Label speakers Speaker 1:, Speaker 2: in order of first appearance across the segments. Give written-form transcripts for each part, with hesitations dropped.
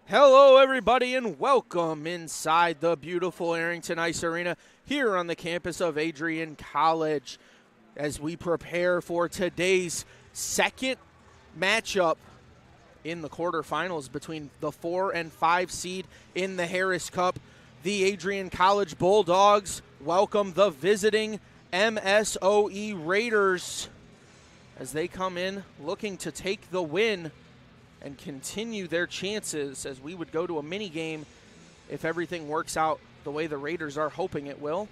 Speaker 1: Hello, everybody, and welcome inside the beautiful Arrington Ice Arena here on the campus of Adrian College as we prepare for today's second matchup in the quarterfinals between the 4 and 5 seed in the Harris Cup. The Adrian College Bulldogs welcome the visiting MSOE Raiders as they come in looking to take the win and continue their chances, as we would go to a mini game if everything works out the way the Raiders are hoping it will.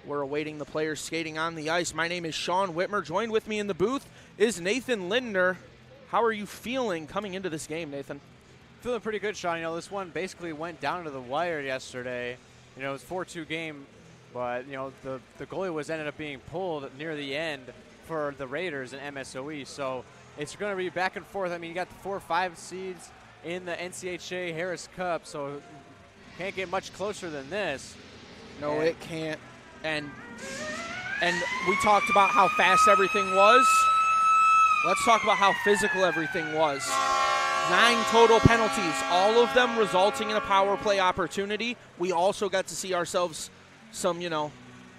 Speaker 1: We're awaiting the players skating on the ice. My name is Sean Whitmer. Joined with me in the booth is Nathan Lindner. How are you feeling coming into this game, Nathan?
Speaker 2: Feeling pretty good, Sean. This one basically went down to the wire yesterday. It was a 4-2 game, but the goalie ended up being pulled near the end for the Raiders and MSOE. So it's going to be back and forth. I mean, you got the 4-5 seeds in the NCHA Harris Cup, so can't get much closer than this.
Speaker 1: No, it can't. And we talked about how fast everything was. Let's talk about how physical everything was. 9 total penalties, all of them resulting in a power play opportunity. We also got to see ourselves some,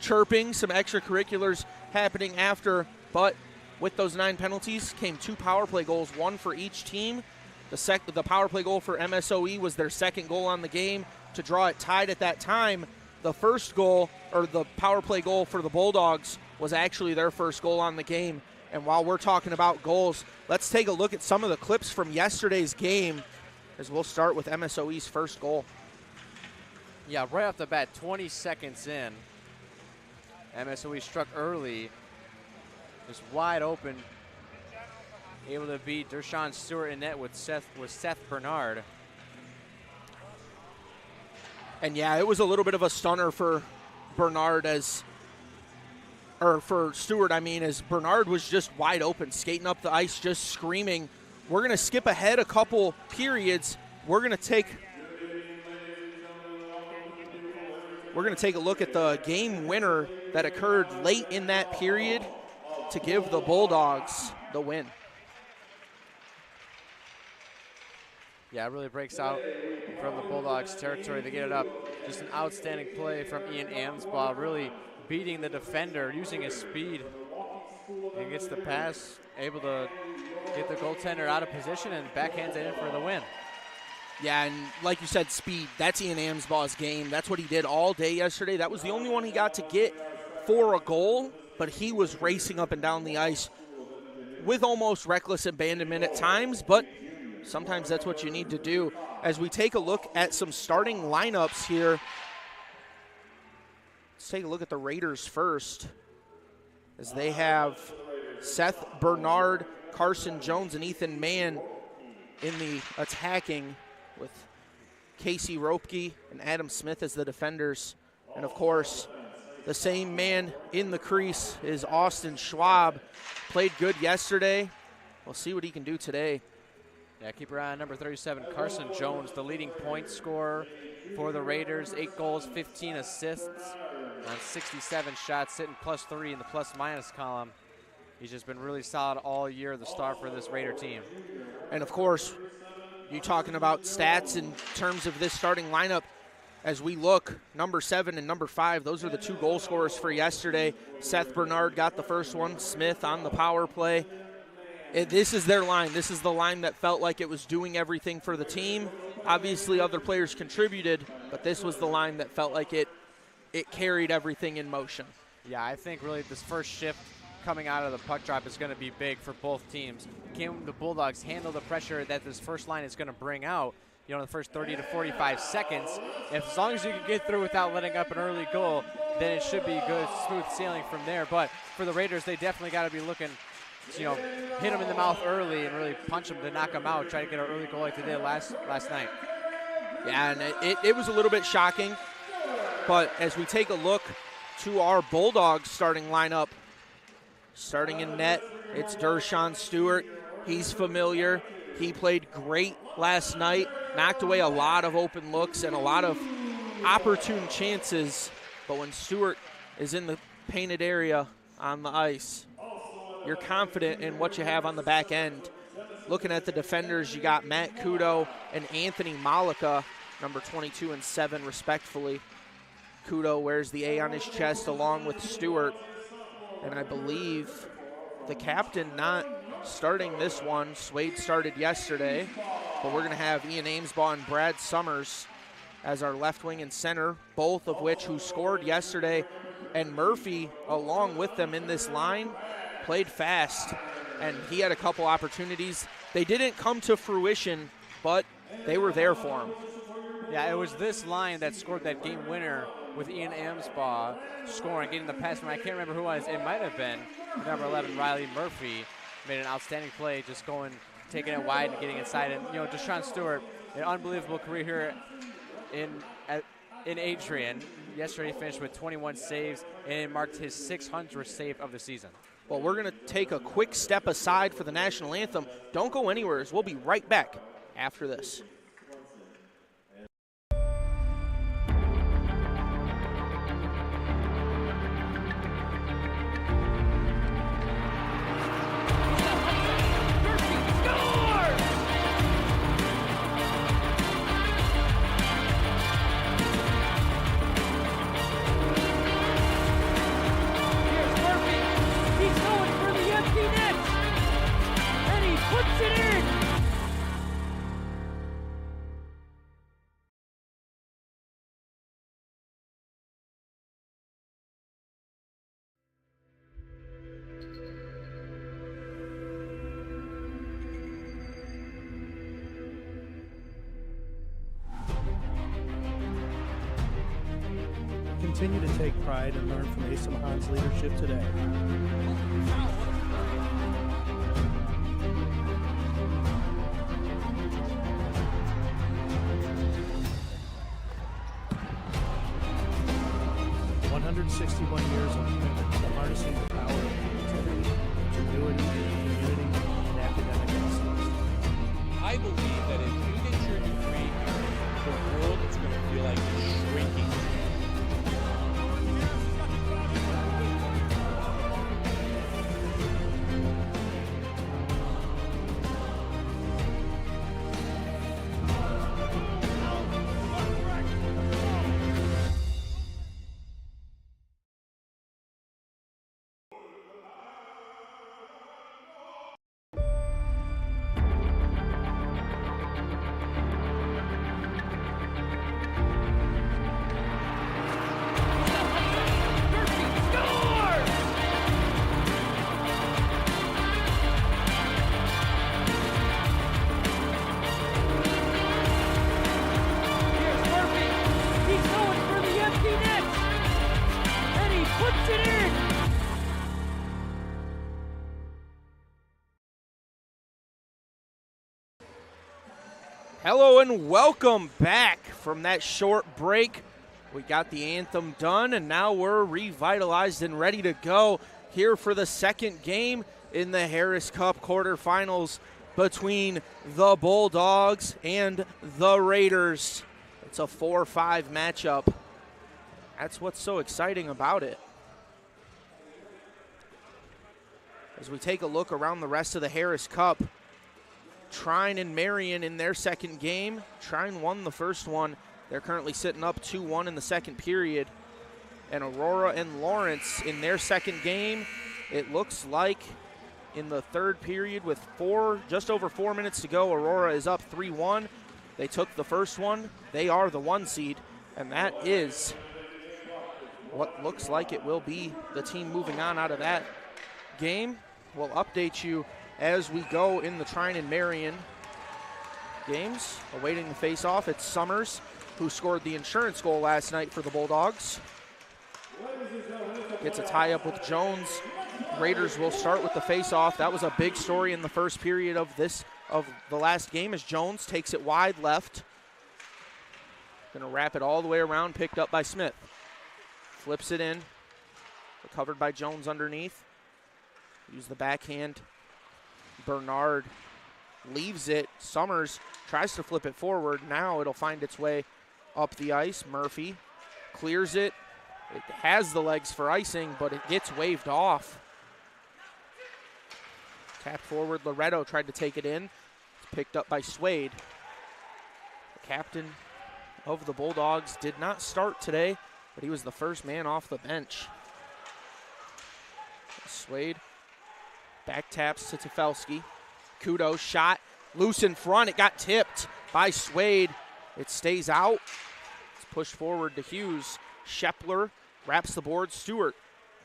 Speaker 1: chirping, some extracurriculars happening after, but with those 9 penalties came 2 power play goals, 1 for each team. The power play goal for MSOE was their second goal on the game to draw it tied at that time. The first goal, or the power play goal for the Bulldogs, was actually their first goal on the game. And while we're talking about goals, let's take a look at some of the clips from yesterday's game, as we'll start with MSOE's first goal.
Speaker 2: Yeah, right off the bat, 20 seconds in, MSOE struck early. Just wide open, able to beat Dershawn Stewart in net with Seth Bernard.
Speaker 1: And yeah, it was a little bit of a stunner for Bernard for Stewart, as Bernard was just wide open, skating up the ice, just screaming. We're going to skip ahead a couple periods. We're going to take a look at the game winner that occurred late in that period to give the Bulldogs the win.
Speaker 2: Yeah, it really breaks out from the Bulldogs territory. They get it up. Just an outstanding play from Ian Amsbaugh, really beating the defender, using his speed. And gets the pass, able to get the goaltender out of position and backhands it in for the win.
Speaker 1: Yeah, and like you said, speed, that's Ian Amsbaugh's game. That's what he did all day yesterday. That was the only one he got to get for a goal, but he was racing up and down the ice with almost reckless abandonment at times, but sometimes that's what you need to do. As we take a look at some starting lineups here, let's take a look at the Raiders first, as they have Seth Bernard, Carson Jones, and Ethan Mann in the attacking, with Casey Ropke and Adam Smith as the defenders. And of course, the same man in the crease is Austin Schwab. Played good yesterday. We'll see what he can do today.
Speaker 2: Yeah, keep your eye on number 37, Carson Jones, the leading point scorer for the Raiders. 8 goals, 15 assists on 67 shots, sitting +3 in the plus-minus column. He's just been really solid all year, the star for this Raider team.
Speaker 1: And of course, you talking about stats in terms of this starting lineup. As we look, number 7 and number 5, those are the 2 goal scorers for yesterday. Seth Bernard got the first one, Smith on the power play. This is their line. This is the line that felt like it was doing everything for the team. Obviously, other players contributed, but this was the line that felt like it carried everything in motion.
Speaker 2: Yeah, I think really this first shift coming out of the puck drop is going to be big for both teams. Can the Bulldogs handle the pressure that this first line is going to bring out, in the first 30 to 45 seconds? As long as you can get through without letting up an early goal, then it should be good, smooth sailing from there. But for the Raiders, they definitely got to be looking, hit them in the mouth early and really punch them to knock them out, try to get an early goal like they did last night.
Speaker 1: Yeah, and it was a little bit shocking. But as we take a look to our Bulldogs starting lineup, starting in net, it's Dershawn Stewart. He's familiar. He played great last night, knocked away a lot of open looks and a lot of opportune chances. But when Stewart is in the painted area on the ice, you're confident in what you have on the back end. looking at the defenders, you got Matt Kudo and Anthony Malika, number 22 and 7, respectfully. Kudo wears the A on his chest along with Stewart. And I believe the captain not starting this one. Swade started yesterday, but we're going to have Ian Amesbaugh and Brad Summers as our left wing and center, both of which who scored yesterday. And Murphy, along with them in this line, played fast, and he had a couple opportunities. They didn't come to fruition, but they were there for him.
Speaker 2: Yeah, it was this line that scored that game winner with Ian Amesbaugh scoring, getting the pass from, I can't remember who it was. It might have been number 11, Riley Murphy. Made an outstanding play, just going, taking it wide and getting inside. And, you know, Deshaun Stewart, an unbelievable career here in Adrian. Yesterday he finished with 21 saves and marked his 600th save of the season.
Speaker 1: Well, we're going to take a quick step aside for the national anthem. Don't go anywhere, as we'll be right back after this.
Speaker 3: Continue to take pride and learn from Asa Mahan's leadership today. Years of commitment to harnessing the power of creativity, ingenuity, community, and academic excellence.
Speaker 4: I believe that if you get your degree here, the world is going to feel like it's shrinking.
Speaker 1: Hello and welcome back from that short break. We got the anthem done, and now we're revitalized and ready to go here for the second game in the Harris Cup quarterfinals between the Bulldogs and the Raiders. It's a 4-5 matchup. That's what's so exciting about it. As we take a look around the rest of the Harris Cup, Trine and Marion in their second game. Trine won the first one. They're currently sitting up 2-1 in the second period. And Aurora and Lawrence in their second game, it looks like in the third period with just over 4 minutes to go, Aurora is up 3-1. They took the first one. They are the 1 seed, and that is what looks like it will be the team moving on out of that game. We'll update you as we go in the Trine and Marion games. Awaiting the face-off, it's Summers, who scored the insurance goal last night for the Bulldogs. Gets a tie-up with Jones. Raiders will start with the face-off. That was a big story in the first period of the last game as Jones takes it wide left. Gonna wrap it all the way around, picked up by Smith. Flips it in, recovered by Jones underneath. Use the backhand. Bernard leaves it. Summers tries to flip it forward. Now it'll find its way up the ice. Murphy clears it. It has the legs for icing, but it gets waved off. Tapped forward, Loretto tried to take it in. It's picked up by Swade. The captain of the Bulldogs did not start today, but he was the first man off the bench. Swade back taps to Tefelsky. Kudo shot loose in front. It got tipped by Swade. It stays out. It's pushed forward to Hughes. Shepler wraps the board. Stewart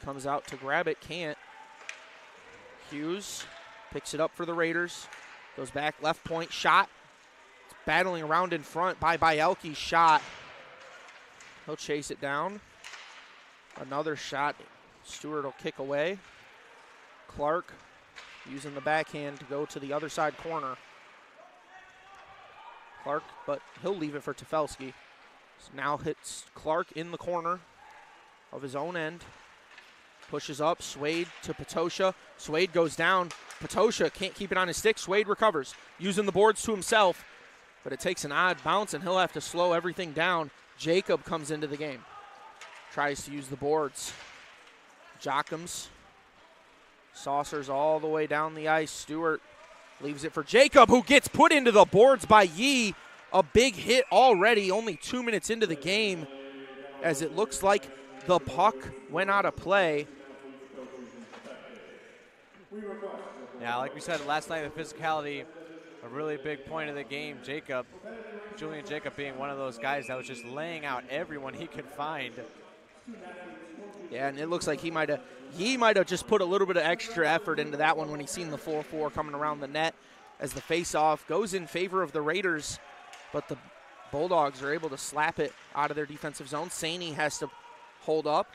Speaker 1: comes out to grab it. Can't. Hughes picks it up for the Raiders. Goes back left point. Shot. It's battling around in front by Bielke's shot. He'll chase it down. Another shot. Stewart will kick away. Clark using the backhand to go to the other side corner. Clark, but he'll leave it for Tefelsky. So now hits Clark in the corner of his own end. Pushes up, Swade to Patosha. Swade goes down. Patosha can't keep it on his stick. Swade recovers, using the boards to himself, but it takes an odd bounce, and he'll have to slow everything down. Jacob comes into the game. Tries to use the boards. Jockums. Saucers all the way down the ice. Stewart leaves it for Jacob, who gets put into the boards by Yee. A big hit already, only 2 minutes into the game, as it looks like the puck went out of play.
Speaker 2: Yeah, like we said last night, the physicality, a really big point of the game. Julian Jacob being one of those guys that was just laying out everyone he could find.
Speaker 1: Yeah, and it looks like he might have just put a little bit of extra effort into that one when he seen the 4-4 coming around the net, as the face-off goes in favor of the Raiders, but the Bulldogs are able to slap it out of their defensive zone. Saney has to hold up.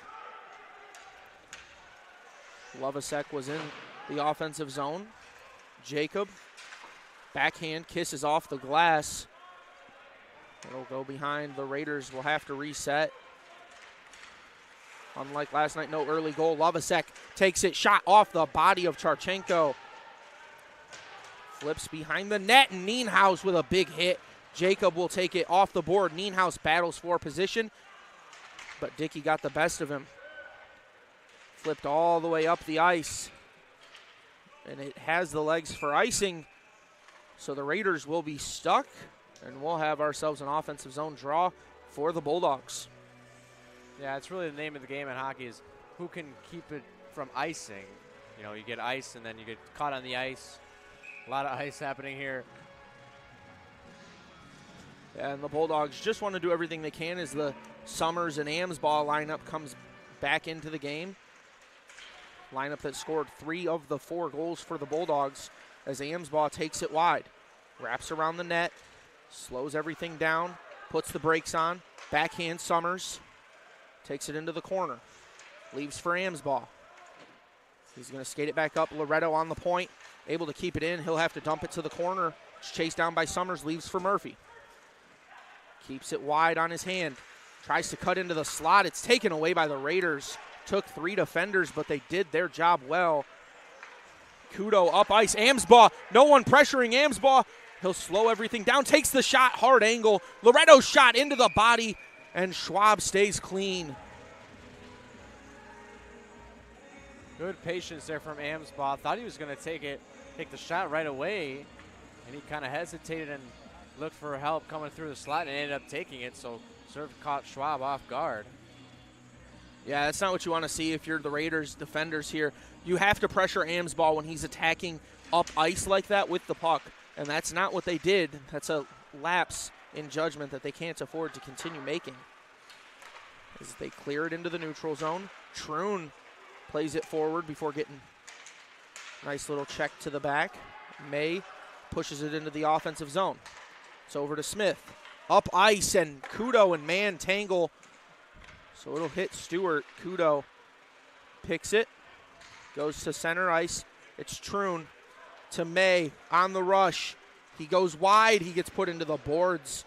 Speaker 1: Lovasek was in the offensive zone. Jacob, backhand, kisses off the glass. It'll go behind. The Raiders will have to reset. Unlike last night, no early goal. Lovasek takes it, shot off the body of Charchenko. Flips behind the net, and Nienhaus with a big hit. Jacob will take it off the board. Nienhaus battles for position, but Dickey got the best of him. Flipped all the way up the ice, and it has the legs for icing, so the Raiders will be stuck, and we'll have ourselves an offensive zone draw for the Bulldogs.
Speaker 2: Yeah, it's really the name of the game in hockey is who can keep it from icing. You know, you get ice and then you get caught on the ice. A lot of ice happening here.
Speaker 1: And the Bulldogs just want to do everything they can as the Summers and Amsbaugh lineup comes back into the game. Lineup that scored 3 of the 4 goals for the Bulldogs, as Amsbaugh takes it wide. Wraps around the net, slows everything down, puts the brakes on. Backhand Summers. Takes it into the corner. Leaves for Amsbaugh. He's going to skate it back up. Loretto on the point. Able to keep it in. He'll have to dump it to the corner. It's chased down by Summers. Leaves for Murphy. Keeps it wide on his hand. Tries to cut into the slot. It's taken away by the Raiders. Took 3 defenders, but they did their job well. Kudo up ice. Amsbaugh. No one pressuring Amsbaugh. He'll slow everything down. Takes the shot. Hard angle. Loretto's shot into the body. And Schwab stays clean.
Speaker 2: Good patience there from Amsbaugh. Thought he was going to take the shot right away, and he kind of hesitated and looked for help coming through the slot and ended up taking it, so sort of caught Schwab off guard.
Speaker 1: Yeah, that's not what you want to see if you're the Raiders defenders here. You have to pressure Amsbaugh when he's attacking up ice like that with the puck, and that's not what they did. That's a lapse in judgment that they can't afford to continue making. As they clear it into the neutral zone, Troon plays it forward before getting a nice little check to the back. May pushes it into the offensive zone. It's over to Smith. Up ice, and Kudo and man tangle. So it'll hit Stewart. Kudo picks it, goes to center ice. It's Troon to May on the rush. He goes wide. He gets put into the boards.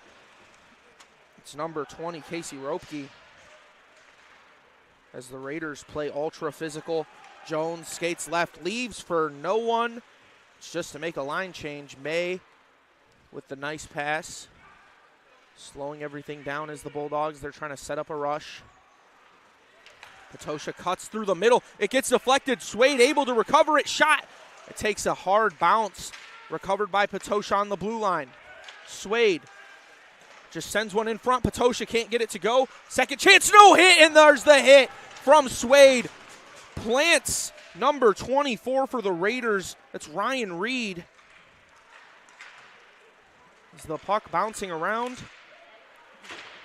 Speaker 1: It's number 20, Casey Ropke. As the Raiders play ultra physical, Jones skates left, leaves for no one. It's just to make a line change. May with the nice pass. Slowing everything down as the Bulldogs. They're trying to set up a rush. Patosha cuts through the middle. It gets deflected. Swade able to recover it. Shot. It takes a hard bounce, recovered by Patosha on the blue line. Swade just sends one in front. Patosha can't get it to go. Second chance, no hit, and there's the hit from Swade. Plants number 24 for the Raiders. That's Ryan Reed. Is the puck bouncing around?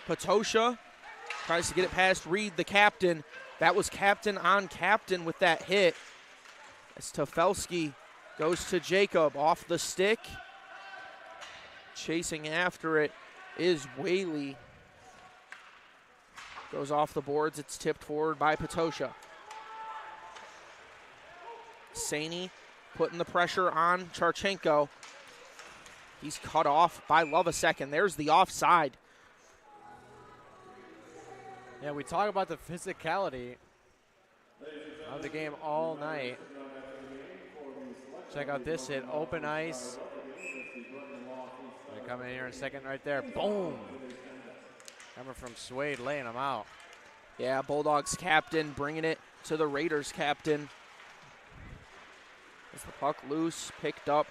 Speaker 1: Patosha tries to get it past Reed, the captain. That was captain on captain with that hit. As Tefelsky goes to Jacob off the stick. Chasing after it is Whaley. Goes off the boards. It's tipped forward by Patosha. Saney putting the pressure on Charchenko. He's cut off by Lovasek, and there's the offside.
Speaker 2: Yeah, we talk about the physicality of the game all night. Check out this hit, open ice. They're coming in here in a second right there. Boom. Coming from Swade, laying them out.
Speaker 1: Yeah, Bulldogs captain bringing it to the Raiders captain. As the puck loose, picked up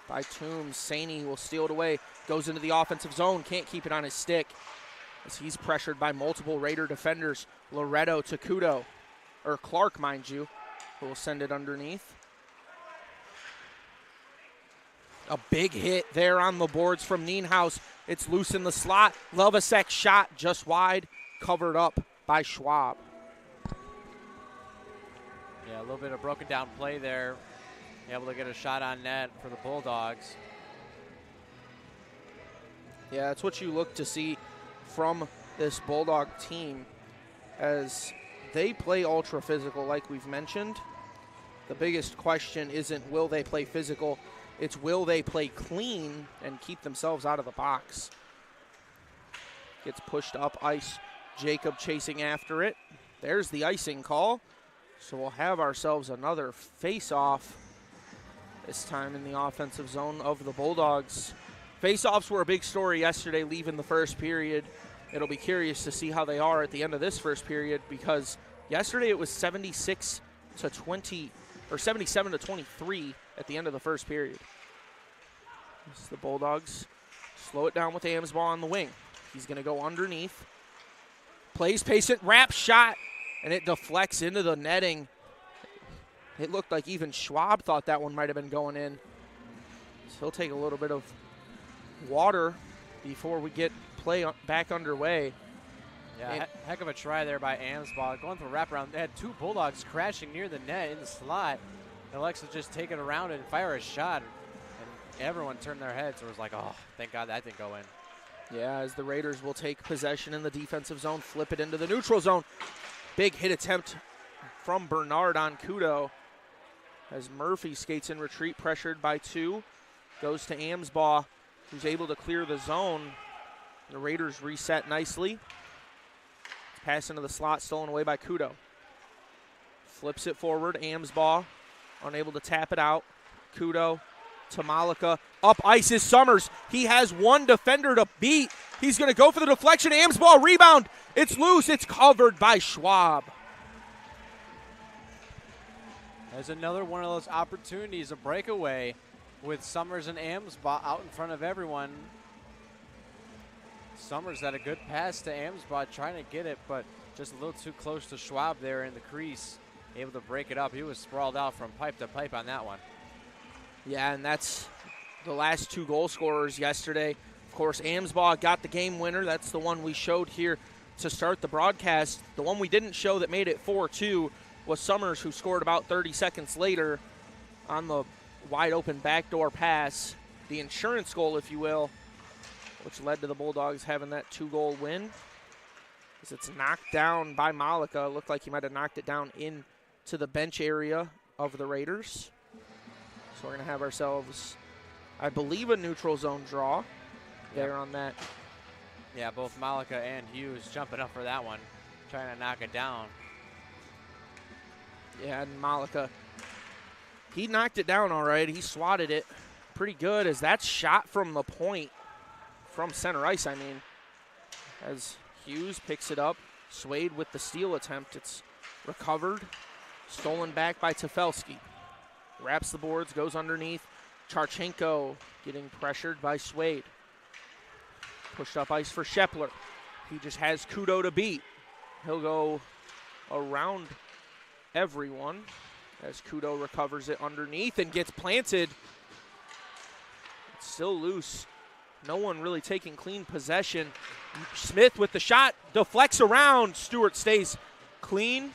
Speaker 1: by Toombs. Saney will steal it away. Goes into the offensive zone, can't keep it on his stick. As he's pressured by multiple Raider defenders. Loretto to Kudo, or Clark, mind you, who will send it underneath. A big hit there on the boards from Nienhaus. It's loose in the slot. Lovasek shot just wide, covered up by Schwab.
Speaker 2: Yeah, a little bit of broken down play there. Able to get a shot on net for the Bulldogs.
Speaker 1: Yeah, that's what you look to see from this Bulldog team as they play ultra physical like we've mentioned. The biggest question isn't will they play physical, it's will they play clean and keep themselves out of the box. Gets pushed up ice. Jacob chasing after it. There's the icing call. So we'll have ourselves another face-off, this time in the offensive zone of the Bulldogs. Face-offs were a big story yesterday, leaving the first period. It'll be curious to see how they are at the end of this first period, because yesterday it was 76 to 20, or 77 to 23 at the end of the first period. This is the Bulldogs slow it down with Amsbaugh on the wing. He's going to go underneath. Plays patient, wrap shot, and it deflects into the netting. It looked like even Schwab thought that one might have been going in. So he'll take a little bit of water before we get play back underway.
Speaker 2: Yeah, heck of a try there by Amsbaugh. Going for a wraparound. They had two Bulldogs crashing near the net in the slot. Alexa just take it around and fire a shot. And everyone turned their heads and was like, oh, thank God that didn't go in.
Speaker 1: Yeah, as the Raiders will take possession in the defensive zone, flip it into the neutral zone. Big hit attempt from Bernard on Kudo. As Murphy skates in retreat, pressured by two. Goes to Amsbaugh, who's able to clear the zone. The Raiders reset nicely. Pass into the slot, stolen away by Kudo. Flips it forward, Amsbaugh, unable to tap it out. Kudo to Malika. Up ice is Summers. He has one defender to beat. He's going to go for the deflection. Amsbaugh rebound. It's loose. It's covered by Schwab.
Speaker 2: There's another one of those opportunities, a breakaway with Summers and Amsbaugh out in front of everyone. Summers had a good pass to Amsbaugh trying to get it, but just a little too close to Schwab there in the crease. Able to break it up. He was sprawled out from pipe to pipe on that one.
Speaker 1: Yeah, and that's the last two goal scorers yesterday. Of course, Amsbaugh got the game winner. That's the one we showed here to start the broadcast. The one we didn't show that made it 4-2 was Summers, who scored about 30 seconds later on the wide open backdoor pass. The insurance goal, if you will, which led to the Bulldogs having that 2-goal win. As it's knocked down by Malika. It looked like he might have knocked it down into the bench area of the Raiders. So we're going to have ourselves, I believe, a neutral zone draw there on that.
Speaker 2: Yeah, both Malika and Hughes jumping up for that one, trying to knock it down.
Speaker 1: Yeah, and Malika, he knocked it down all right. He swatted it pretty good, as that's shot from the point, from center ice, I mean. As Hughes picks it up, Swade with the steal attempt. It's recovered, stolen back by Tefelsky. wraps the boards, goes underneath. Charchenko getting pressured by Swade. Pushed up ice for Shepler. He just has Kudo to beat. He'll go around everyone as Kudo recovers it underneath and gets planted. It's still loose. No one really taking clean possession. Smith with the shot, deflects around. Stewart stays clean.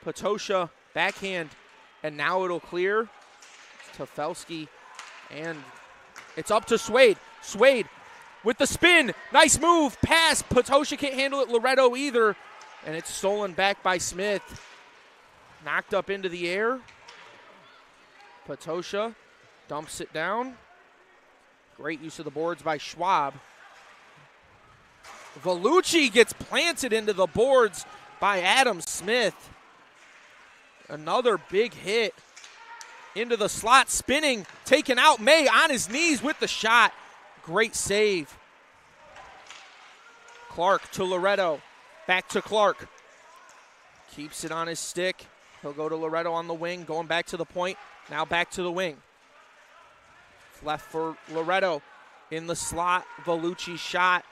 Speaker 1: Potosha backhand, and now it'll clear. Tefelsky, and it's up to Swade. Swade with the spin. Nice move, pass. Potosha can't handle it, Loretto either. And it's stolen back by Smith. Knocked up into the air. Potosha dumps it down. Great use of the boards by Schwab. Vellucci gets planted into the boards by Adam Smith. Another big hit into the slot, spinning, taken out. May on his knees with the shot. Great save. Clark to Loretto. Back to Clark. Keeps it on his stick. He'll go to Loretto on the wing, going back to the point. Now back to the wing. Left for Loretto in the slot. Vellucci shot.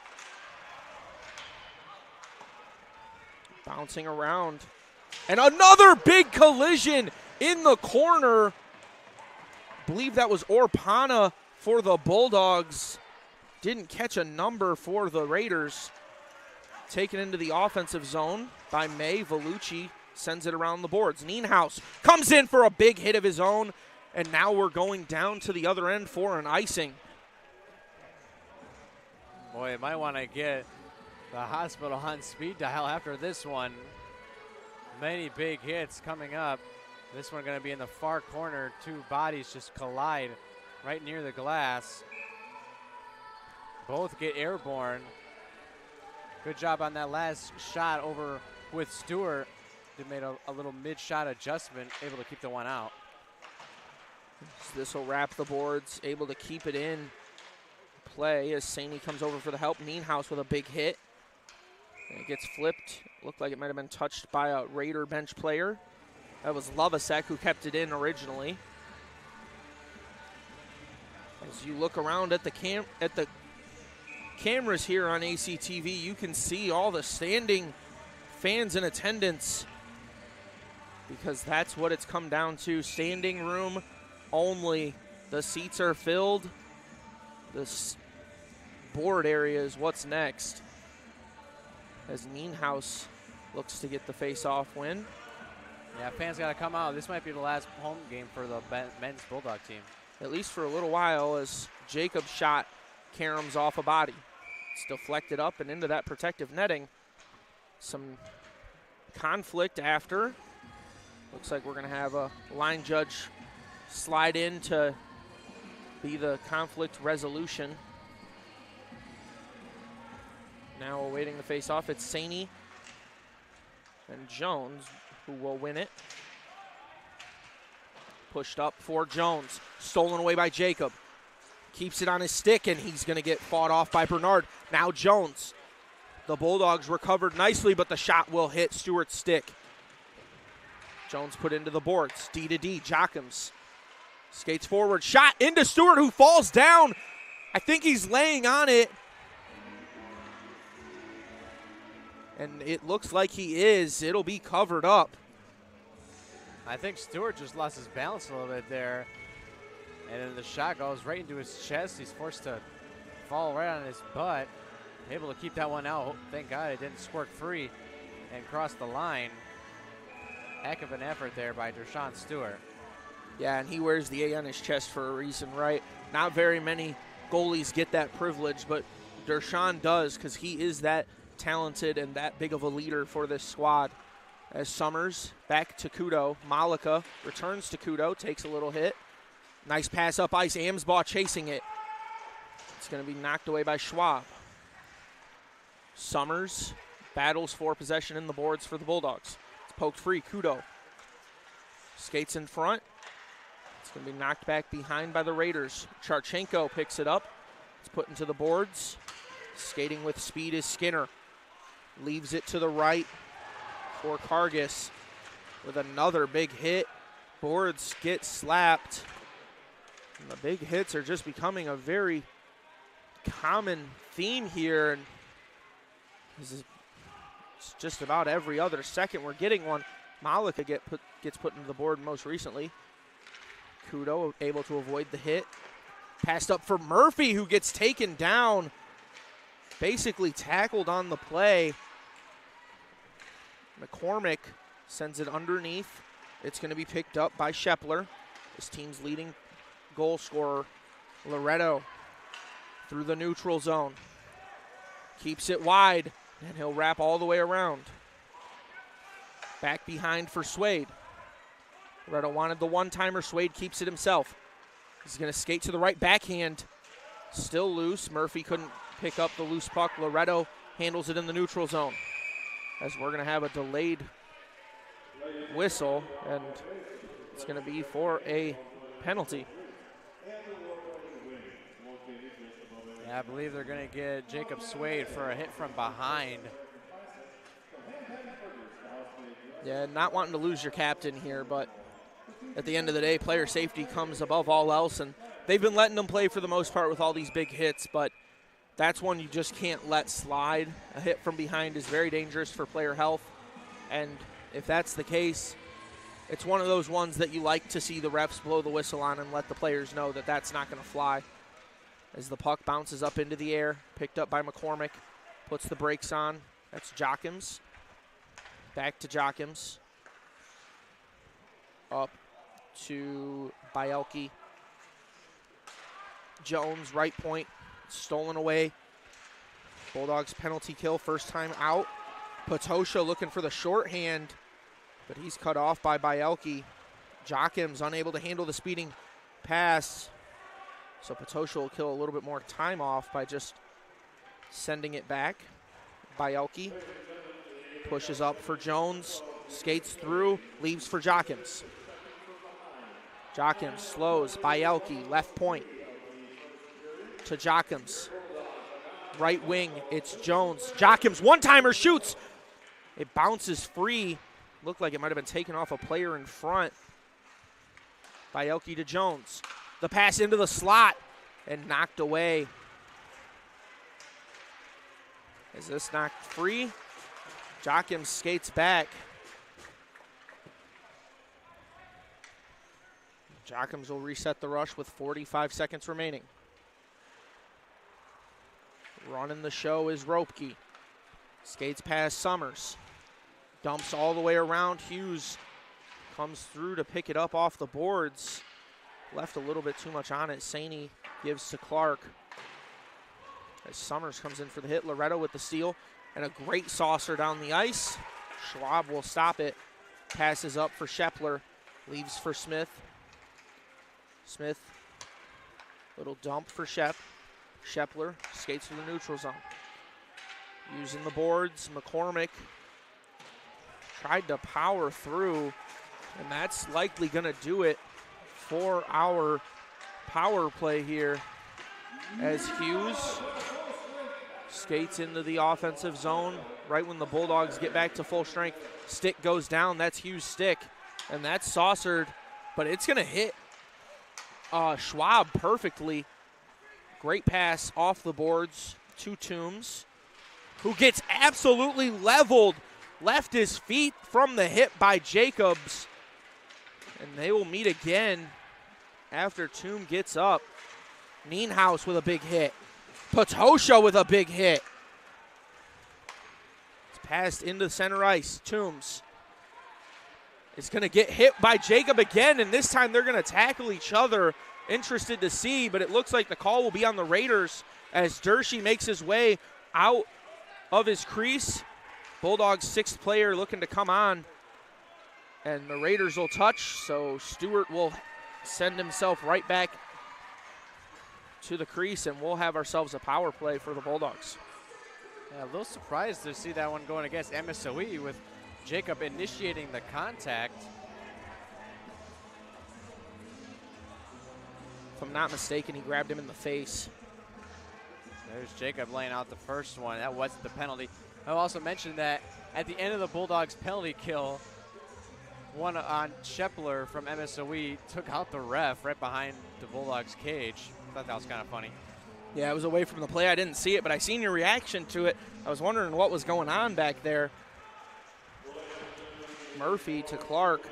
Speaker 1: Bouncing around. And another big collision in the corner. I believe that was Orpana for the Bulldogs. Didn't catch a number for the Raiders. Taken into the offensive zone by May. Vellucci sends it around the boards. Nienhaus comes in for a big hit of his own. And now we're going down to the other end for an icing.
Speaker 2: Boy, you might want to get the hospital on speed dial after this one. Many big hits coming up. This one going to be in the far corner. Two bodies just collide right near the glass. Both get airborne. Good job on that last shot over with Stewart. They made a little mid-shot adjustment, able to keep the one out.
Speaker 1: So this will wrap the boards, able to keep it in play as Saney comes over for the help. Nienhaus with a big hit. And it gets flipped. Looked like it might have been touched by a Raider bench player. That was Lovasek who kept it in originally. As you look around at the cameras here on ACTV, you can see all the standing fans in attendance, because that's what it's come down to. Standing room only. The seats are filled. This board area is what's next, as Nienhaus looks to get the face-off win.
Speaker 2: Yeah, fans got to come out. This might be the last home game for the men's Bulldog team.
Speaker 1: At least for a little while, as Jacob shot Karam's off a body. It's deflected up and into that protective netting. Some conflict after. Looks like we're going to have a line judge slide in to be the conflict resolution. Now awaiting the face-off, it's Saney and Jones who will win it. Pushed up for Jones. Stolen away by Jacob. Keeps it on his stick, and he's going to get fought off by Bernard. Now Jones. The Bulldogs recovered nicely, but the shot will hit Stewart's stick. Jones put into the boards. D to D. Jochums skates forward. Shot into Stewart, who falls down. I think he's laying on it. And it looks like he is. It'll be covered up.
Speaker 2: I think Stewart just lost his balance a little bit there. And then the shot goes right into his chest. He's forced to fall right on his butt. Able to keep that one out. Thank God it didn't squirt free and cross the line. Heck of an effort there by Dershawn Stewart.
Speaker 1: Yeah, and he wears the A on his chest for a reason, right? Not very many goalies get that privilege, but Dershawn does, because he is that talented and that big of a leader for this squad. As Summers back to Kudo. Malika returns to Kudo, takes a little hit. Nice pass up ice. Amsbaugh chasing it. It's going to be knocked away by Schwab. Summers battles for possession in the boards for the Bulldogs. It's poked free. Kudo skates in front. It's going to be knocked back behind by the Raiders. Charchenko picks it up. It's put into the boards. Skating with speed is Skinner. Leaves it to the right for Kargas with another big hit. Boards get slapped. And the big hits are just becoming a very common theme here. And this is just about every other second we're getting one. Malika gets put into the board most recently. Kudo able to avoid the hit. Passed up for Murphy, who gets taken down. Basically tackled on the play. McCormick sends it underneath. It's going to be picked up by Shepler, his team's leading goal scorer. Loretto through the neutral zone. Keeps it wide, and he'll wrap all the way around. Back behind for Swade. Loretto wanted the one-timer. Swade keeps it himself. He's going to skate to the right backhand. Still loose. Murphy couldn't pick up the loose puck. Loretto handles it in the neutral zone. As we're going to have a delayed whistle, and it's going to be for a penalty.
Speaker 2: Yeah, I believe they're going to get Jacob Swade for a hit from behind.
Speaker 1: Yeah, not wanting to lose your captain here, but at the end of the day, player safety comes above all else, and they've been letting them play for the most part with all these big hits, but that's one you just can't let slide. A hit from behind is very dangerous for player health, and if that's the case, it's one of those ones that you like to see the refs blow the whistle on and let the players know that that's not going to fly. As the puck bounces up into the air, picked up by McCormick, puts the brakes on. That's Jochims. Back to Jochims. Up to Bielke. Jones, right point, stolen away. Bulldogs penalty kill, first time out. Potosha looking for the shorthand, but he's cut off by Bielke. Jochims unable to handle the speeding pass. So Potosha will kill a little bit more time off by just sending it back. Bielke pushes up for Jones, skates through, leaves for Jochims. Jochims slows, Bielke, left point to Jochims. Right wing, it's Jones. Jochims, one-timer, shoots. It bounces free. Looked like it might have been taken off a player in front. Bielke to Jones. The pass into the slot and knocked away. Is this knocked free? Jochims skates back. Jochims will reset the rush with 45 seconds remaining. Running the show is Ropke. Skates past Summers. Dumps all the way around. Hughes comes through to pick it up off the boards. Left a little bit too much on it. Saney gives to Clark. As Summers comes in for the hit. Loretto with the steal. And a great saucer down the ice. Schwab will stop it. Passes up for Shepler. Leaves for Smith. Smith. Little dump for Shepler skates to the neutral zone. Using the boards. McCormick tried to power through. And that's likely going to do it for our power play here, as Hughes skates into the offensive zone right when the Bulldogs get back to full strength. Stick goes down. That's Hughes' stick, and that's saucered, but it's going to hit Schwab perfectly. Great pass off the boards to Toombs, who gets absolutely leveled. Left his feet from the hit by Jacobs. And they will meet again after Toom gets up. Nienhaus with a big hit. Potosha with a big hit. It's passed into center ice. Toombs is going to get hit by Jacob again, and this time they're going to tackle each other. Interested to see, but it looks like the call will be on the Raiders as Dershey makes his way out of his crease. Bulldogs' sixth player looking to come on. And the Raiders will touch, so Stewart will send himself right back to the crease, and we'll have ourselves a power play for the Bulldogs.
Speaker 2: Yeah, a little surprised to see that one going against MSOE with Jacob initiating the contact.
Speaker 1: If I'm not mistaken, he grabbed him in the face.
Speaker 2: There's Jacob laying out the first one. That wasn't the penalty. I'll also mention that at the end of the Bulldogs penalty kill, one on Shepler from MSOE took out the ref right behind the Bulldogs cage. I thought that was kind of funny.
Speaker 1: Yeah, it was away from the play. I didn't see it, but I seen your reaction to it. I was wondering what was going on back there. Murphy to Clark.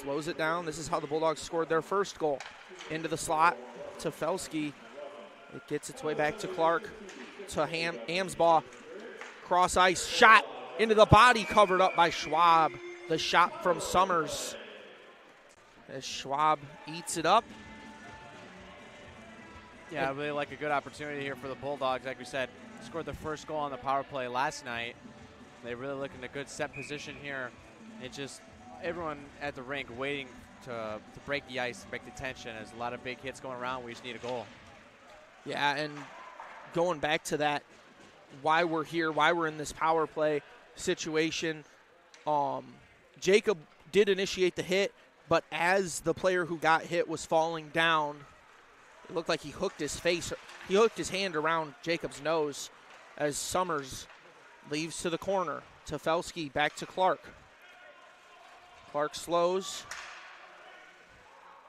Speaker 1: Slows it down. This is how the Bulldogs scored their first goal. Into the slot to Felsky. It gets its way back to Clark. To Amsbaugh. Cross ice. Shot into the body, covered up by Schwab. The shot from Summers. As Schwab eats it up.
Speaker 2: Yeah, I really like a good opportunity here for the Bulldogs. Like we said, scored the first goal on the power play last night. They really look in a good set position here. It just, everyone at the rink waiting to break the ice, break the tension. There's a lot of big hits going around. We just need a goal.
Speaker 1: Yeah, and going back to that, why we're here, why we're in this power play situation, Jacob did initiate the hit, but as the player who got hit was falling down, it looked like he hooked his hand around Jacob's nose as Summers leaves to the corner to Felsky, back to Clark. Clark slows,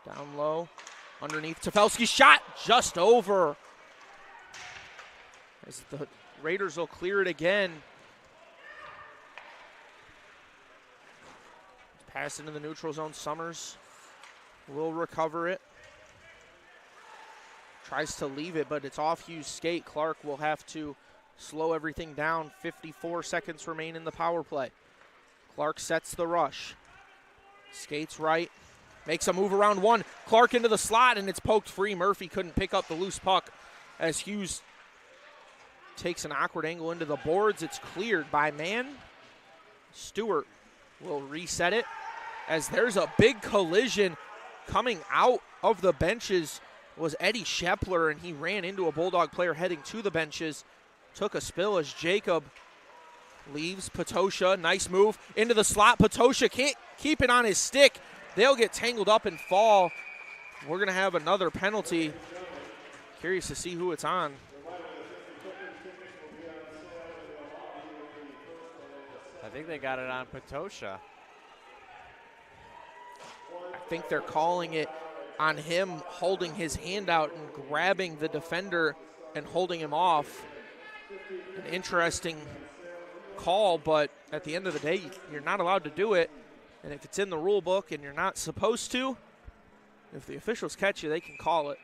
Speaker 1: down low, underneath to Felsky, shot just over. As the Raiders will clear it again. Pass into the neutral zone. Summers will recover it. Tries to leave it, but it's off Hughes' skate. Clark will have to slow everything down. 54 seconds remain in the power play. Clark sets the rush. Skates right. Makes a move around one. Clark into the slot, and it's poked free. Murphy couldn't pick up the loose puck as Hughes takes an awkward angle into the boards. It's cleared by man. Stewart will reset it as there's a big collision coming out of the benches. Was Eddie Shepler, and he ran into a Bulldog player heading to the benches. Took a spill as Jacob leaves. Patosha, nice move into the slot. Patosha can't keep it on his stick. They'll get tangled up and fall. We're going to have another penalty. Curious to see who it's on.
Speaker 2: I think they got it on Patosha.
Speaker 1: I think they're calling it on him holding his hand out and grabbing the defender and holding him off. An interesting call, but at the end of the day, you're not allowed to do it. And if it's in the rule book and you're not supposed to, if the officials catch you, they can call it.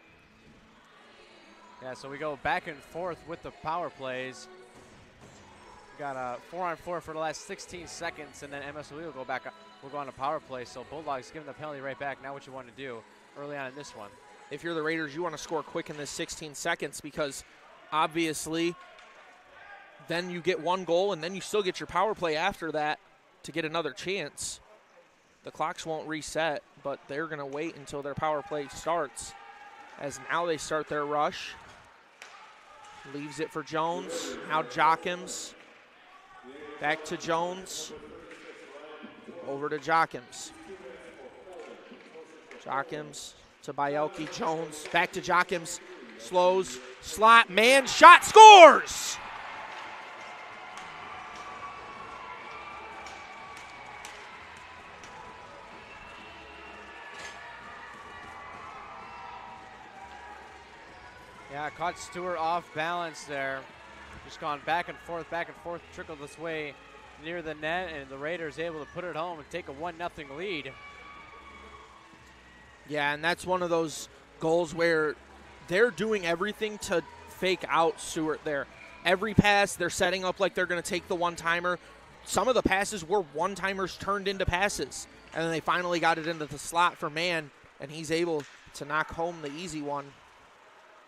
Speaker 2: Yeah, so we go back and forth with the power plays. We got a 4-on-4 for the last 16 seconds, and then MSOE will go back. We'll go on a power play. So Bulldogs giving the penalty right back. Now what you want to do early on in this one.
Speaker 1: If you're the Raiders, you want to score quick in this 16 seconds because obviously then you get one goal and then you still get your power play after that to get another chance. The clocks won't reset, but they're going to wait until their power play starts. As now they start their rush. Leaves it for Jones. Now Jochims. Back to Jones. Over to Jochims. Jochims to Bielke. Jones back to Jochims. Slows. Slot. Man. Shot. Scores!
Speaker 2: Yeah, caught Stewart off balance there. Just gone back and forth, trickled this way near the net, and the Raiders able to put it home and take a 1-0 lead.
Speaker 1: Yeah, and that's one of those goals where they're doing everything to fake out Stewart there. Every pass, they're setting up like they're going to take the one-timer. Some of the passes were one-timers turned into passes, and then they finally got it into the slot for man, and he's able to knock home the easy one.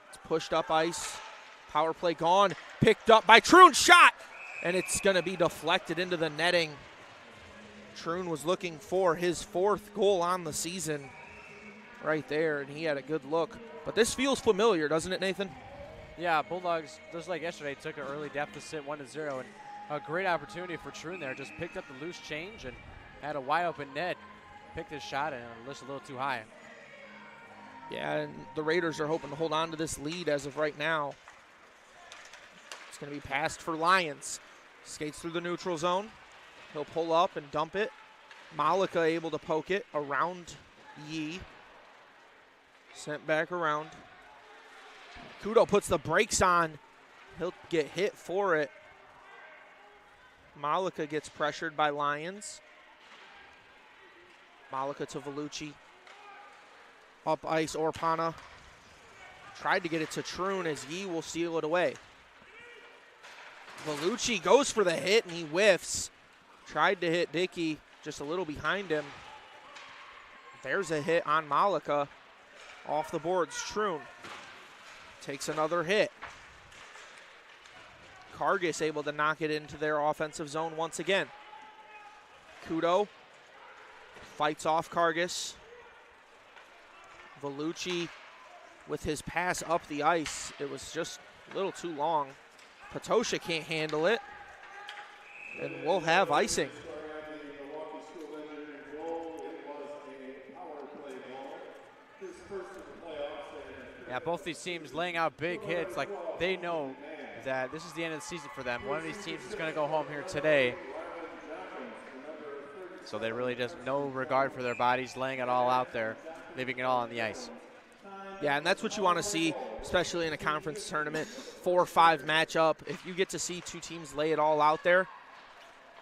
Speaker 1: It's pushed up ice. Power play gone. Picked up by Troon. Shot! And it's going to be deflected into the netting. Troon was looking for his 4th goal on the season right there, and he had a good look. But this feels familiar, doesn't it, Nathan?
Speaker 2: Yeah, Bulldogs, just like yesterday, took an early deficit 1-0, and a great opportunity for Troon there. Just picked up the loose change and had a wide open net. Picked his shot and just a little too high.
Speaker 1: Yeah, and the Raiders are hoping to hold on to this lead as of right now. It's going to be passed for Lyons. Skates through the neutral zone. He'll pull up and dump it. Malika able to poke it around Yee. Sent back around. Kudo puts the brakes on. He'll get hit for it. Malika gets pressured by Lions. Malika to Vellucci. Up ice, Orpana. Tried to get it to Troon as Yee will steal it away. Vellucci goes for the hit and he whiffs. Tried to hit Dickey, just a little behind him. There's a hit on Malika. Off the boards, Troon takes another hit. Kargas able to knock it into their offensive zone once again. Kudo fights off Kargas. Vellucci with his pass up the ice. It was just a little too long. Patosha can't handle it. And we'll have icing.
Speaker 2: Yeah, both these teams laying out big hits. Like, they know that this is the end of the season for them. One of these teams is going to go home here today. So they really just no regard for their bodies, laying it all out there, leaving it all on the ice.
Speaker 1: Yeah, and that's what you want to see, especially in a conference tournament, 4-5 matchup. If you get to see two teams lay it all out there,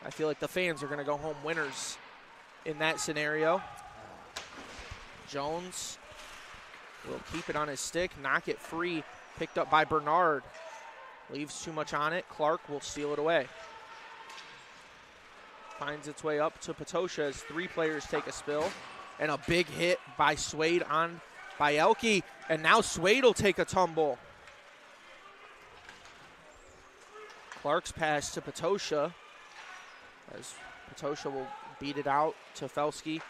Speaker 1: I feel like the fans are going to go home winners in that scenario. Jones will keep it on his stick, knock it free, picked up by Bernard. Leaves too much on it. Clark will steal it away. Finds its way up to Patosha as three players take a spill. And a big hit by Swade on by Elke. And now Swade will take a tumble. Clark's pass to Patosha. As Patosha will beat it out to Felski.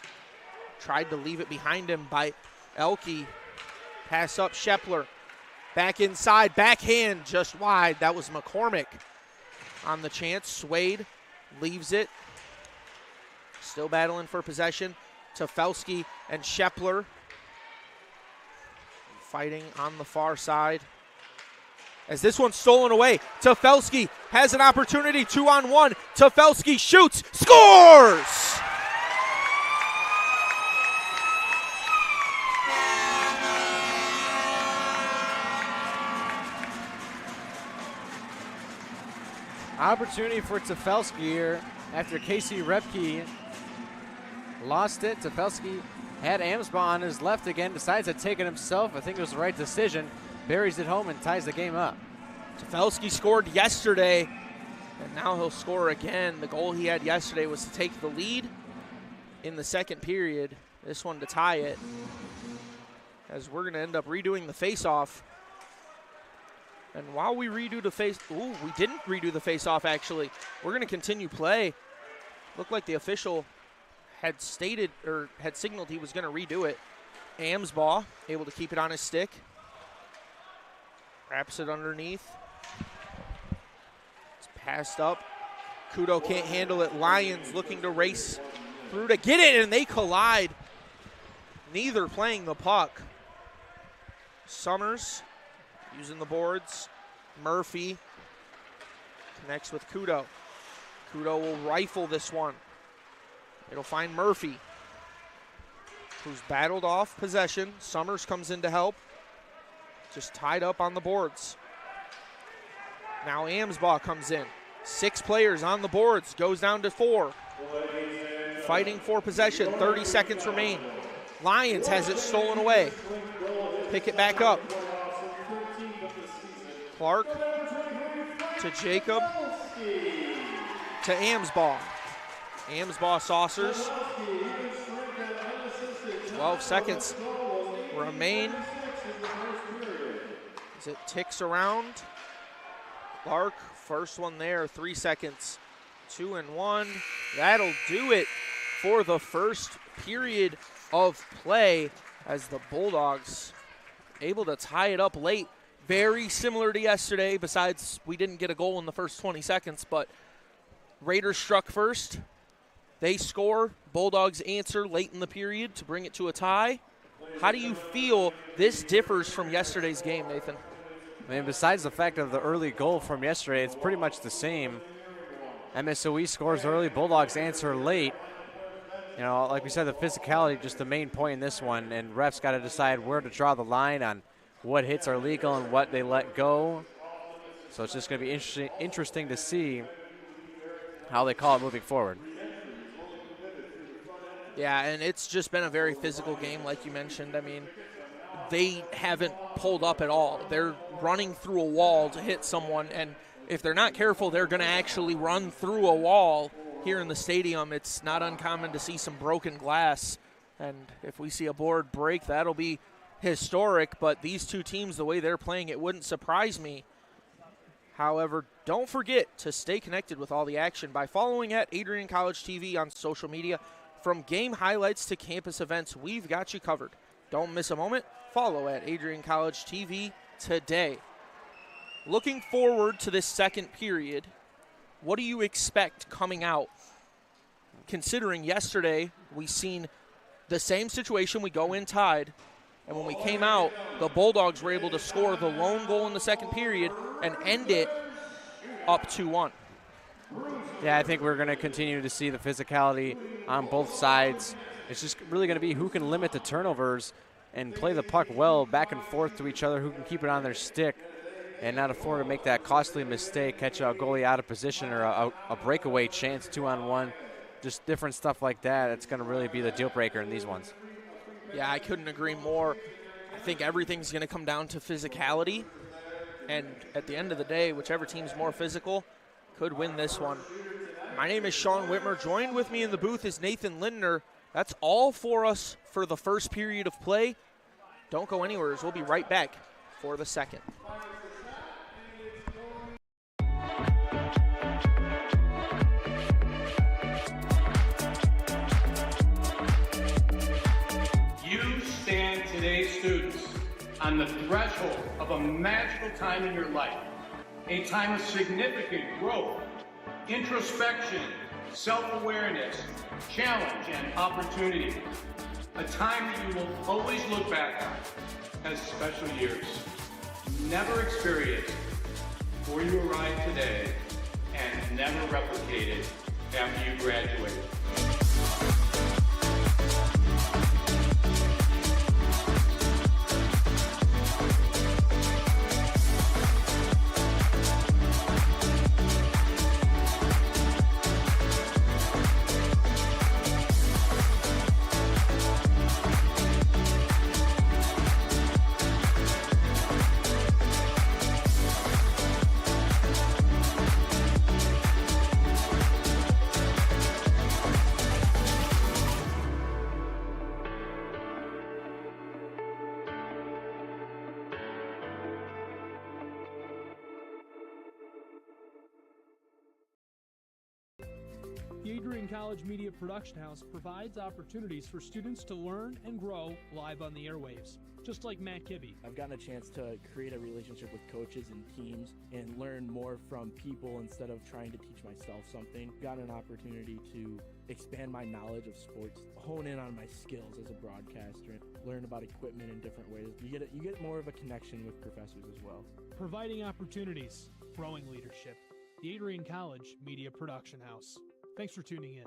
Speaker 1: Tried to leave it behind him by Elke. Pass up Shepler. Back inside, backhand just wide. That was McCormick on the chance. Swade leaves it. Still battling for possession to Felski and Shepler. Fighting on the far side. As this one's stolen away, Tefelski has an opportunity, 2-on-1. Tefelski shoots, scores!
Speaker 2: Opportunity for Tefelski here after Casey Repke lost it. Tefelski had Amsbaugh on his left again, decides to take it himself. I think it was the right decision. Buries it home and ties the game up.
Speaker 1: Tefelski scored yesterday, and now he'll score again. The goal he had yesterday was to take the lead in the second period. This one to tie it, as we're going to end up redoing the face-off. And while we redo the we didn't redo the face-off, actually. We're going to continue play. Looked like the official had stated or had signaled he was going to redo it. Amsbaugh able to keep it on his stick. Wraps it underneath. It's passed up. Kudo can't handle it. Lions looking to race through to get it, and they collide. Neither playing the puck. Summers using the boards. Murphy connects with Kudo. Kudo will rifle this one. It'll find Murphy, who's battled off possession. Summers comes in to help. Just tied up on the boards. Now Amsbaugh comes in. 6 players on the boards, goes down to 4. Fighting for possession, 30 seconds remain. Lions has it stolen away. Pick it back up. Clark to Jacob to Amsbaugh. Amsbaugh saucers. 12 seconds remain. As it ticks around. Clark, first one there, 3 seconds. 2-1. That'll do it for the first period of play, as the Bulldogs able to tie it up late. Very similar to yesterday, besides we didn't get a goal in the first 20 seconds, but Raiders struck first. They score. Bulldogs answer late in the period to bring it to a tie. How do you feel this differs from yesterday's game, Nathan?
Speaker 2: I mean, besides the fact of the early goal from yesterday, it's pretty much the same. MSOE scores early, Bulldogs answer late. You know, like we said, the physicality, just the main point in this one, and refs got to decide where to draw the line on what hits are legal and what they let go. So it's just going to be interesting to see how they call it moving forward.
Speaker 1: Yeah, and it's just been a very physical game, like you mentioned. I mean, they haven't pulled up at all. They're running through a wall to hit someone, and if they're not careful, they're going to actually run through a wall. Here in the stadium, it's not uncommon to see some broken glass, and if we see a board break, that'll be historic. But these two teams, the way they're playing, it wouldn't surprise me. However, don't forget to stay connected with all the action by following at Adrian College TV on social media. From game highlights to campus events, we've got you covered. Don't miss a moment. Follow at Adrian College TV today. Looking forward to this second period, what do you expect coming out? Considering yesterday we seen the same situation, we go in tied, and when we came out, the Bulldogs were able to score the lone goal in the second period and end it up 2-1.
Speaker 2: Yeah, I think we're going to continue to see the physicality on both sides. It's just really going to be who can limit the turnovers and play the puck well back and forth to each other, who can keep it on their stick and not afford to make that costly mistake, catch a goalie out of position or a breakaway chance 2-on-1, just different stuff like that. It's going to really be the deal breaker in these ones.
Speaker 1: Yeah, I couldn't agree more. I think everything's going to come down to physicality, and at the end of the day, whichever team's more physical could win this one. My name is Sean Whitmer. Joined with me in the booth is Nathan Lindner. That's all for us for the first period of play. Don't go anywhere, as we'll be right back for the second.
Speaker 5: Today's students on the threshold of a magical time in your life, a time of significant growth, introspection, self-awareness, challenge, and opportunity, a time that you will always look back on as special years, never experienced before you arrived today and never replicated after you graduated.
Speaker 6: The Adrian College Media Production House provides opportunities for students to learn and grow live on the airwaves, just like Matt Kibbe.
Speaker 7: I've gotten a chance to create a relationship with coaches and teams and learn more from people instead of trying to teach myself something. Gotten an opportunity to expand my knowledge of sports, hone in on my skills as a broadcaster, learn about equipment in different ways. You get more of a connection with professors as well.
Speaker 6: Providing opportunities, growing leadership. The Adrian College Media Production House. Thanks for tuning in.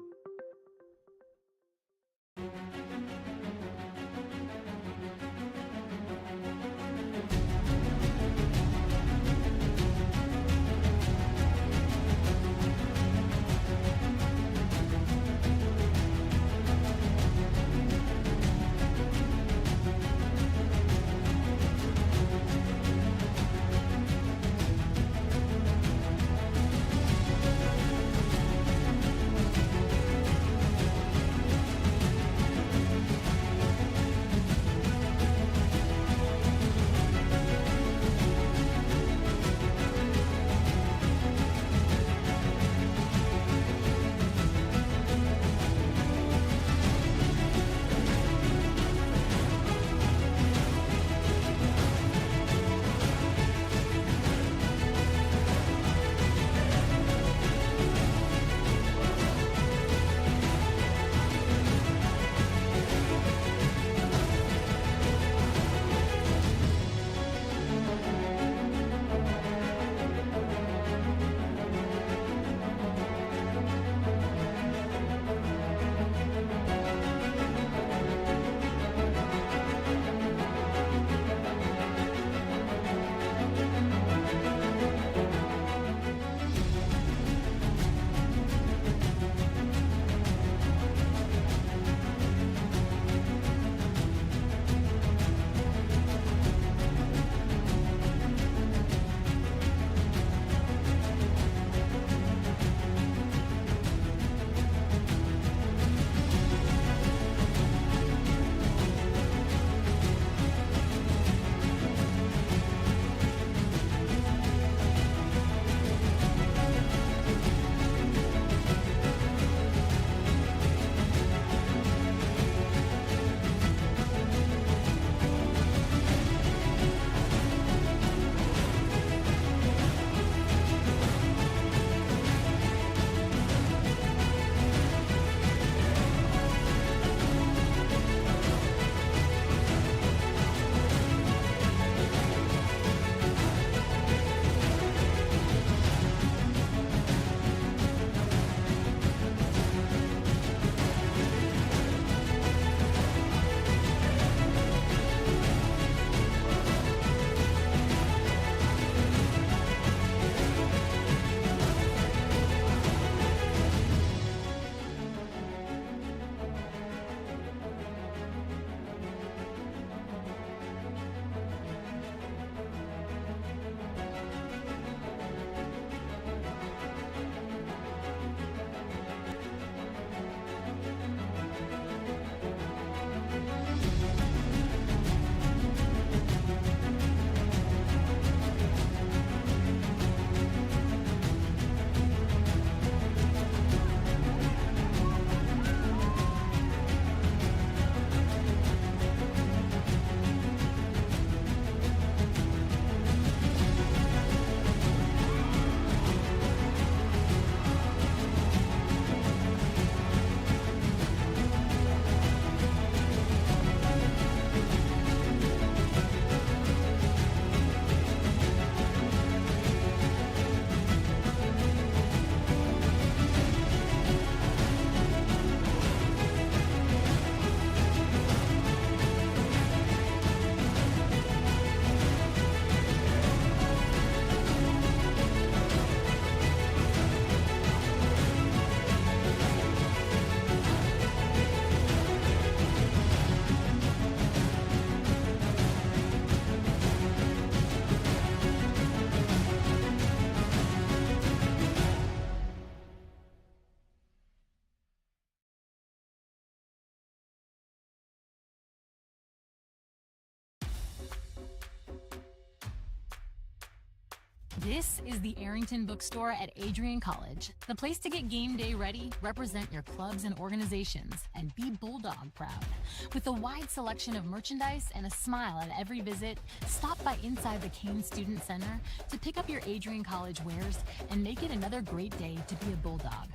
Speaker 8: This is the Arrington Bookstore at Adrian College, the place to get game day ready, represent your clubs and organizations, and be Bulldog proud. With a wide selection of merchandise and a smile at every visit, stop by inside the Kane Student Center to pick up your Adrian College wares and make it another great day to be a Bulldog.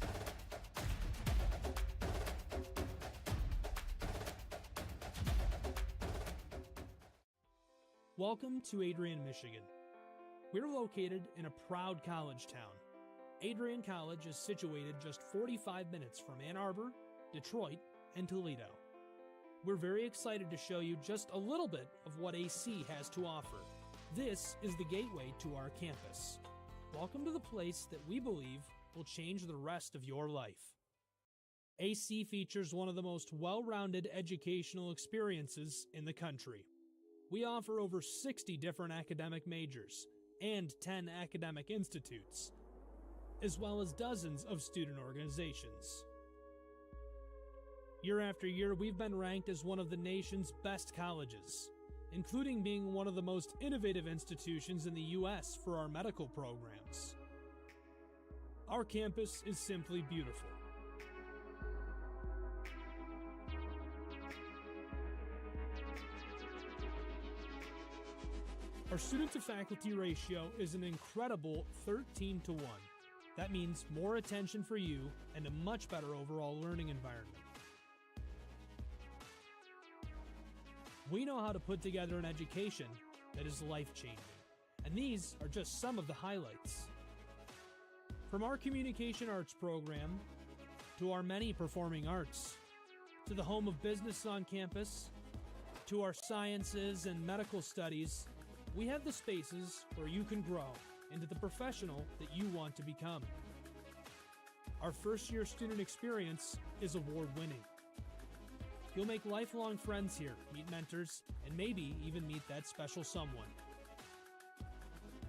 Speaker 6: Welcome to Adrian, Michigan. We're located in a proud college town. Adrian College is situated just 45 minutes from Ann Arbor, Detroit, and Toledo. We're very excited to show you just a little bit of what AC has to offer. This is the gateway to our campus. Welcome to the place that we believe will change the rest of your life. AC features one of the most well-rounded educational experiences in the country. We offer over 60 different academic majors and 10 academic institutes, as well as dozens of student organizations. Year after year, we've been ranked as one of the nation's best colleges, including being one of the most innovative institutions in the U.S. for our medical programs. Our campus is simply beautiful. Our student-to-faculty ratio is an incredible 13-1. That means more attention for you and a much better overall learning environment. We know how to put together an education that is life-changing, and these are just some of the highlights. From our communication arts program, to our many performing arts, to the home of business on campus, to our sciences and medical studies, we have the spaces where you can grow into the professional that you want to become. Our first-year student experience is award-winning. You'll make lifelong friends here, meet mentors, and maybe even meet that special someone.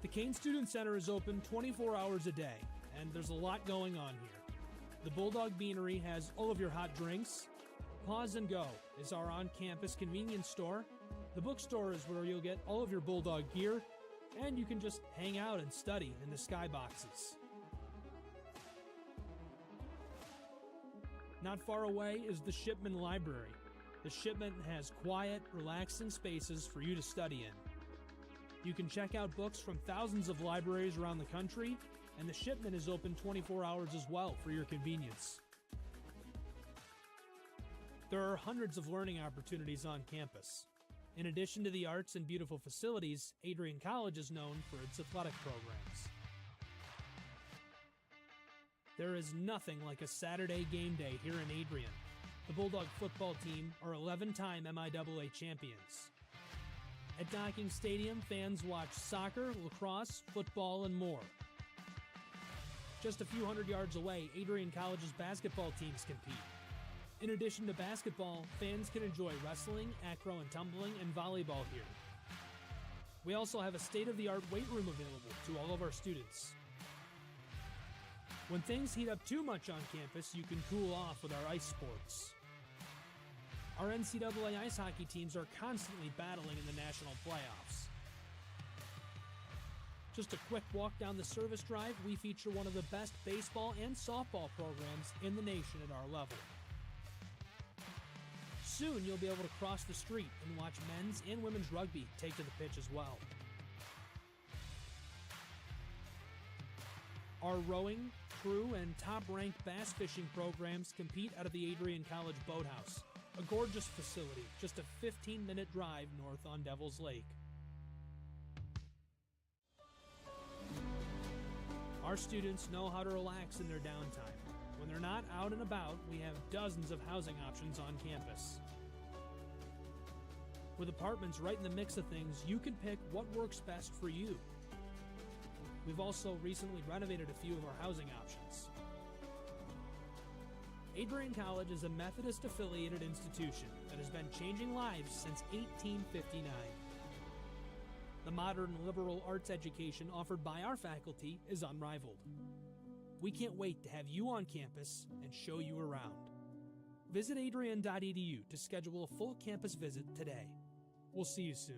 Speaker 6: The Kane Student Center is open 24 hours a day, and there's a lot going on here. The Bulldog Beanery has all of your hot drinks. Pause and Go is our on-campus convenience store. The bookstore is where you'll get all of your Bulldog gear, and you can just hang out and study in the skyboxes. Not far away is the Shipman Library. The Shipman has quiet, relaxing spaces for you to study in. You can check out books from thousands of libraries around the country, and the Shipman is open 24 hours as well for your convenience. There are hundreds of learning opportunities on campus. In addition to the arts and beautiful facilities, Adrian College is known for its athletic programs. There is nothing like a Saturday game day here in Adrian. The Bulldog football team are 11-time MIAA champions. At Docking Stadium, fans watch soccer, lacrosse, football, and more. Just a few hundred yards away, Adrian College's basketball teams compete. In addition to basketball, fans can enjoy wrestling, acro and tumbling, and volleyball here. We also have a state-of-the-art weight room available to all of our students. When things heat up too much on campus, you can cool off with our ice sports. Our NCAA ice hockey teams are constantly battling in the national playoffs. Just a quick walk down the service drive, we feature one of the best baseball and softball programs in the nation at our level. Soon you'll be able to cross the street and watch men's and women's rugby take to the pitch as well. Our rowing, crew, and top-ranked bass fishing programs compete out of the Adrian College Boathouse, a gorgeous facility just a 15-minute drive north on Devil's Lake. Our students know how to relax in their downtime. When they're not out and about, we have dozens of housing options on campus. With apartments right in the mix of things, you can pick what works best for you. We've also recently renovated a few of our housing options. Adrian College is a Methodist-affiliated institution that has been changing lives since 1859. The modern liberal arts education offered by our faculty is unrivaled. We can't wait to have you on campus and show you around. Visit adrian.edu to schedule a full campus visit today. We'll see you soon.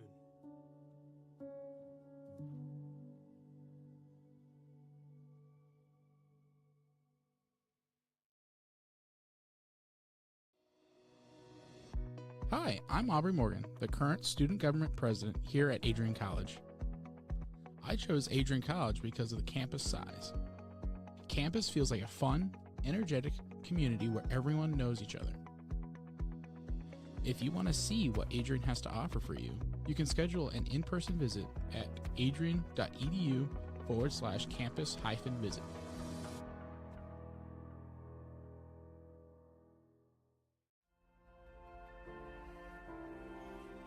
Speaker 9: Hi, I'm Aubrey Morgan, the current student government president here at Adrian College. I chose Adrian College because of the campus size. Campus feels like a fun, energetic community where everyone knows each other. If you want to see what Adrian has to offer for you, you can schedule an in-person visit at adrian.edu/campus-visit.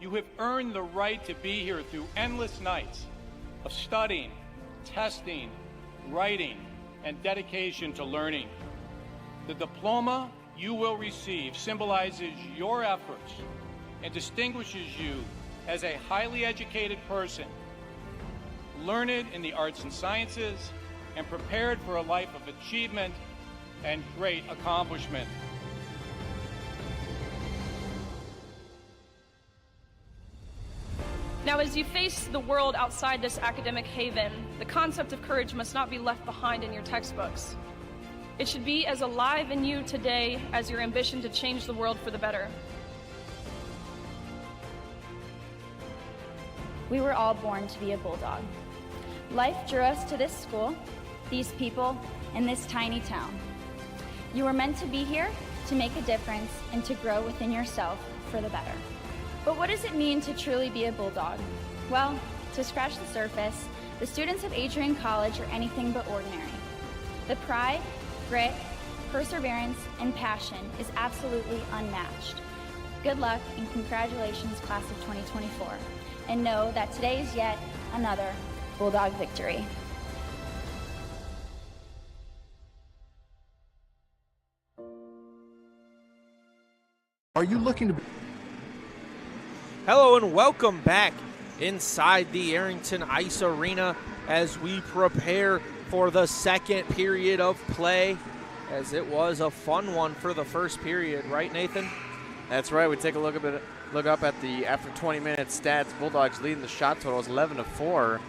Speaker 5: You have earned the right to be here through endless nights of studying, testing, writing, and dedication to learning. The diploma you will receive symbolizes your efforts and distinguishes you as a highly educated person, learned in the arts and sciences, and prepared for a life of achievement and great accomplishment.
Speaker 10: Now, as you face the world outside this academic haven, the concept of courage must not be left behind in your textbooks. It should be as alive in you today as your ambition to change the world for the better.
Speaker 11: We were all born to be a Bulldog. Life drew us to this school, these people, and this tiny town. You were meant to be here to make a difference and to grow within yourself for the better. But what does it mean to truly be a Bulldog? Well, to scratch the surface, the students of Adrian College are anything but ordinary. The pride, grit, perseverance, and passion is absolutely unmatched. Good luck and congratulations, class of 2024. And know that today is yet another Bulldog victory.
Speaker 3: Are you looking to...
Speaker 1: Hello and welcome back inside the Arrington Ice Arena as we prepare for the second period of play, as it was a fun one for the first period, right, Nathan?
Speaker 2: That's right. We take a look up at the after 20 minutes stats. Bulldogs leading the shot totals 11-4,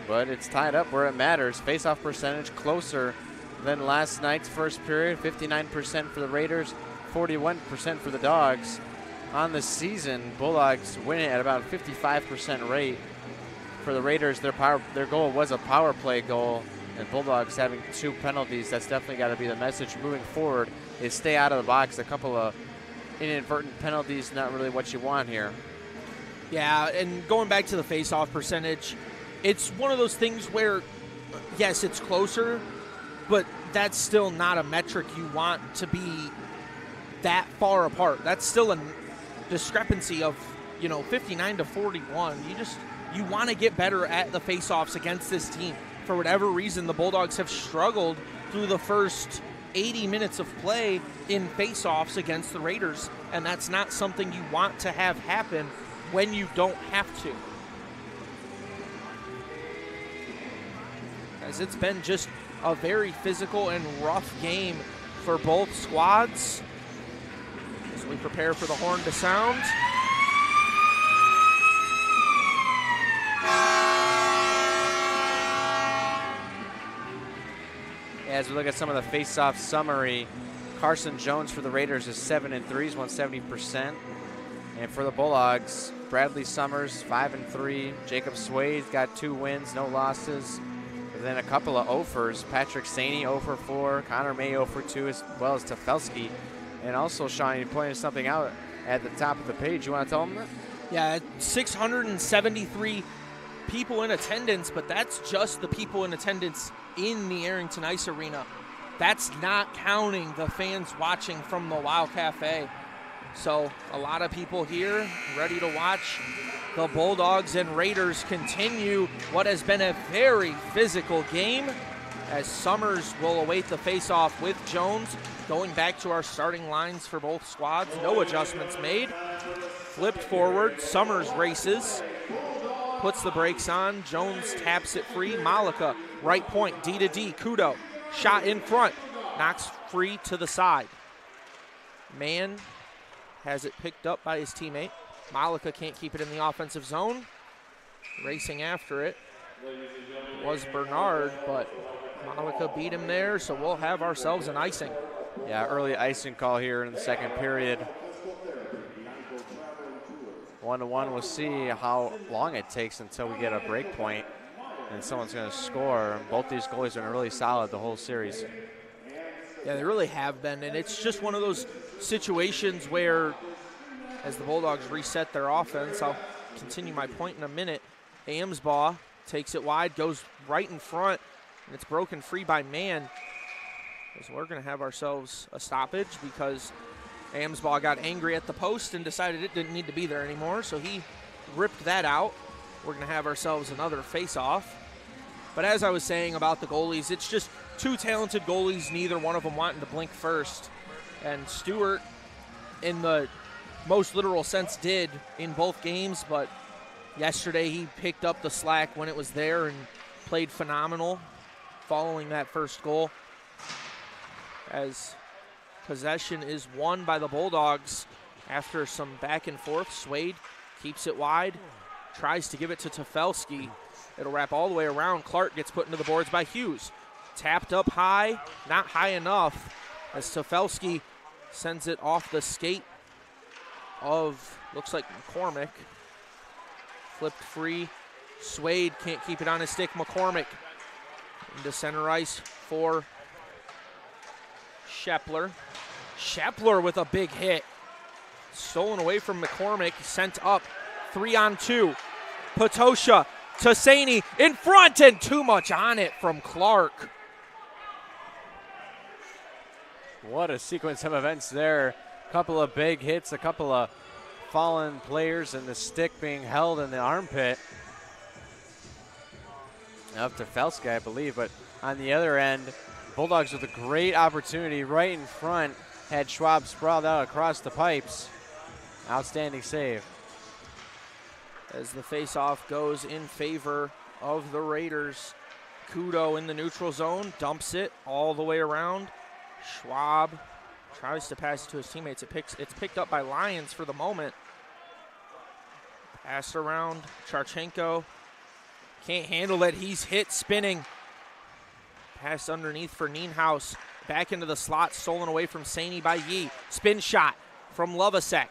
Speaker 2: but it's tied up where it matters. Face-off percentage closer than last night's first period. 59% for the Raiders, 41% for the Dogs. On the season, Bulldogs winning at about 55% rate. For the Raiders, their goal was a power play goal, and Bulldogs having 2 penalties. That's definitely got to be the message moving forward, is stay out of the box. A couple of inadvertent penalties, not really what you want here.
Speaker 1: Yeah, and going back to the face-off percentage, it's one of those things where, yes, it's closer, but that's still not a metric you want to be that far apart. That's still a discrepancy of 59-41. You want to get better at the face-offs against this team. For whatever reason, the Bulldogs have struggled through the first 80 minutes of play in face-offs against the Raiders, and that's not something you want to have happen when you don't have to. As it's been just a very physical and rough game for both squads. As we prepare for the horn to sound.
Speaker 2: As we look at some of the face-off summary, Carson Jones for the Raiders is 7-3, he's won 70%. And for the Bulldogs, Bradley Summers, 5-3. Jacob Swade's got 2 wins, no losses. And then a couple of offers. Patrick Saney 0-4, Connor May 0-2, as well as Tefelsky. And also, Sean, you pointed something out at the top of the page. You want to tell them that?
Speaker 1: Yeah, 673 people in attendance, but that's just the people in attendance in the Arrington Ice Arena. That's not counting the fans watching from the Wow Cafe. So a lot of people here ready to watch the Bulldogs and Raiders continue what has been a very physical game, as Summers will await the face-off with Jones. Going back to our starting lines for both squads, no adjustments made. Flipped forward, Summers races, puts the brakes on, Jones taps it free. Malika, right point, D to D, Kudo, shot in front, knocks free to the side. Mann has it picked up by his teammate. Malika can't keep it in the offensive zone. Racing after it was Bernard, but Malika beat him there, so we'll have ourselves an icing.
Speaker 2: Yeah, early icing call here in the second period. 1-1. We'll see how long it takes until we get a break point and someone's going to score. Both these goalies have been really solid the whole series.
Speaker 1: Yeah, they really have been, and it's just one of those situations where, as the Bulldogs reset their offense, I'll continue my point in a minute. Amsbaugh takes it wide, goes right in front, and it's broken free by Mann. So we're going to have ourselves a stoppage because Amsbaugh got angry at the post and decided it didn't need to be there anymore, so he ripped that out. We're going to have ourselves another face-off. But as I was saying about the goalies, it's just two talented goalies, neither one of them wanting to blink first. And Stewart, in the most literal sense, did in both games, but yesterday he picked up the slack when it was there and played phenomenal following that first goal. As possession is won by the Bulldogs after some back and forth. Swade keeps it wide, tries to give it to Tefelsky. It'll wrap all the way around. Clark gets put into the boards by Hughes. Tapped up high, not high enough, as Tefelsky sends it off the skate of, looks like McCormick. Flipped free. Swade can't keep it on his stick. McCormick into center ice for Shepler. Shepler with a big hit. Stolen away from McCormick, sent up 3-on-2. Potosha to Saney in front, and too much on it from Clark.
Speaker 2: What a sequence of events there. A couple of big hits, a couple of fallen players, and the stick being held in the armpit of Tefelsky, I believe. But on the other end, Bulldogs with a great opportunity right in front. Had Schwab sprawled out across the pipes. Outstanding save.
Speaker 1: As the faceoff goes in favor of the Raiders. Kudo in the neutral zone, dumps it all the way around. Schwab tries to pass it to his teammates. It's picked up by Lyons for the moment. Passed around, Charchenko can't handle it. He's hit spinning. Pass underneath for Nienhaus. Back into the slot, stolen away from Saney by Yee. Spin shot from Lovasek.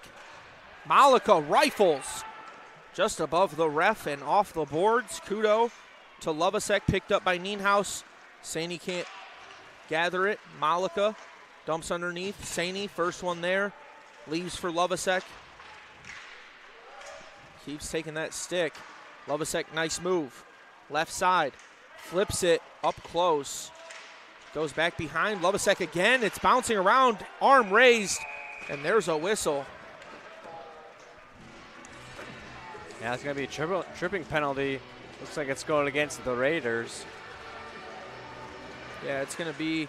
Speaker 1: Malika rifles just above the ref and off the boards. Kudo to Lovasek, picked up by Nienhaus. Saney can't gather it. Malika dumps underneath. Saney, first one there. Leaves for Lovasek. Keeps taking that stick. Lovasek, nice move. Left side. Flips it up close. Goes back behind. Lovasek again. It's bouncing around. Arm raised. And there's a whistle.
Speaker 2: Yeah, it's going to be a tripping penalty. Looks like it's going against the Raiders.
Speaker 1: Yeah, it's going to be,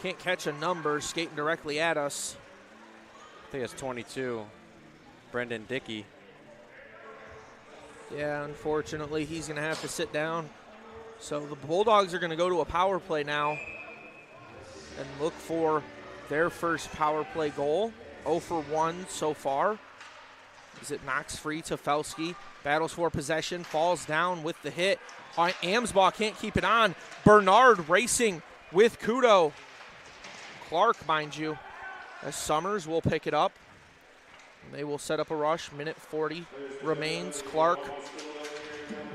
Speaker 1: can't catch a number, skating directly at us.
Speaker 2: I think it's 22. Brendan Dickey.
Speaker 1: Yeah, unfortunately, he's going to have to sit down. So the Bulldogs are going to go to a power play now and look for their first power play goal. 0 for 1 so far. As it knocks free to Tefelsky. Battles for possession, falls down with the hit. Amsbaugh can't keep it on. Bernard racing with Kudo. Clark, mind you, as Summers will pick it up. They will set up a rush. Minute 40 remains. Clark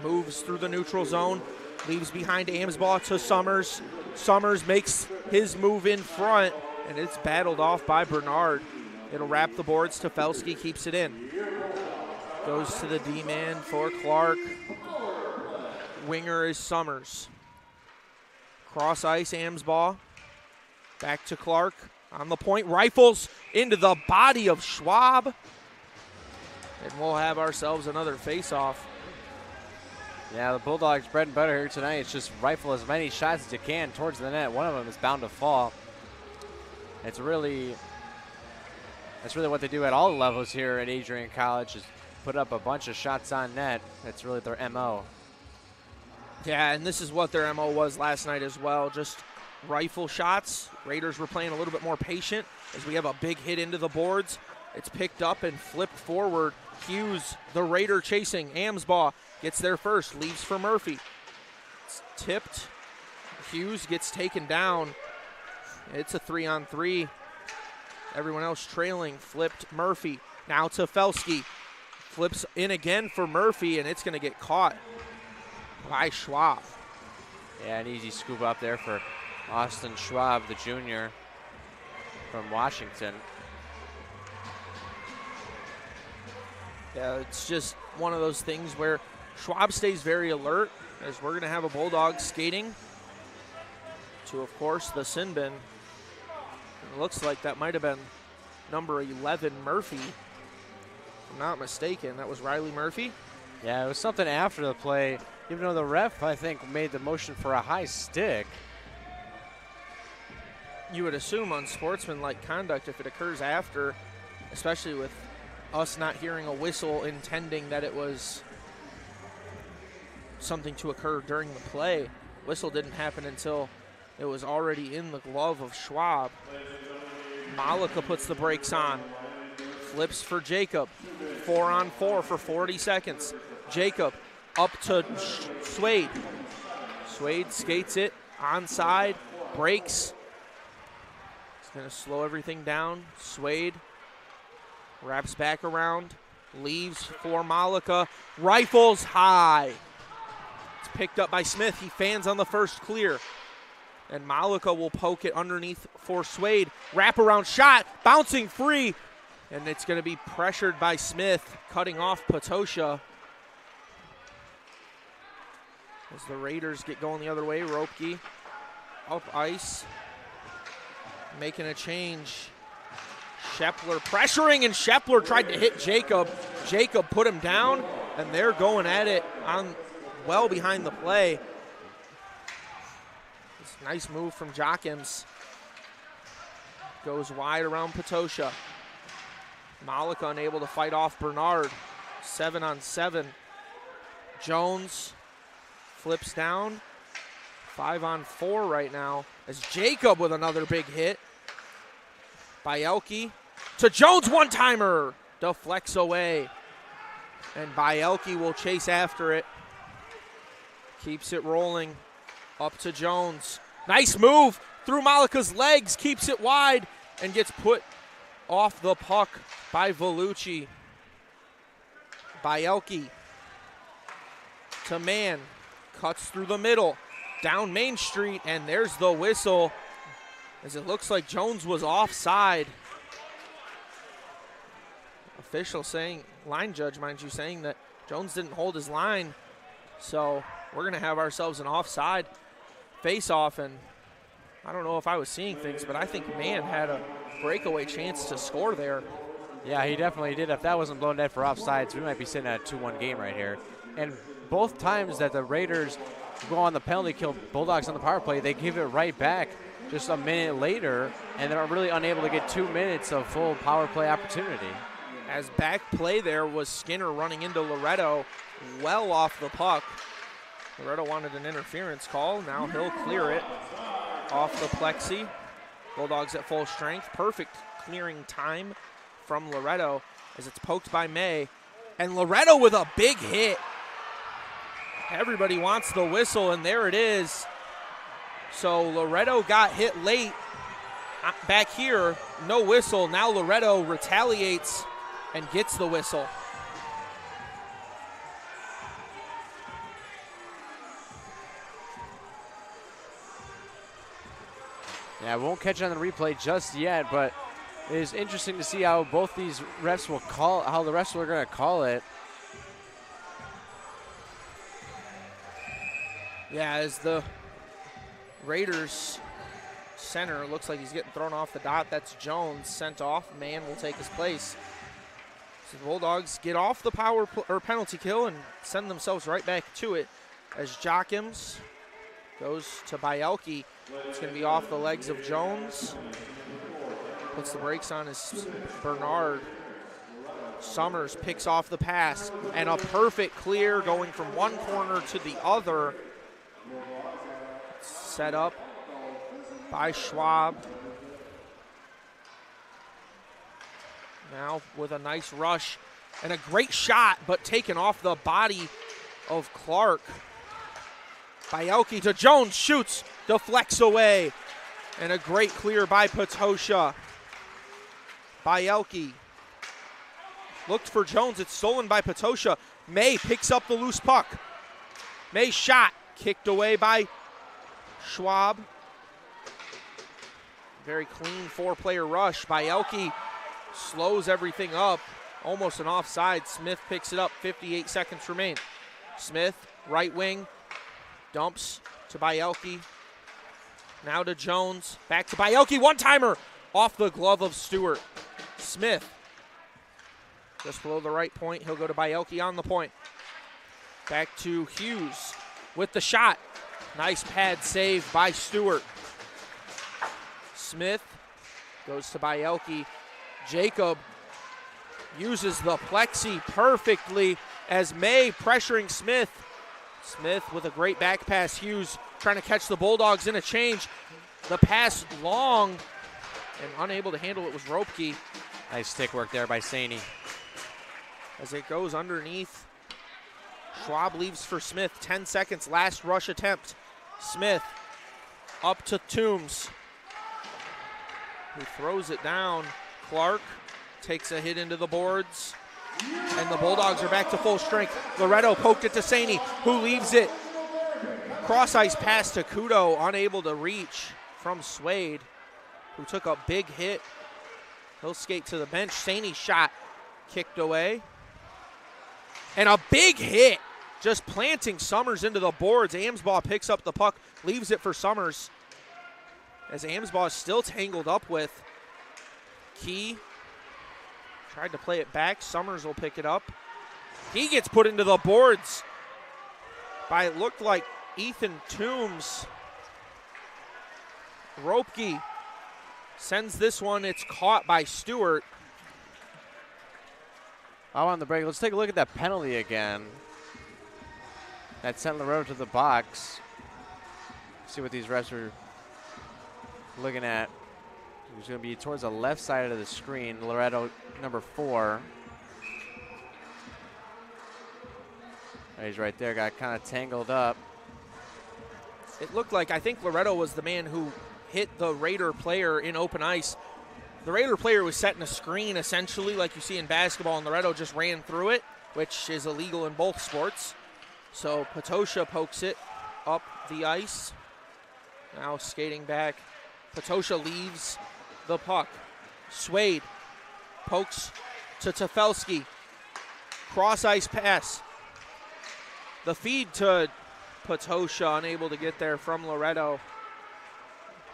Speaker 1: moves through the neutral zone. Leaves behind Amsbaugh to Summers. Summers makes his move in front, and it's battled off by Bernard. It'll wrap the boards. Tefelsky keeps it in. Goes to the D-man for Clark. Winger is Summers. Cross ice, Amsbaugh. Back to Clark. On the point, rifles into the body of Schwab. And we'll have ourselves another face-off.
Speaker 2: Yeah, the Bulldogs' bread and butter here tonight is just rifle as many shots as you can towards the net. One of them is bound to fall. That's really what they do at all levels here at Adrian College, is put up a bunch of shots on net. That's really their MO.
Speaker 1: Yeah, and this is what their MO was last night as well, just rifle shots. Raiders were playing a little bit more patient as we have a big hit into the boards. It's picked up and flipped forward. Hughes, the Raider chasing. Amsbaugh gets there first, leaves for Murphy. It's tipped. Hughes gets taken down. It's a 3-on-3. Everyone else trailing. Flipped Murphy. Now to Tefelsky. Flips in again for Murphy, and it's going to get caught by Schwab.
Speaker 2: Yeah, an easy scoop up there for Austin Schwab, the junior from Washington.
Speaker 1: Yeah, it's just one of those things where Schwab stays very alert, as we're going to have a Bulldog skating to, of course, the sin bin. It looks like that might have been number 11, Murphy. If I'm not mistaken, that was Riley Murphy.
Speaker 2: Yeah, it was something after the play, even though the ref, I think, made the motion for a high stick.
Speaker 1: You would assume unsportsmanlike conduct if it occurs after, especially with us not hearing a whistle intending that it was something to occur during the play. Whistle didn't happen until it was already in the glove of Schwab. Malika puts the brakes on. Flips for Jacob. 4-on-4 for 40 seconds. Jacob up to Swade. Swade skates it onside. Breaks. He's going to slow everything down. Swade wraps back around. Leaves for Malika. Rifles high. It's picked up by Smith. He fans on the first clear. And Malika will poke it underneath for Swade. Wraparound shot, bouncing free. And it's going to be pressured by Smith, cutting off Patosha. As the Raiders get going the other way, Ropke up ice. Making a change. Shepler pressuring, and Shepler tried to hit Jacob. Jacob put him down, and they're going at it on well behind the play. Nice move from Jochims. Goes wide around Patosha. Malika unable to fight off Bernard. 7-on-7. Jones flips down. 5-on-4 right now as Jacob with another big hit. Bielke to Jones, one-timer. Deflects away. And Bielke will chase after it. Keeps it rolling. Up to Jones. Nice move through Malika's legs, keeps it wide, and gets put off the puck by Vellucci. Bielke to man, cuts through the middle, down Main Street, and there's the whistle, as it looks like Jones was offside. Official saying, line judge, mind you, saying that Jones didn't hold his line, so we're going to have ourselves an offside face-off, and I don't know if I was seeing things, but I think Mann had a breakaway chance to score there.
Speaker 2: Yeah, he definitely did. If that wasn't blown dead for offsides, we might be sitting at a 2-1 game right here. And both times that the Raiders go on the penalty kill Bulldogs on the power play, they give it right back just a minute later, and they're really unable to get 2 minutes of full power play opportunity.
Speaker 1: As back play there was Skinner running into Loretto well off the puck. Loretto wanted an interference call. Now he'll clear it off the plexi. Bulldogs at full strength. Perfect clearing time from Loretto as it's poked by May. And Loretto with a big hit. Everybody wants the whistle, and there it is. So Loretto got hit late back here. No whistle. Now Loretto retaliates and gets the whistle.
Speaker 2: Yeah, won't catch it on the replay just yet, but it is interesting to see how both these refs will call, how the refs are going to call it.
Speaker 1: Yeah, as the Raiders center looks like he's getting thrown off the dot. That's Jones sent off. Mann will take his place. So the Bulldogs get off the penalty kill and send themselves right back to it as Jochims goes to Bielke. It's going to be off the legs of Jones. Puts the brakes on his Bernard. Summers picks off the pass, and a perfect clear going from one corner to the other. Set up by Schwab. Now with a nice rush and a great shot, but taken off the body of Clark. Bielke to Jones, shoots, deflects away, and a great clear by Patosha. Bielke looked for Jones. It's stolen by Patosha. May picks up the loose puck. May's shot kicked away by Schwab. Very clean four-player rush by Elke. Slows everything up. Almost an offside. Smith picks it up. 58 seconds remain. Smith, right wing, dumps to Bielke. Now to Jones. Back to Bielke. One-timer off the glove of Stewart. Smith just below the right point. He'll go to Bielke on the point. Back to Hughes with the shot. Nice pad save by Stewart. Smith goes to Bielke. Jacob uses the plexi perfectly as May pressuring Smith. Smith with a great back pass. Hughes trying to catch the Bulldogs in a change. The pass long and unable to handle it was Ropke.
Speaker 2: Nice stick work there by Saney.
Speaker 1: As it goes underneath, Schwab leaves for Smith. 10 seconds, last rush attempt. Smith up to Toombs, who throws it down. Clark takes a hit into the boards, and the Bulldogs are back to full strength. Loretto poked it to Saney, who leaves it. Cross-ice pass to Kudo, unable to reach from Swade, who took a big hit. He'll skate to the bench. Saney's shot kicked away. And a big hit, just planting Summers into the boards. Amsbaugh picks up the puck, leaves it for Summers. As Amsbaugh is still tangled up with Key. Tried to play it back. Summers will pick it up. He gets put into the boards by, it looked like, Ethan Toombs. Ropke sends this one. It's caught by Stewart.
Speaker 2: While on the break, let's take a look at that penalty again. That sent Loretto to the box. See what these refs are looking at. He's going to be towards the left side of the screen. Loretto, number 4. He's right there, got kind of tangled up.
Speaker 1: It looked like, I think Loretto was the man who hit the Raider player in open ice. The Raider player was setting a screen, essentially, like you see in basketball, and Loretto just ran through it, which is illegal in both sports. So Patosha pokes it up the ice. Now skating back. Patosha leaves the puck. Swade pokes to Tefelsky. Cross-ice pass. The feed to Patosha, unable to get there from Loretto.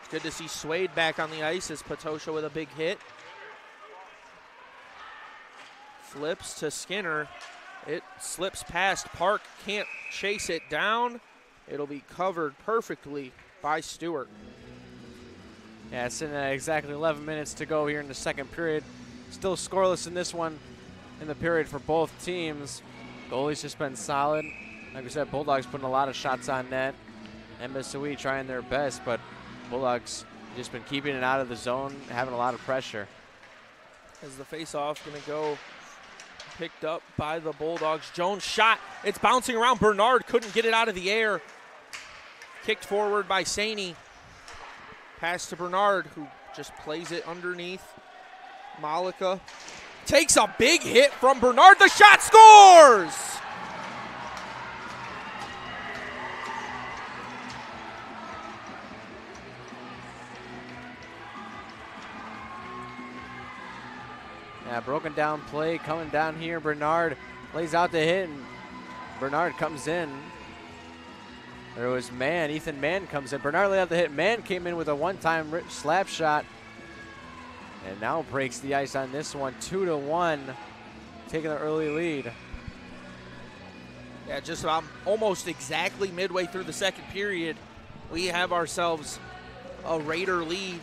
Speaker 1: It's good to see Swade back on the ice as Patosha with a big hit. Flips to Skinner. It slips past Park, can't chase it down. It'll be covered perfectly by Stewart.
Speaker 2: Yeah, it's in exactly 11 minutes to go here in the second period. Still scoreless in this one in the period for both teams. Goalie's just been solid. Like we said, Bulldogs putting a lot of shots on net. MSOE trying their best, but Bulldogs just been keeping it out of the zone, having a lot of pressure.
Speaker 1: As the face-off going to go picked up by the Bulldogs. Jones shot. It's bouncing around. Bernard couldn't get it out of the air. Kicked forward by Saney. Pass to Bernard, who just plays it underneath. Malika takes a big hit from Bernard. The shot scores!
Speaker 2: Yeah, broken down play coming down here. Bernard lays out the hit, and Bernard comes in. There was Mann. Ethan Mann comes in. Bernard laid out the hit. Mann came in with a one-time slap shot, and now breaks the ice on this one. 2-1, taking the early lead.
Speaker 1: Yeah, just almost exactly midway through the second period, we have ourselves a Raider lead.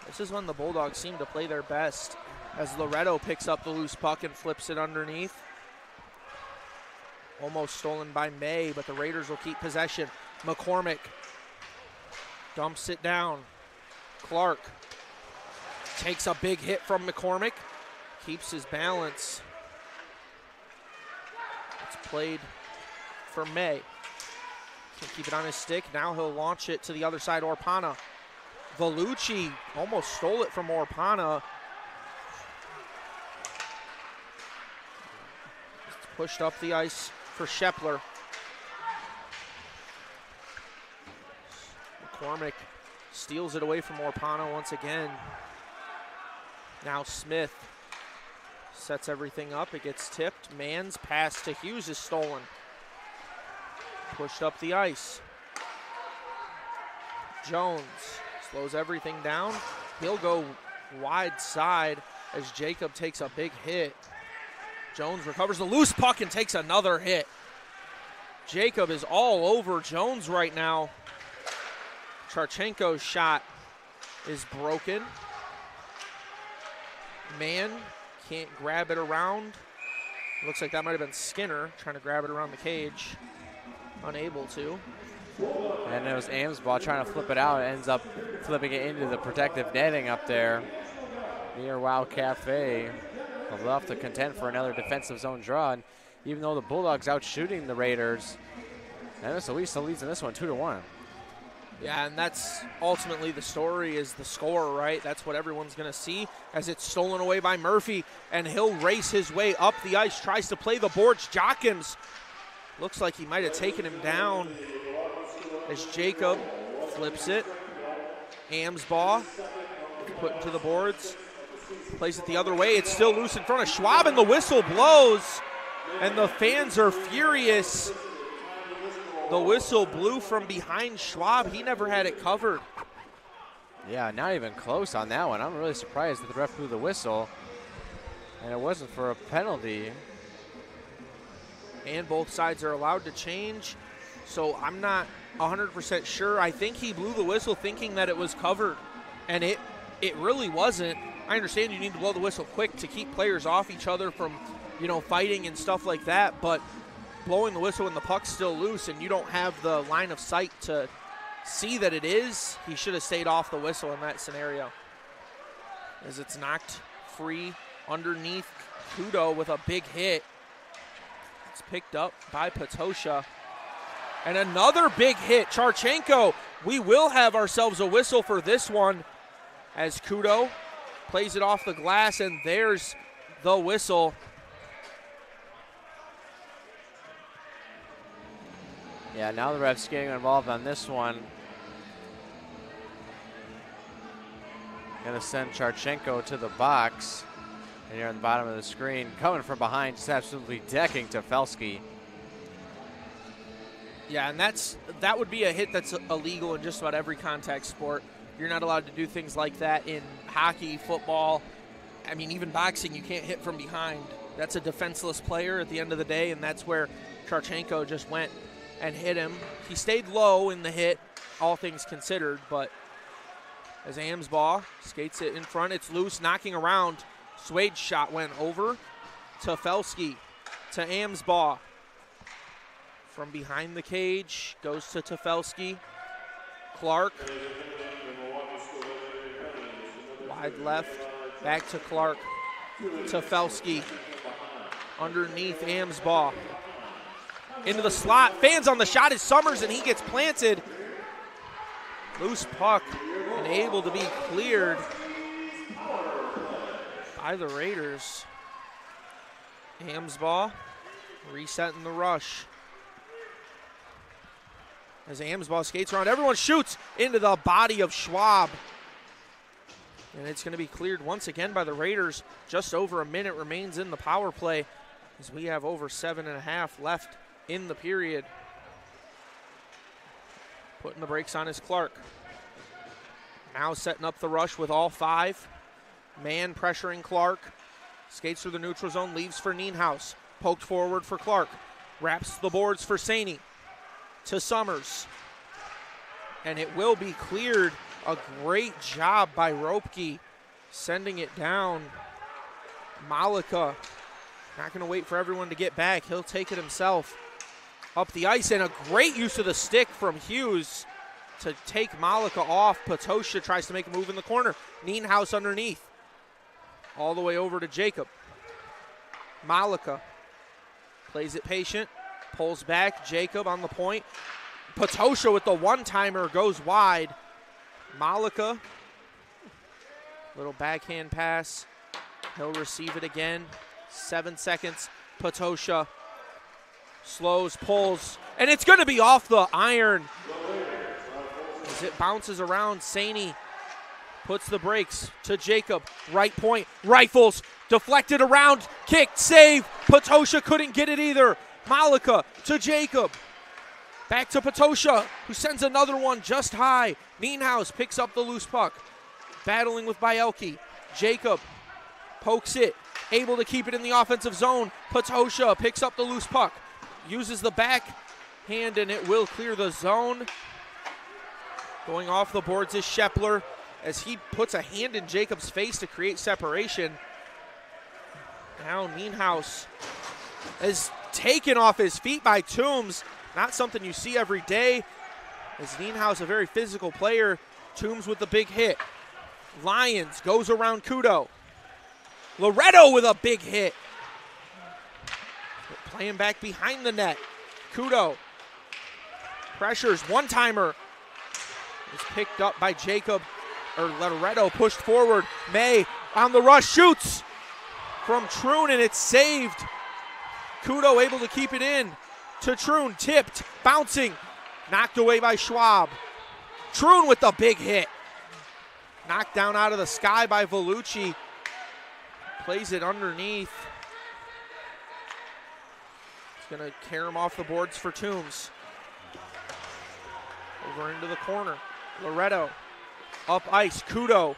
Speaker 1: This is when the Bulldogs seem to play their best, as Loretto picks up the loose puck and flips it underneath. Almost stolen by May, but the Raiders will keep possession. McCormick dumps it down. Clark takes a big hit from McCormick, keeps his balance. It's played for May. Can keep it on his stick. Now he'll launch it to the other side, Orpana. Vellucci almost stole it from Orpana. Pushed up the ice for Shepler. McCormick steals it away from Orpano once again. Now Smith sets everything up. It gets tipped. Mann's pass to Hughes is stolen. Pushed up the ice. Jones slows everything down. He'll go wide side as Jacob takes a big hit. Jones recovers the loose puck and takes another hit. Jacob is all over Jones right now. Charchenko's shot is broken. Mann can't grab it around. Looks like that might have been Skinner trying to grab it around the cage. Unable to.
Speaker 2: And it was Amsbaugh trying to flip it out. It ends up flipping it into the protective netting up there near Wow Cafe. They'll have to contend for another defensive zone draw. And even though the Bulldogs out shooting the Raiders, MSOE still leads in this one 2-1.
Speaker 1: Yeah, and that's ultimately the story, is the score, right? That's what everyone's going to see as it's stolen away by Murphy, and he'll race his way up the ice, tries to play the boards. Jochims looks like he might have taken him down as Jacob flips it. Amsbaugh put into the boards, plays it the other way. It's still loose in front of Schwab, and the whistle blows, and the fans are furious. The whistle blew from behind Schwab. He never had it covered.
Speaker 2: Yeah, not even close on that one. I'm really surprised that the ref blew the whistle, and it wasn't for a penalty.
Speaker 1: And both sides are allowed to change, so I'm not 100% sure. I think he blew the whistle thinking that it was covered, and it really wasn't. I understand you need to blow the whistle quick to keep players off each other from, fighting and stuff like that, but blowing the whistle when the puck's still loose and you don't have the line of sight to see that it is, he should have stayed off the whistle in that scenario. As it's knocked free underneath. Kudo with a big hit. It's picked up by Patosha. And another big hit. Charchenko, we will have ourselves a whistle for this one as Kudo plays it off the glass, and there's the whistle.
Speaker 2: Yeah, now the ref's getting involved on this one. Gonna send Charchenko to the box. And here on the bottom of the screen, coming from behind, just absolutely decking Tefelsky.
Speaker 1: Yeah, and that would be a hit that's illegal in just about every contact sport. You're not allowed to do things like that in hockey, football. I mean, even boxing, you can't hit from behind. That's a defenseless player at the end of the day, and that's where Charchenko just went and hit him. He stayed low in the hit, all things considered, but as Amsbaugh skates it in front, it's loose, knocking around. Swade's shot went over. Tefelsky to Amsbaugh. From behind the cage, goes to Tefelsky. Clark. Wide left, back to Clark. Tefelsky. Underneath Amsbaugh. Into the slot, fans on the shot is Summers, and he gets planted. Loose puck and able to be cleared by the Raiders. Amsbaugh resetting the rush. As Amsbaugh skates around, everyone shoots into the body of Schwab. And it's going to be cleared once again by the Raiders. Just over a minute remains in the power play as we have over 7.5 left in the period. Putting the brakes on is Clark. Now setting up the rush with all five. Mann pressuring Clark. Skates through the neutral zone, leaves for Nienhaus. Poked forward for Clark. Wraps the boards for Saney. To Summers. And it will be cleared. A great job by Ropke sending it down. Malika not going to wait for everyone to get back. He'll take it himself. Up the ice, and a great use of the stick from Hughes to take Malika off. Patosha tries to make a move in the corner. Nienhaus underneath. All the way over to Jacob. Malika plays it patient. Pulls back. Jacob on the point. Patosha with the one-timer goes wide. Malika. Little backhand pass. He'll receive it again. 7 seconds. Patosha Slows, pulls, and it's going to be off the iron. As it bounces around, Saney puts the brakes to Jacob. Right point, rifles, deflected around, kicked, save. Patosha couldn't get it either. Malika to Jacob. Back to Patosha, who sends another one just high. Nienhuis picks up the loose puck. Battling with Bielke. Jacob pokes it, able to keep it in the offensive zone. Patosha picks up the loose puck. Uses the back hand, and it will clear the zone. Going off the boards is Shepler as he puts a hand in Jacob's face to create separation. Now Nienhuis is taken off his feet by Toombs. Not something you see every day. As Nienhuis, a very physical player. Toombs with the big hit. Lyons goes around Kudo. Loretto with a big hit. Playing back behind the net. Kudo pressures, one-timer. Is picked up by Jacob, or Loretto pushed forward. May on the rush, shoots from Troon, and it's saved. Kudo able to keep it in to Troon, tipped, bouncing, knocked away by Schwab. Troon with the big hit. Knocked down out of the sky by Vellucci. Plays it underneath. It's going to carry him off the boards for Toombs. Over into the corner. Loretto up ice. Kudo.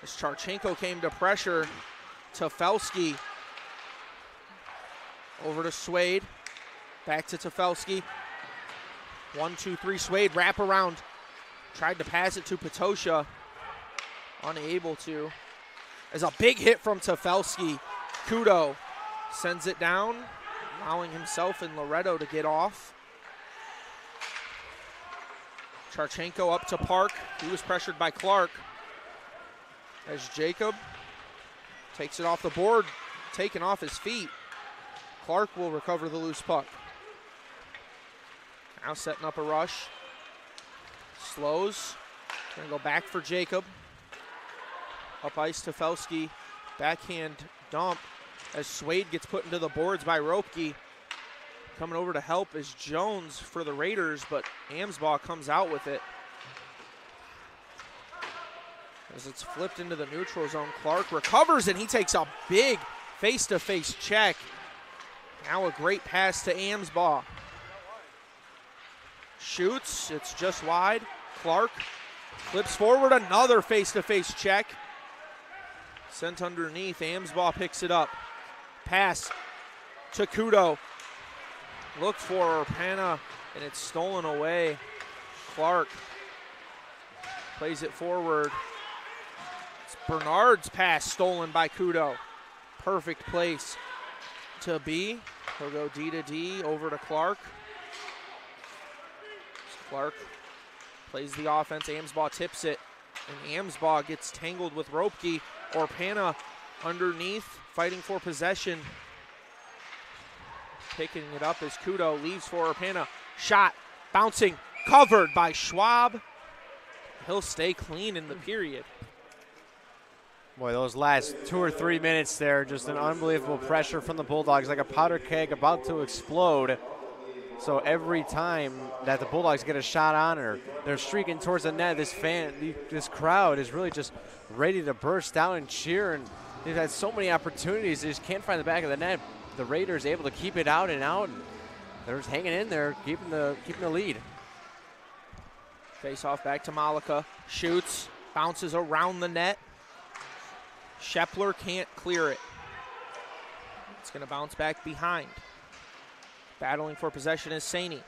Speaker 1: As Charchenko came to pressure. Tefelsky. Over to Swade. Back to Tefelsky. 1-2-3 Swade. Wrap around. Tried to pass it to Patosha. Unable to. As a big hit from Tefelsky. Kudo sends it down, allowing himself and Loretto to get off. Charchenko up to Park. He was pressured by Clark. As Jacob takes it off the board, taken off his feet. Clark will recover the loose puck. Now setting up a rush. Slows. Gonna go back for Jacob. Up ice to Tefelsky. Backhand dump as Swade gets put into the boards by Ropke. Coming over to help is Jones for the Raiders, but Amsbaugh comes out with it. As it's flipped into the neutral zone, Clark recovers and he takes a big face-to-face check. Now a great pass to Amsbaugh. Shoots, it's just wide. Clark flips forward, another face-to-face check. Sent underneath, Amsbaugh picks it up. Pass to Kudo. Look for Panna, and it's stolen away. Clark plays it forward. It's Bernard's pass stolen by Kudo. Perfect place to be. He'll go D to D over to Clark. Clark plays the offense. Amsbaugh tips it, and Amsbaugh gets tangled with Ropke. Orpana underneath, fighting for possession. Picking it up as Kudo leaves for Orpana. Shot, bouncing, covered by Schwab. He'll stay clean in the period.
Speaker 2: Boy, those last 2 or 3 minutes there, just an unbelievable pressure from the Bulldogs, like a powder keg about to explode. So every time that the Bulldogs get a shot on her, they're streaking towards the net. This crowd is really just ready to burst out and cheer. And they've had so many opportunities, they just can't find the back of the net. The Raiders able to keep it out, and they're just hanging in there, keeping the lead.
Speaker 1: Face off back to Malika. Shoots, bounces around the net. Shepler can't clear it. It's going to bounce back behind. Battling for possession is Saney.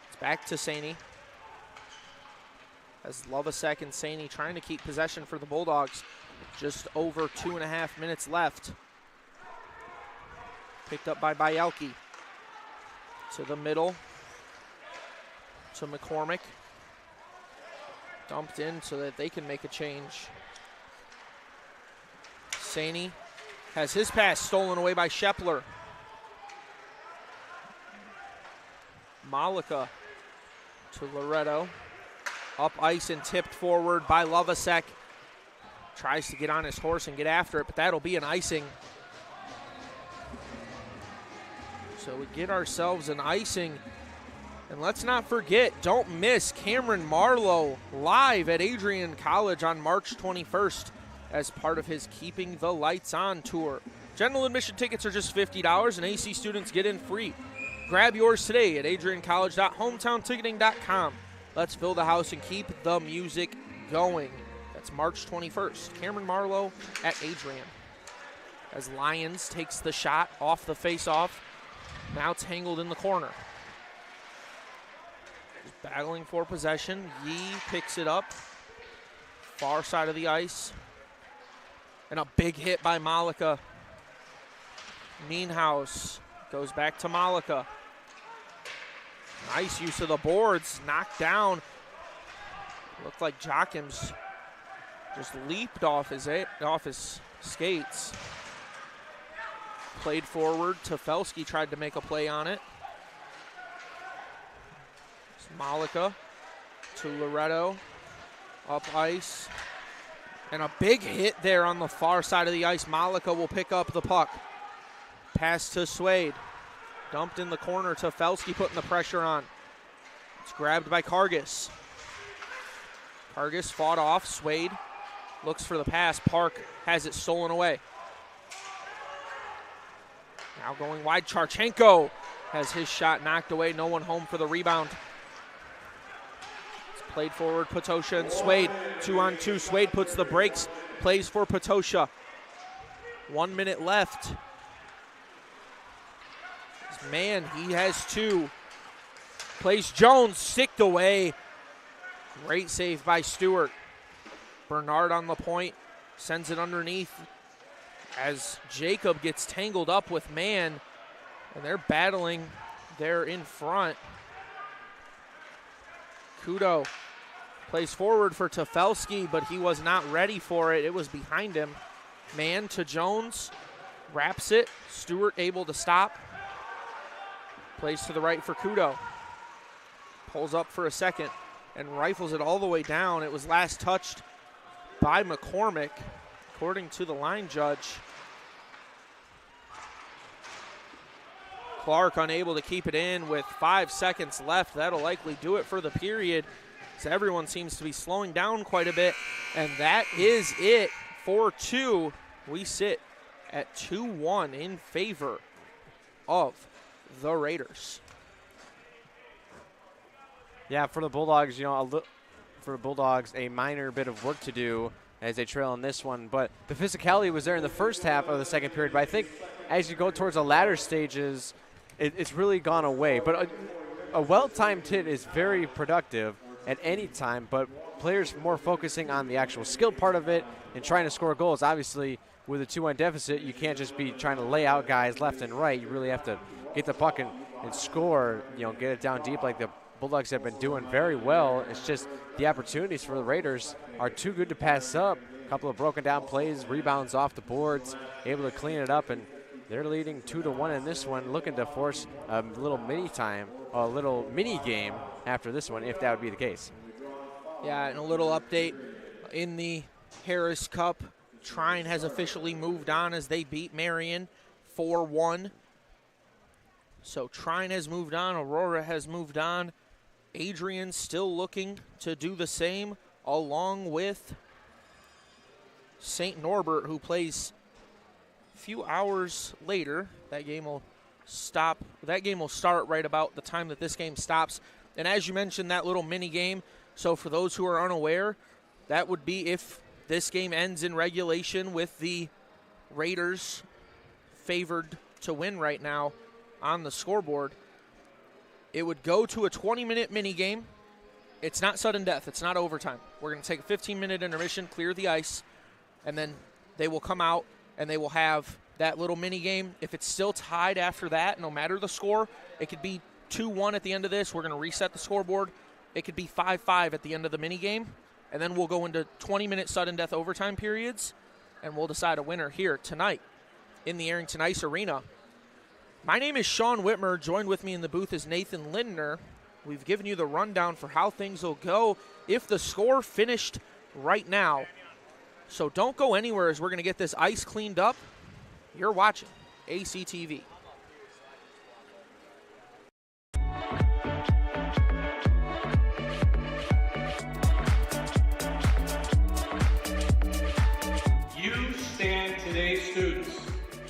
Speaker 1: It's back to Saney. As Lovasek and Saney trying to keep possession for the Bulldogs. Just over 2.5 minutes left. Picked up by Bielke. To the middle. To McCormick. Dumped in so that they can make a change. Saney has his pass stolen away by Shepler. Malika to Loretto. Up ice and tipped forward by Lovasek. Tries to get on his horse and get after it, but that'll be an icing. So we get ourselves an icing. And let's not forget, don't miss Cameron Marlowe live at Adrian College on March 21st as part of his Keeping the Lights On tour. General admission tickets are just $50 and AC students get in free. Grab yours today at adriancollege.hometownticketing.com. Let's fill the house and keep the music going. That's March 21st. Cameron Marlowe at Adrian. As Lyons takes the shot off the face-off. Now tangled in the corner. Just battling for possession. Yee picks it up. Far side of the ice. And a big hit by Malika. Meanhouse goes back to Malika. Nice use of the boards. Knocked down. Looked like Joachim's just leaped off his skates. Played forward. Tefelsky tried to make a play on it. It's Malika to Loretto. Up ice. And a big hit there on the far side of the ice. Malika will pick up the puck. Pass to Swade. Dumped in the corner. Tefelsky putting the pressure on. It's grabbed by Kargas. Kargas fought off. Swade looks for the pass. Park has it stolen away. Now going wide. Charchenko has his shot knocked away. No one home for the rebound. It's played forward. Potosha and Swade. 2-on-2. Swade puts the brakes. Plays for Potosha. 1 minute left. Man, he has two. Plays Jones, sticked away. Great save by Stewart. Bernard on the point, sends it underneath as Jacob gets tangled up with Mann, and they're battling there in front. Kudo plays forward for Tefelsky, but he was not ready for it. It was behind him. Mann to Jones, wraps it. Stewart able to stop. Plays to the right for Kudo. Pulls up for a second and rifles it all the way down. It was last touched by McCormick, according to the line judge. Clark unable to keep it in with 5 seconds left. That'll likely do it for the period, so everyone seems to be slowing down quite a bit. And that is it. 4-2. We sit at 2-1 in favor of the Raiders.
Speaker 2: Yeah, for the Bulldogs, a minor bit of work to do as they trail in this one. But the physicality was there in the first half of the second period. But I think as you go towards the latter stages, it's really gone away. But a well-timed hit is very productive at any time. But players more focusing on the actual skill part of it and trying to score goals. Obviously, with a 2-1 deficit, you can't just be trying to lay out guys left and right. You really have to get the puck and score, get it down deep like the Bulldogs have been doing very well. It's just the opportunities for the Raiders are too good to pass up. A couple of broken down plays, rebounds off the boards, able to clean it up, and they're leading 2-1 in this one, looking to force a little mini game after this one, if that would be the case.
Speaker 1: Yeah, and a little update in the Harris Cup. Trine has officially moved on as they beat Marion 4-1. So Trine has moved on, Aurora has moved on. Adrian still looking to do the same, along with St. Norbert, who plays a few hours later. That game will start right about the time that this game stops. And as you mentioned, that little mini game. So for those who are unaware, that would be if this game ends in regulation with the Raiders favored to win right now on the scoreboard. It would go to a 20-minute mini game. It's not sudden death. It's not overtime. We're going to take a 15-minute intermission, clear the ice, and then they will come out and they will have that little mini game. If it's still tied after that, no matter the score, it could be 2-1 at the end of this. We're going to reset the scoreboard. It could be 5-5 at the end of the mini game, and then we'll go into 20-minute sudden death overtime periods, and we'll decide a winner here tonight in the Arrington Ice Arena. My name is Sean Whitmer. Joined with me in the booth is Nathan Lindner. We've given you the rundown for how things will go if the score finished right now. So don't go anywhere as we're going to get this ice cleaned up. You're watching ACTV.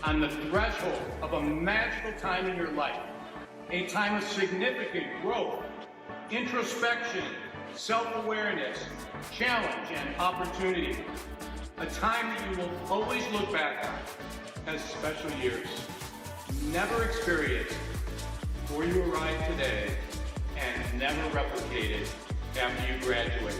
Speaker 5: on the threshold of a magical time in your life, a time of significant growth, introspection, self-awareness, challenge, and opportunity. A time that you will always look back on as special years. Never experienced before you arrived today and never replicated after you graduate.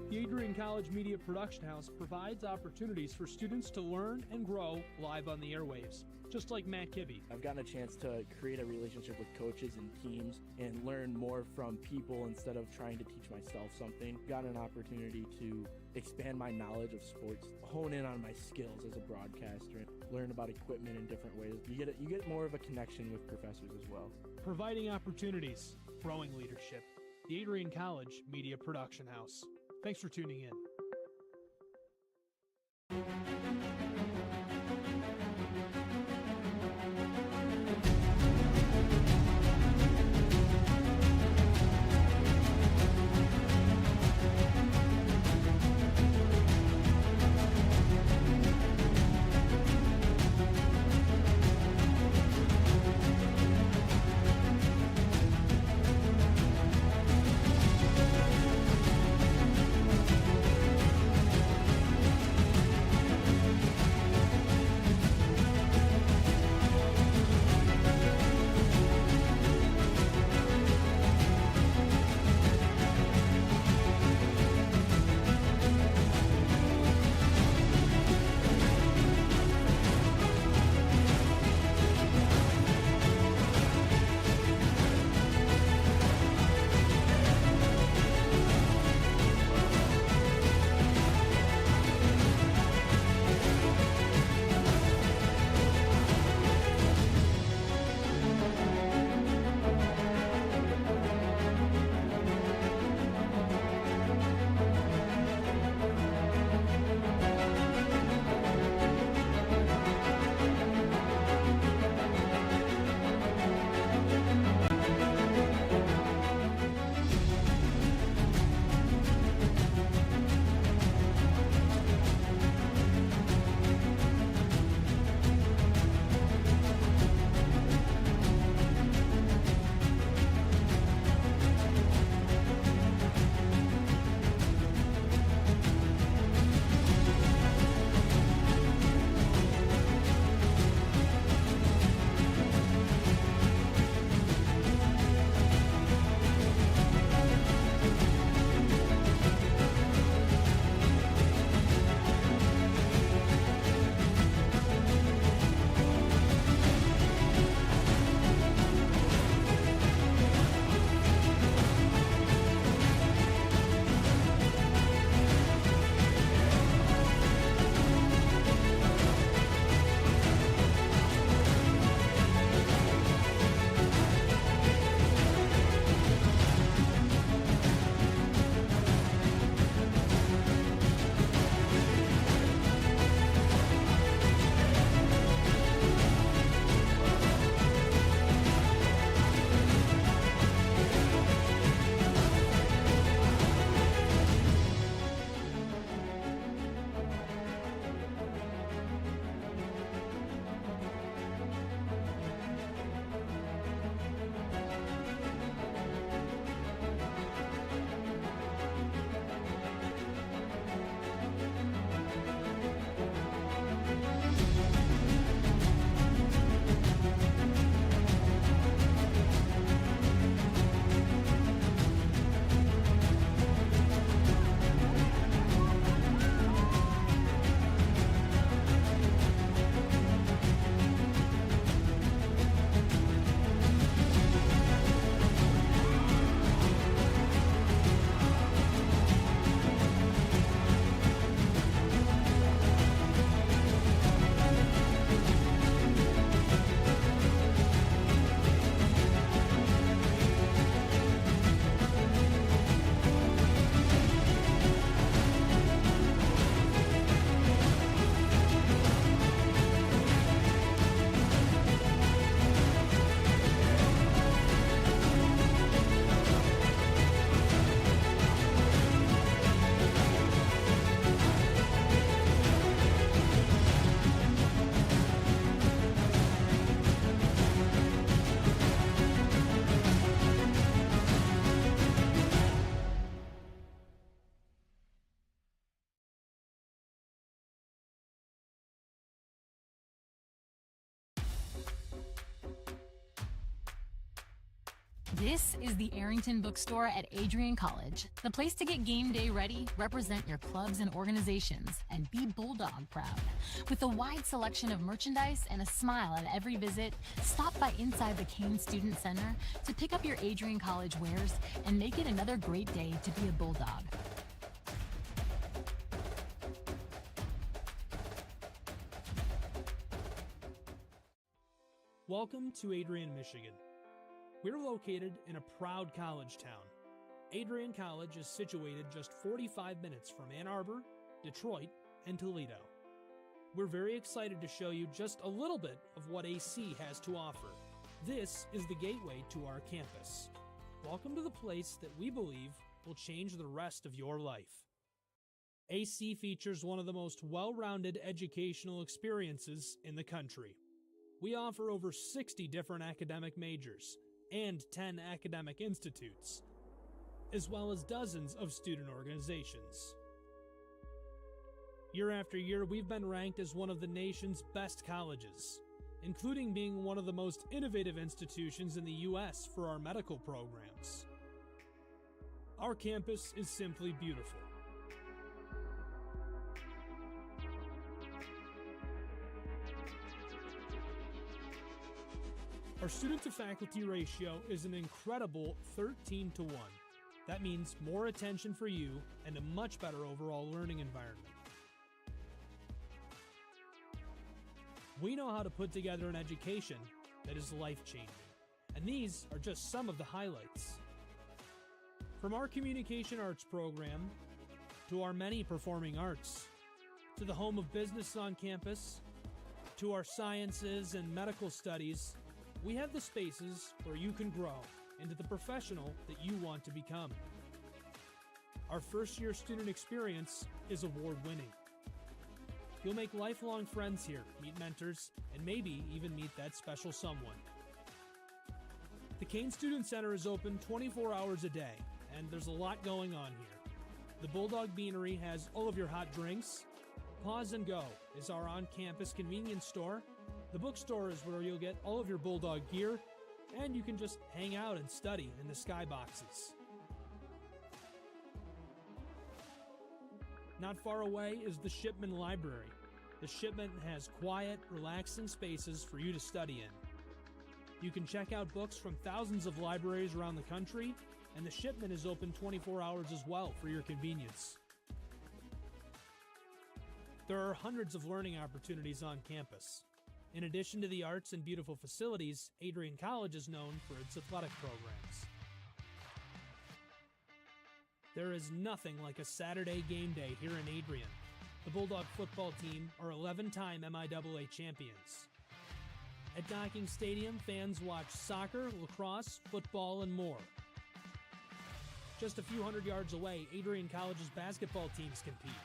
Speaker 6: The Adrian College Media Production House provides opportunities for students to learn and grow live on the airwaves, just like Matt Kibbe.
Speaker 7: I've gotten a chance to create a relationship with coaches and teams and learn more from people instead of trying to teach myself something. Got an opportunity to expand my knowledge of sports, hone in on my skills as a broadcaster, learn about equipment in different ways. You get more of a connection with professors as well.
Speaker 6: Providing opportunities, growing leadership. The Adrian College Media Production House. Thanks for tuning in.
Speaker 8: This is the Arrington Bookstore at Adrian College, the place to get game day ready, represent your clubs and organizations, and be Bulldog proud. With a wide selection of merchandise and a smile at every visit, stop by inside the Kane Student Center to pick up your Adrian College wares and make it another great day to be a Bulldog.
Speaker 6: Welcome to Adrian, Michigan. We're located in a proud college town. Adrian College is situated just 45 minutes from Ann Arbor, Detroit, and Toledo. We're very excited to show you just a little bit of what AC has to offer. This is the gateway to our campus. Welcome to the place that we believe will change the rest of your life. AC features one of the most well-rounded educational experiences in the country. We offer over 60 different academic majors and 10 academic institutes, as well as dozens of student organizations. Year after year, we've been ranked as one of the nation's best colleges, including being one of the most innovative institutions in the U.S. for our medical programs. Our campus is simply beautiful. Our student-to-faculty ratio is an incredible 13 to 1. That means more attention for you and a much better overall learning environment. We know how to put together an education that is life-changing, and these are just some of the highlights. From our communication arts program, to our many performing arts, to the home of business on campus, to our sciences and medical studies, we have the spaces where you can grow into the professional that you want to become. Our first-year student experience is award-winning. You'll make lifelong friends here, meet mentors, and maybe even meet that special someone. The Kane Student Center is open 24 hours a day, and there's a lot going on here. The Bulldog Beanery has all of your hot drinks. Pause and Go is our on-campus convenience store. The bookstore is where you'll get all of your Bulldog gear, and you can just hang out and study in the skyboxes. Not far away is the Shipman Library. The Shipman has quiet, relaxing spaces for you to study in. You can check out books from thousands of libraries around the country, and the Shipman is open 24 hours as well for your convenience. There are hundreds of learning opportunities on campus. In addition to the arts and beautiful facilities, Adrian College is known for its athletic programs. There is nothing like a Saturday game day here in Adrian. The Bulldog football team are 11-time MIAA champions. At Docking Stadium, fans watch soccer, lacrosse, football, and more. Just a few hundred yards away, Adrian College's basketball teams compete.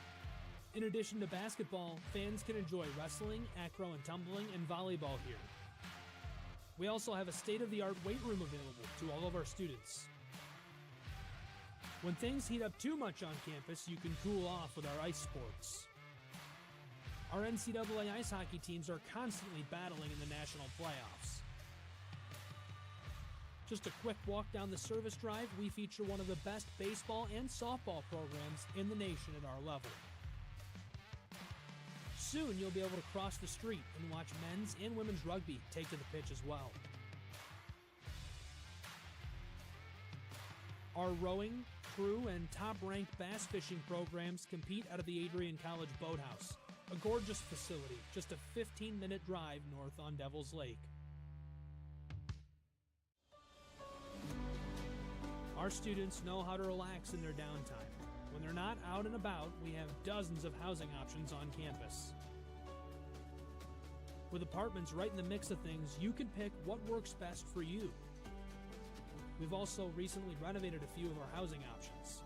Speaker 6: In addition to basketball, fans can enjoy wrestling, acro and tumbling, and volleyball here. We also have a state-of-the-art weight room available to all of our students. When things heat up too much on campus, you can cool off with our ice sports. Our NCAA ice hockey teams are constantly battling in the national playoffs. Just a quick walk down the service drive, we feature one of the best baseball and softball programs in the nation at our level. Soon you'll be able to cross the street and watch men's and women's rugby take to the pitch as well. Our rowing, crew, and top-ranked bass fishing programs compete out of the Adrian College Boathouse, a gorgeous facility just a 15-minute drive north on Devil's Lake. Our students know how to relax in their downtime. When they're not out and about, we have dozens of housing options on campus. With apartments right in the mix of things, you can pick what works best for you. We've also recently renovated a few of our housing options.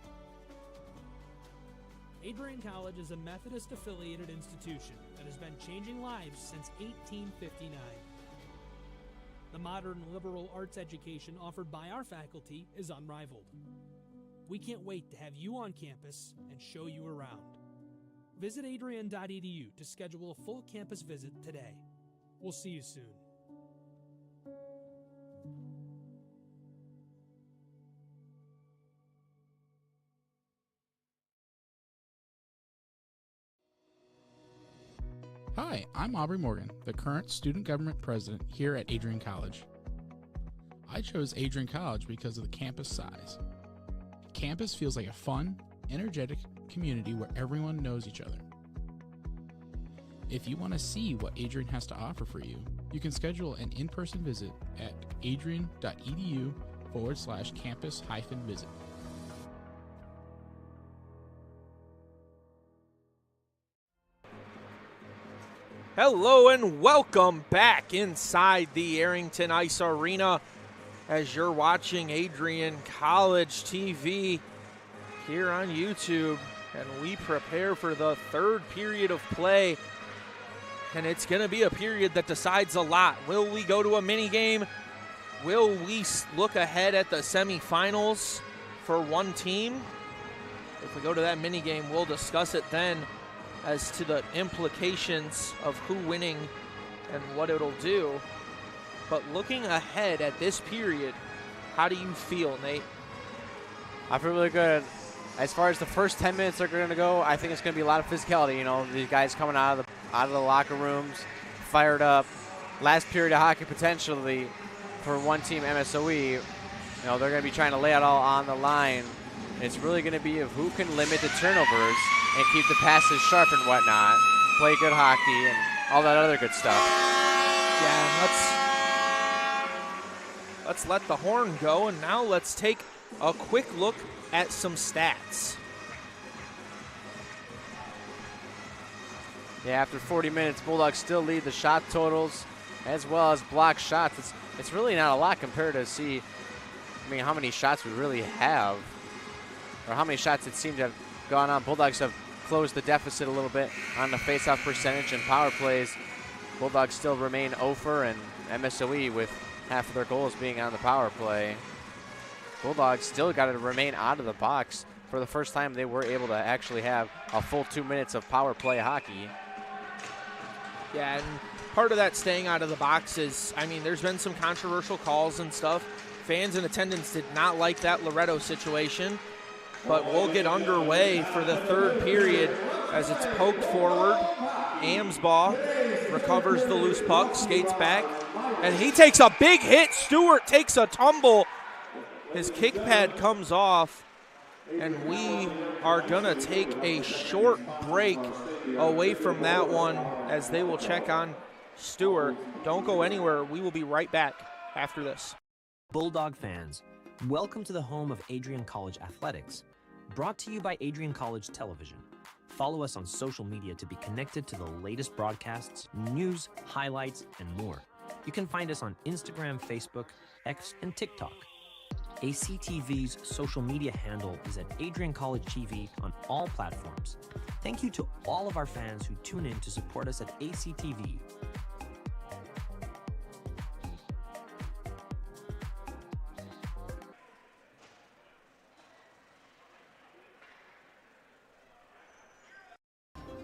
Speaker 6: Adrian College is a Methodist-affiliated institution that has been changing lives since 1859. The modern liberal arts education offered by our faculty is unrivaled. We can't wait to have you on campus and show you around. Visit adrian.edu to schedule a full campus visit today. We'll see you soon.
Speaker 9: Hi, I'm Aubrey Morgan, the current student government president here at Adrian College. I chose Adrian College because of the campus size. Campus feels like a fun, energetic community where everyone knows each other. If you want to see what Adrian has to offer for you, you can schedule an in-person visit at adrian.edu/campus-visit.
Speaker 1: Hello and welcome back inside the Arrington Ice Arena as you're watching Adrian College TV here on YouTube, and we prepare for the third period of play, and it's going to be a period that decides a lot. Will we go to a mini game? Will we look ahead at the semifinals for one team? If we go to that mini game, we'll discuss it then as to the implications of who winning and what it'll do. But looking ahead at this period, how do you feel, Nate?
Speaker 2: I feel really good. As far as the first 10 minutes are going to go, I think it's going to be a lot of physicality. You know, these guys coming out of the locker rooms, fired up. Last period of hockey potentially for one team, MSOE. You know, they're going to be trying to lay it all on the line. It's really going to be of who can limit the turnovers and keep the passes sharp and whatnot, play good hockey and all that other good stuff.
Speaker 1: Yeah, let's let the horn go, and now let's take a quick look at some stats.
Speaker 2: Yeah, after 40 minutes, Bulldogs still lead the shot totals as well as block shots. It's really not a lot compared to how many shots we really have, or how many shots it seemed to have gone on. Bulldogs have closed the deficit a little bit on the faceoff percentage and power plays. Bulldogs still remain 0-for, and MSOE with half of their goals being on the power play. Bulldogs still got to remain out of the box. For the first time, they were able to actually have a full 2 minutes of power play hockey.
Speaker 1: Yeah, and part of that staying out of the box is, there's been some controversial calls and stuff. Fans in attendance did not like that Loretto situation, but we'll get underway for the third period as it's poked forward. Amsbaugh recovers the loose puck, skates back, and he takes a big hit. Stewart takes a tumble. His kick pad comes off, and we are going to take a short break away from that one as they will check on Stewart. Don't go anywhere. We will be right back after this.
Speaker 12: Bulldog fans, welcome to the home of Adrian College Athletics, brought to you by Adrian College Television. Follow us on social media to be connected to the latest broadcasts, news, highlights, and more. You can find us on Instagram, Facebook, X, and TikTok. ACTV's social media handle is at Adrian College TV on all platforms. Thank you to all of our fans who tune in to support us at ACTV.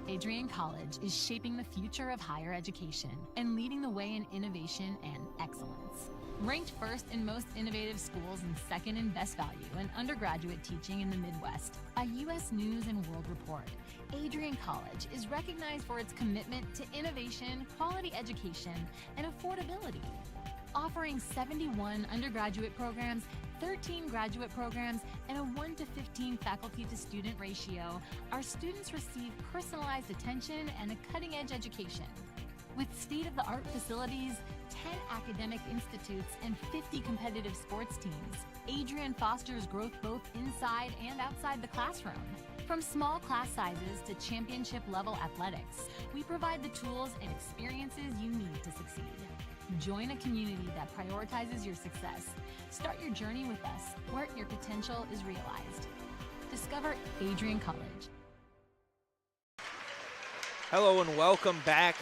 Speaker 8: Adrian College is shaping the future of higher education and leading the way in innovation and excellence. Ranked first in most innovative schools and second in best value in undergraduate teaching in the Midwest, a U.S. News and World Report, Adrian College is recognized for its commitment to innovation, quality education, and affordability. Offering 71 undergraduate programs, 13 graduate programs, and a 1:15 faculty-to-student ratio, our students receive personalized attention and a cutting-edge education. With state-of-the-art facilities, 10 academic institutes, and 50 competitive sports teams, Adrian fosters growth both inside and outside the classroom. From small class sizes to championship-level athletics, we provide the tools and experiences you need to succeed. Join a community that prioritizes your success. Start your journey with us, where your potential is realized. Discover Adrian College.
Speaker 1: Hello and welcome back.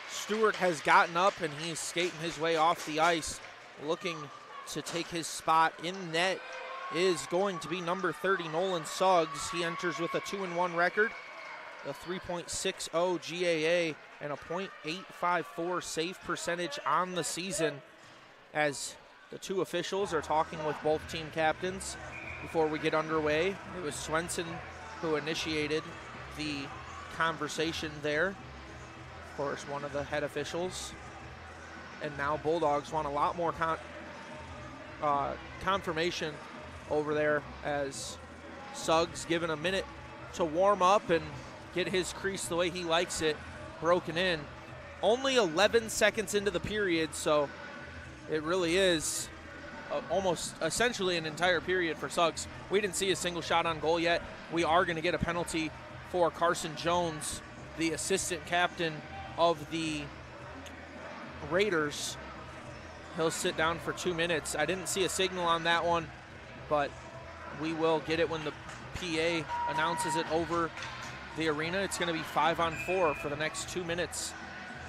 Speaker 1: Stewart has gotten up and he's skating his way off the ice, looking to take his spot in net is going to be number 30, Nolan Suggs. He enters with a 2-1 record, a 3.60 GAA, and a .854 save percentage on the season, as the two officials are talking with both team captains before we get underway. It was Swenson who initiated the conversation there. Of course, one of the head officials. And now Bulldogs want a lot more confirmation over there as Suggs given a minute to warm up and get his crease the way he likes it, broken in. Only 11 seconds into the period, so it really is almost essentially an entire period for Suggs. We didn't see a single shot on goal yet. We are going to get a penalty for Carson Jones, the assistant captain of the Raiders. He'll sit down for 2 minutes. I didn't see a signal on that one, but we will get it when the PA announces it over the arena. It's going to be 5-on-4 for the next 2 minutes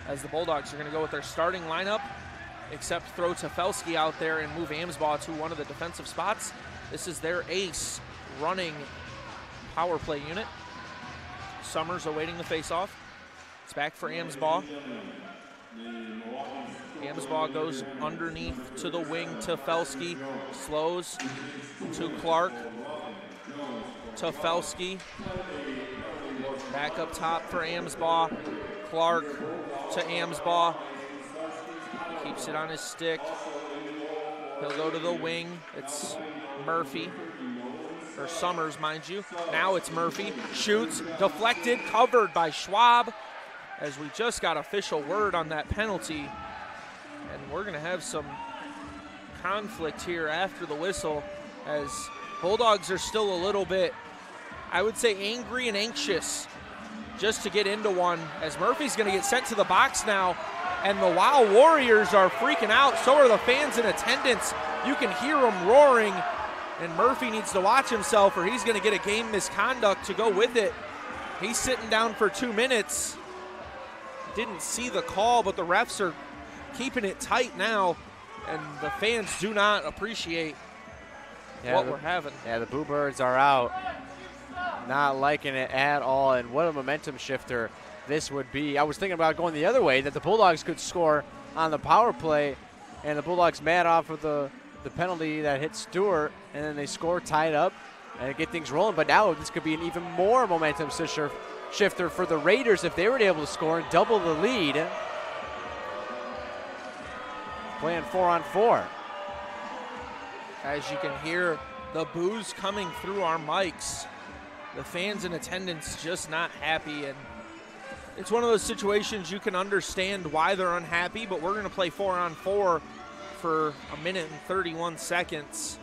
Speaker 1: as the Bulldogs are going to go with their starting lineup, except throw Tefelsky out there and move Amsbaugh to one of the defensive spots. This is their ace running power play unit. Summers awaiting the faceoff. It's back for Amsbaugh. Amsbaugh goes underneath to the wing to Tefelsky. Slows to Clark. Tefelsky. Back up top for Amsbaugh. Clark to Amsbaugh. Keeps it on his stick. He'll go to the wing. It's Murphy. Or Summers, mind you. Now it's Murphy. Shoots. Deflected. Covered by Schwab. As we just got official word on that penalty. And we're going to have some conflict here after the whistle, as Bulldogs are still a little bit, I would say, angry and anxious just to get into one, as Murphy's going to get sent to the box now, and the Wow Warriors are freaking out. So are the fans in attendance. You can hear them roaring, and Murphy needs to watch himself or he's going to get a game misconduct to go with it. He's sitting down for 2 minutes. Didn't see the call, but the refs are keeping it tight now, and the fans do not appreciate what we're having.
Speaker 2: Yeah, the Boo Birds are out. Not liking it at all, and what a momentum shifter this would be. I was thinking about going the other way, that the Bulldogs could score on the power play, and the Bulldogs mad off of the penalty that hit Stewart, and then they score, tie it up, and get things rolling. But now this could be an even more momentum shifter for the Raiders if they were able to score and double the lead. Playing 4-on-4.
Speaker 1: As you can hear the boos coming through our mics, the fans in attendance just not happy, and it's one of those situations you can understand why they're unhappy, but we're going to play 4-on-4 for 1 minute and 31 seconds.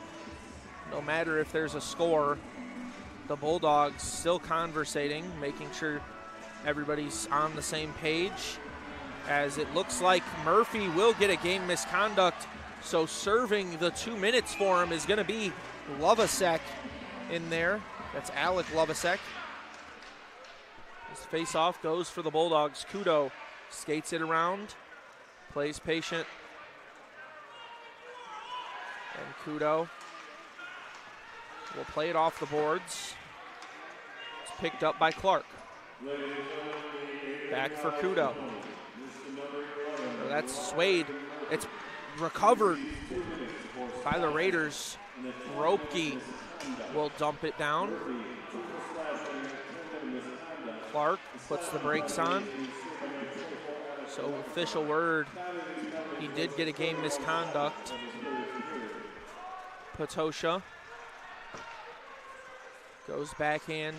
Speaker 1: No matter if there's a score, the Bulldogs still conversating, making sure everybody's on the same page, as it looks like Murphy will get a game misconduct. So serving the 2 minutes for him is going to be Lovasek in there. That's Alec Lovasek. His face-off goes for the Bulldogs. Kudo skates it around, plays patient. And Kudo will play it off the boards. It's picked up by Clark. Back for Kudo. That's swayed. It's recovered by the Raiders. Ropke will dump it down. Clark puts the brakes on. So official word, he did get a game misconduct. Patosha goes backhand.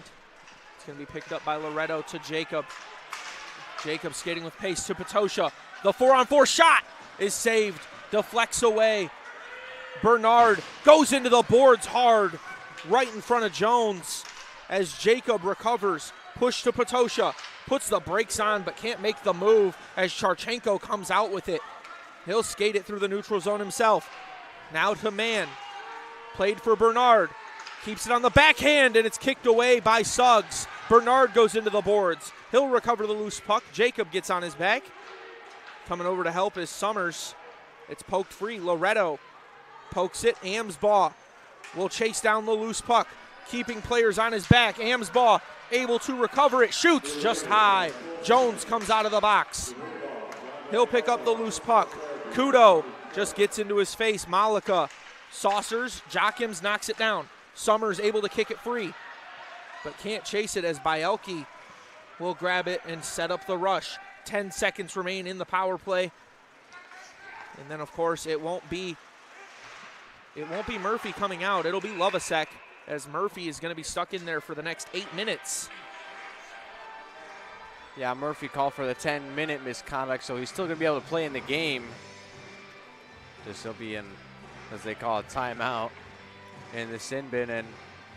Speaker 1: It's going to be picked up by Loretto to Jacob. Jacob skating with pace to Patosha. The 4-on-4 shot is saved, deflects away. Bernard goes into the boards hard, right in front of Jones, as Jacob recovers. Push to Patosha, puts the brakes on but can't make the move as Charchenko comes out with it. He'll skate it through the neutral zone himself. Now to Mann, played for Bernard, keeps it on the backhand and it's kicked away by Suggs. Bernard goes into the boards. He'll recover the loose puck. Jacob gets on his back. Coming over to help is Summers. It's poked free. Loretto pokes it. Amsbaugh will chase down the loose puck, keeping players on his back. Amsbaugh able to recover it. Shoots just high. Jones comes out of the box. He'll pick up the loose puck. Kudo just gets into his face. Malika saucers. Jockims knocks it down. Summers able to kick it free, but can't chase it as Bielke will grab it and set up the rush. 10 seconds remain in the power play. And then, of course, it won't be Murphy coming out. It'll be Lovasek, as Murphy is going to be stuck in there for the next 8 minutes.
Speaker 2: Yeah, Murphy called for the 10-minute misconduct, so he's still going to be able to play in the game. Just he'll be in, as they call it, timeout in the sin bin. And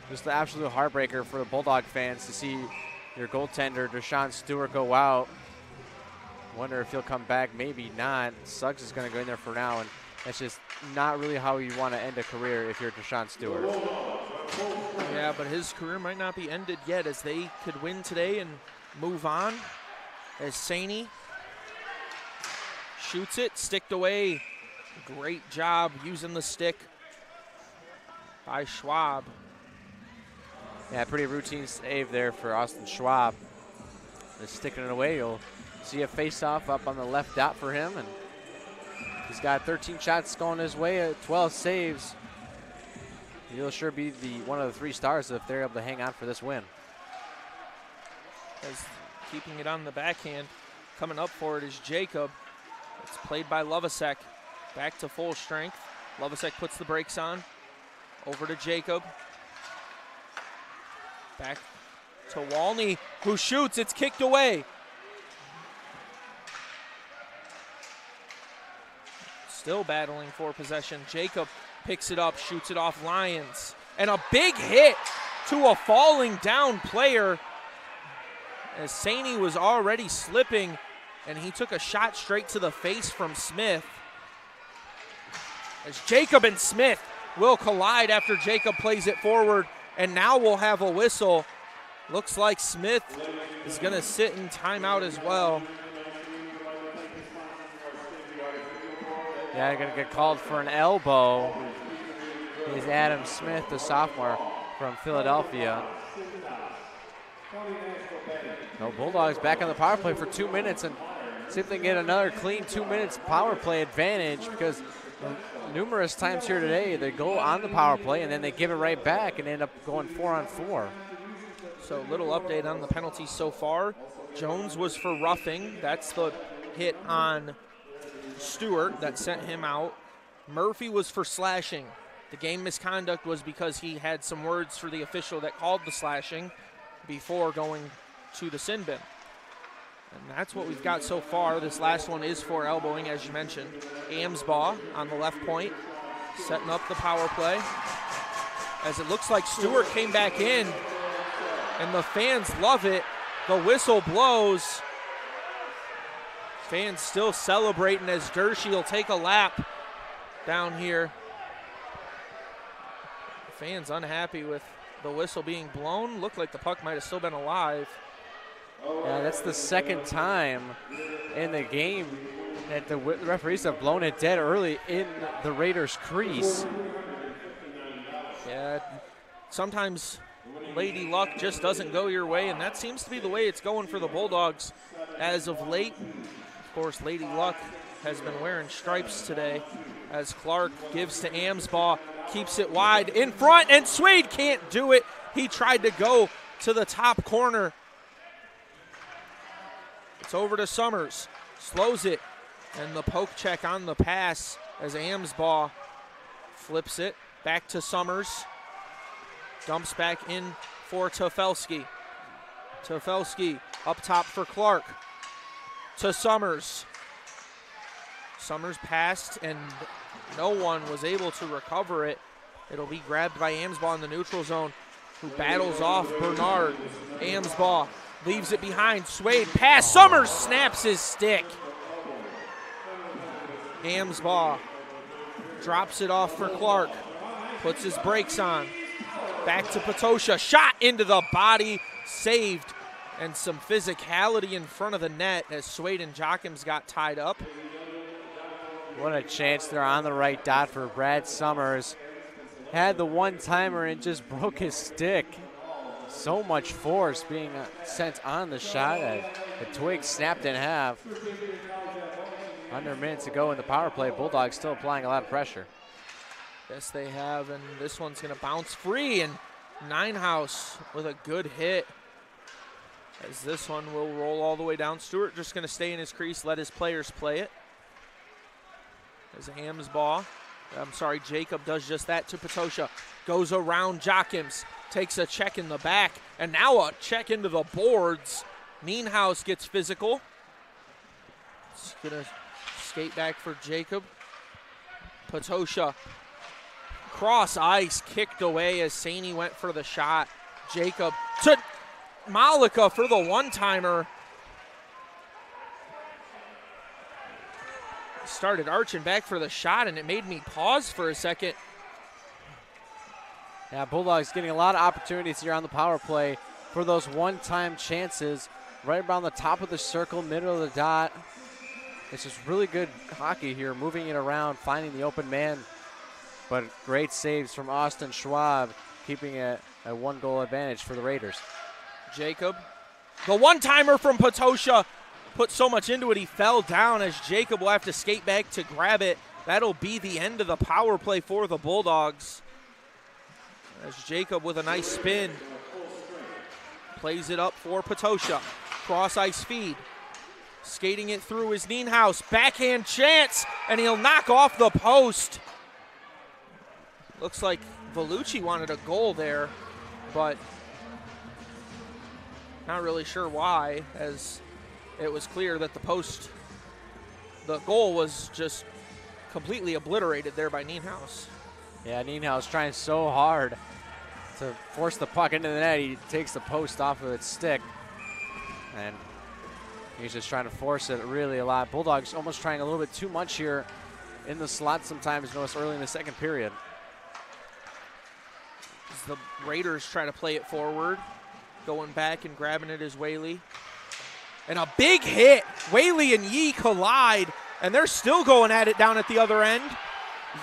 Speaker 2: just the absolute heartbreaker for the Bulldog fans to see your goaltender, Deshaun Stewart, go out. Wonder if he'll come back, maybe not. Suggs is going to go in there for now, and that's just not really how you want to end a career if you're Deshaun Stewart.
Speaker 1: Yeah, but his career might not be ended yet, as they could win today and move on. As Saney shoots it, sticked away. Great job using the stick by Schwab.
Speaker 2: Yeah, pretty routine save there for Austin Schwab. Just sticking it away. You'll see a face-off up on the left dot for him, and he's got 13 shots going his way, 12 saves. He'll sure be one of the 3 stars if they're able to hang on for this win.
Speaker 1: As keeping it on the backhand, coming up for it is Jacob. It's played by Lovasek. Back to full strength. Lovasek puts the brakes on. Over to Jacob. Back to Walney, who shoots. It's kicked away. Still battling for possession. Jacob picks it up, shoots it off Lyons. And a big hit to a falling down player, as Saney was already slipping, and he took a shot straight to the face from Smith. As Jacob and Smith will collide after Jacob plays it forward, and now we'll have a whistle. Looks like Smith is going to sit in timeout as well.
Speaker 2: Yeah, going to get called for an elbow. Is Adam Smith, the sophomore from Philadelphia. No, Bulldogs back on the power play for 2 minutes, and see if they can get another clean 2 minutes power play advantage, because numerous times here today they go on the power play and then they give it right back and end up going 4-on-4.
Speaker 1: So little update on the penalties so far. Jones was for roughing. That's the hit on Stewart that sent him out. Murphy was for slashing. The game misconduct was because he had some words for the official that called the slashing before going to the sin bin. And that's what we've got so far. This last one is for elbowing, as you mentioned. Amsbaugh on the left point, setting up the power play. As it looks like Stewart came back in, and the fans love it. The whistle blows. Fans still celebrating as Dershey will take a lap down here. Fans unhappy with the whistle being blown. Looked like the puck might have still been alive.
Speaker 2: Yeah, that's the second time in the game that the referees have blown it dead early in the Raiders' crease.
Speaker 1: Yeah, sometimes Lady Luck just doesn't go your way, and that seems to be the way it's going for the Bulldogs as of late. Of course, Lady Luck has been wearing stripes today, as Clark gives to Amsbaugh, keeps it wide in front, and Swade can't do it. He tried to go to the top corner. It's over to Summers, slows it, and the poke check on the pass as Amsbaugh flips it back to Summers. Dumps back in for Tofelski. Tofelski up top for Clark. To Summers. Summers passed, and no one was able to recover it. It'll be grabbed by Amsbaugh in the neutral zone, who battles off Bernard. Amsbaugh leaves it behind. Swade pass. Summers snaps his stick. Amsbaugh drops it off for Clark. Puts his brakes on. Back to Patosha. Shot into the body. Saved. And some physicality in front of the net as Swade and Jochims got tied up.
Speaker 2: What a chance there on the right dot for Brad Summers. Had the one-timer and just broke his stick. So much force being sent on the shot. The twig snapped in half. Under a minute to go in the power play. Bulldogs still applying a lot of pressure.
Speaker 1: Yes, they have, and this one's going to bounce free, and Ninehouse with a good hit. As this one will roll all the way down. Stewart just going to stay in his crease, let his players play it. As Jacob does just that to Patosha. Goes around Jochims, takes a check in the back, and now a check into the boards. Nienhuis gets physical. He's going to skate back for Jacob. Patosha, cross ice, kicked away as Saney went for the shot. Jacob to Malika for the one-timer. Started arching back for the shot, and it made me pause for a second.
Speaker 2: Yeah, Bulldogs getting a lot of opportunities here on the power play for those one-time chances. Right around the top of the circle, middle of the dot. It's just really good hockey here, moving it around, finding the open man. But great saves from Austin Schwab, keeping it a one-goal advantage for the Raiders.
Speaker 1: Jacob, the one-timer from Patosha, put so much into it he fell down as Jacob will have to skate back to grab it. That'll be the end of the power play for the Bulldogs. As Jacob with a nice spin plays it up for Patosha. Cross ice feed. Skating it through is Nienhuis. Backhand chance, and he'll knock off the post. Looks like Vellucci wanted a goal there, but not really sure why, as it was clear that the goal was just completely obliterated there by Nienhuis.
Speaker 2: Yeah, Nienhuis trying so hard to force the puck into the net. He takes the post off of its stick, and he's just trying to force it really a lot. Bulldogs almost trying a little bit too much here in the slot sometimes, notice early in the second period.
Speaker 1: As the Raiders try to play it forward, going back and grabbing it is Whaley. And a big hit. Whaley and Yee collide, and they're still going at it down at the other end.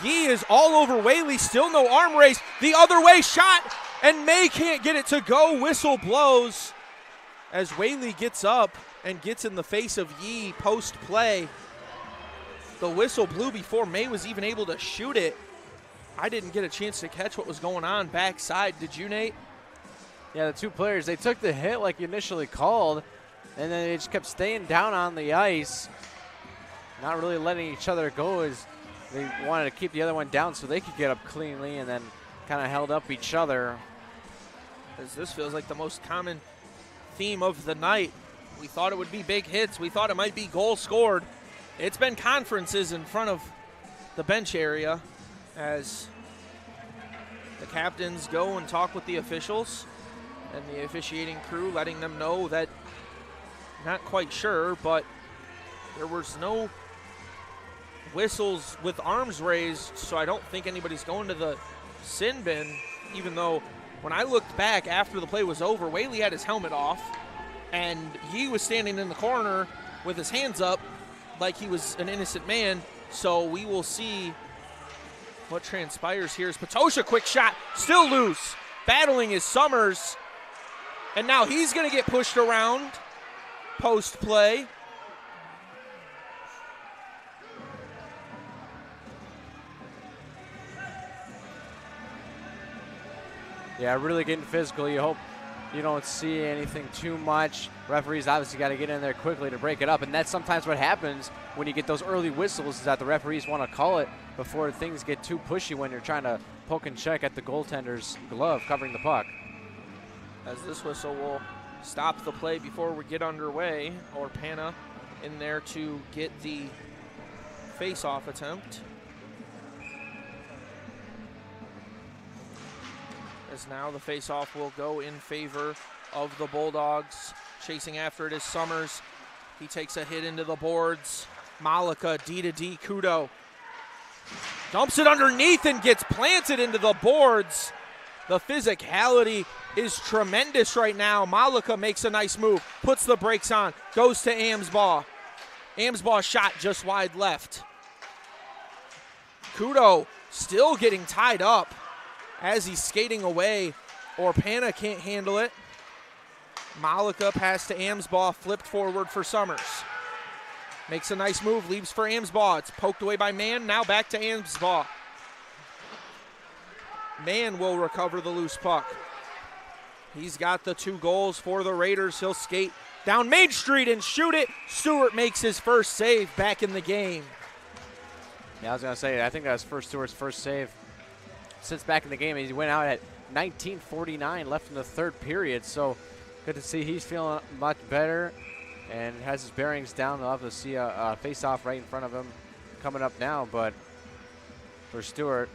Speaker 1: Yee is all over Whaley, still no arm race. The other way shot, and May can't get it to go. Whistle blows as Whaley gets up and gets in the face of Yee post-play. The whistle blew before May was even able to shoot it. I didn't get a chance to catch what was going on backside. Did you, Nate?
Speaker 2: Yeah, the two players, they took the hit like you initially called, and then they just kept staying down on the ice, not really letting each other go as they wanted to keep the other one down so they could get up cleanly, and then kind of held up each other.
Speaker 1: As this feels like the most common theme of the night. We thought it would be big hits. We thought it might be goals scored. It's been conferences in front of the bench area as the captains go and talk with the officials and the officiating crew, letting them know that not quite sure, but there was no whistles with arms raised, so I don't think anybody's going to the sin bin, even though when I looked back after the play was over, Whaley had his helmet off, and he was standing in the corner with his hands up like he was an innocent man. So we will see what transpires here. Is Patosha, quick shot, still loose. Battling is Summers, and now he's going to get pushed around post-play.
Speaker 2: Yeah, really getting physical. You hope you don't see anything too much. Referees obviously got to get in there quickly to break it up, and that's sometimes what happens when you get those early whistles, is that the referees want to call it before things get too pushy when you're trying to poke and check at the goaltender's glove covering the puck.
Speaker 1: As this whistle will stop the play before we get underway, or Panna in there to get the face-off attempt. As now the face-off will go in favor of the Bulldogs. Chasing after it is Summers. He takes a hit into the boards. Malika, D-to-D, Kudo. Dumps it underneath and gets planted into the boards. The physicality is tremendous right now. Malika makes a nice move, puts the brakes on, goes to Amsbaugh. Amsbaugh shot just wide left. Kudo still getting tied up as he's skating away, or Panna can't handle it. Malika pass to Amsbaugh, flipped forward for Summers. Makes a nice move, leaves for Amsbaugh. It's poked away by Mann, now back to Amsbaugh. Mann will recover the loose puck. He's got the 2 goals for the Raiders. He'll skate down Main Street and shoot it. Stewart makes his first save back in the game.
Speaker 2: Yeah, I was going to say, I think that was Stewart's first save since back in the game. He went out at 19:49 left in the third period, so good to see he's feeling much better and has his bearings down. They'll have to see a face-off right in front of him coming up now, but for Stewart,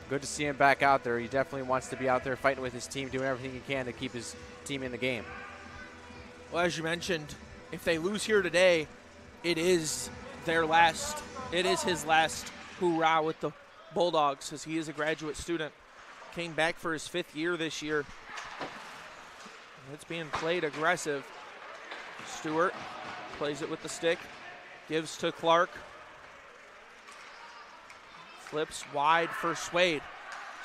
Speaker 2: good to see him back out there. He definitely wants to be out there fighting with his team, doing everything he can to keep his team in the game.
Speaker 1: Well, as you mentioned, if they lose here today, it is his last hoorah with the Bulldogs, as he is a graduate student. Came back for his 5th year this year. It's being played aggressive. Stewart plays it with the stick, gives to Clark. Flips wide for Swade.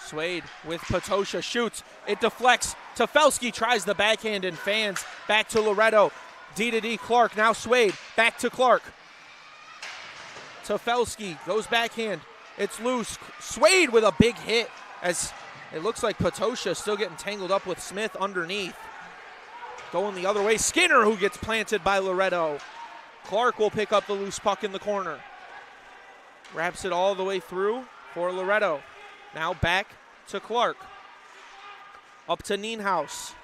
Speaker 1: Swade with Patosha shoots. It deflects. Tefelsky tries the backhand and fans. Back to Loretto. D to D Clark. Now Swade. Back to Clark. Tefelsky goes backhand. It's loose. Swade with a big hit as it looks like Patosha still getting tangled up with Smith underneath. Going the other way. Skinner, who gets planted by Loretto. Clark will pick up the loose puck in the corner. Wraps it all the way through for Loretto. Now back to Clark. Up to Nienhaus.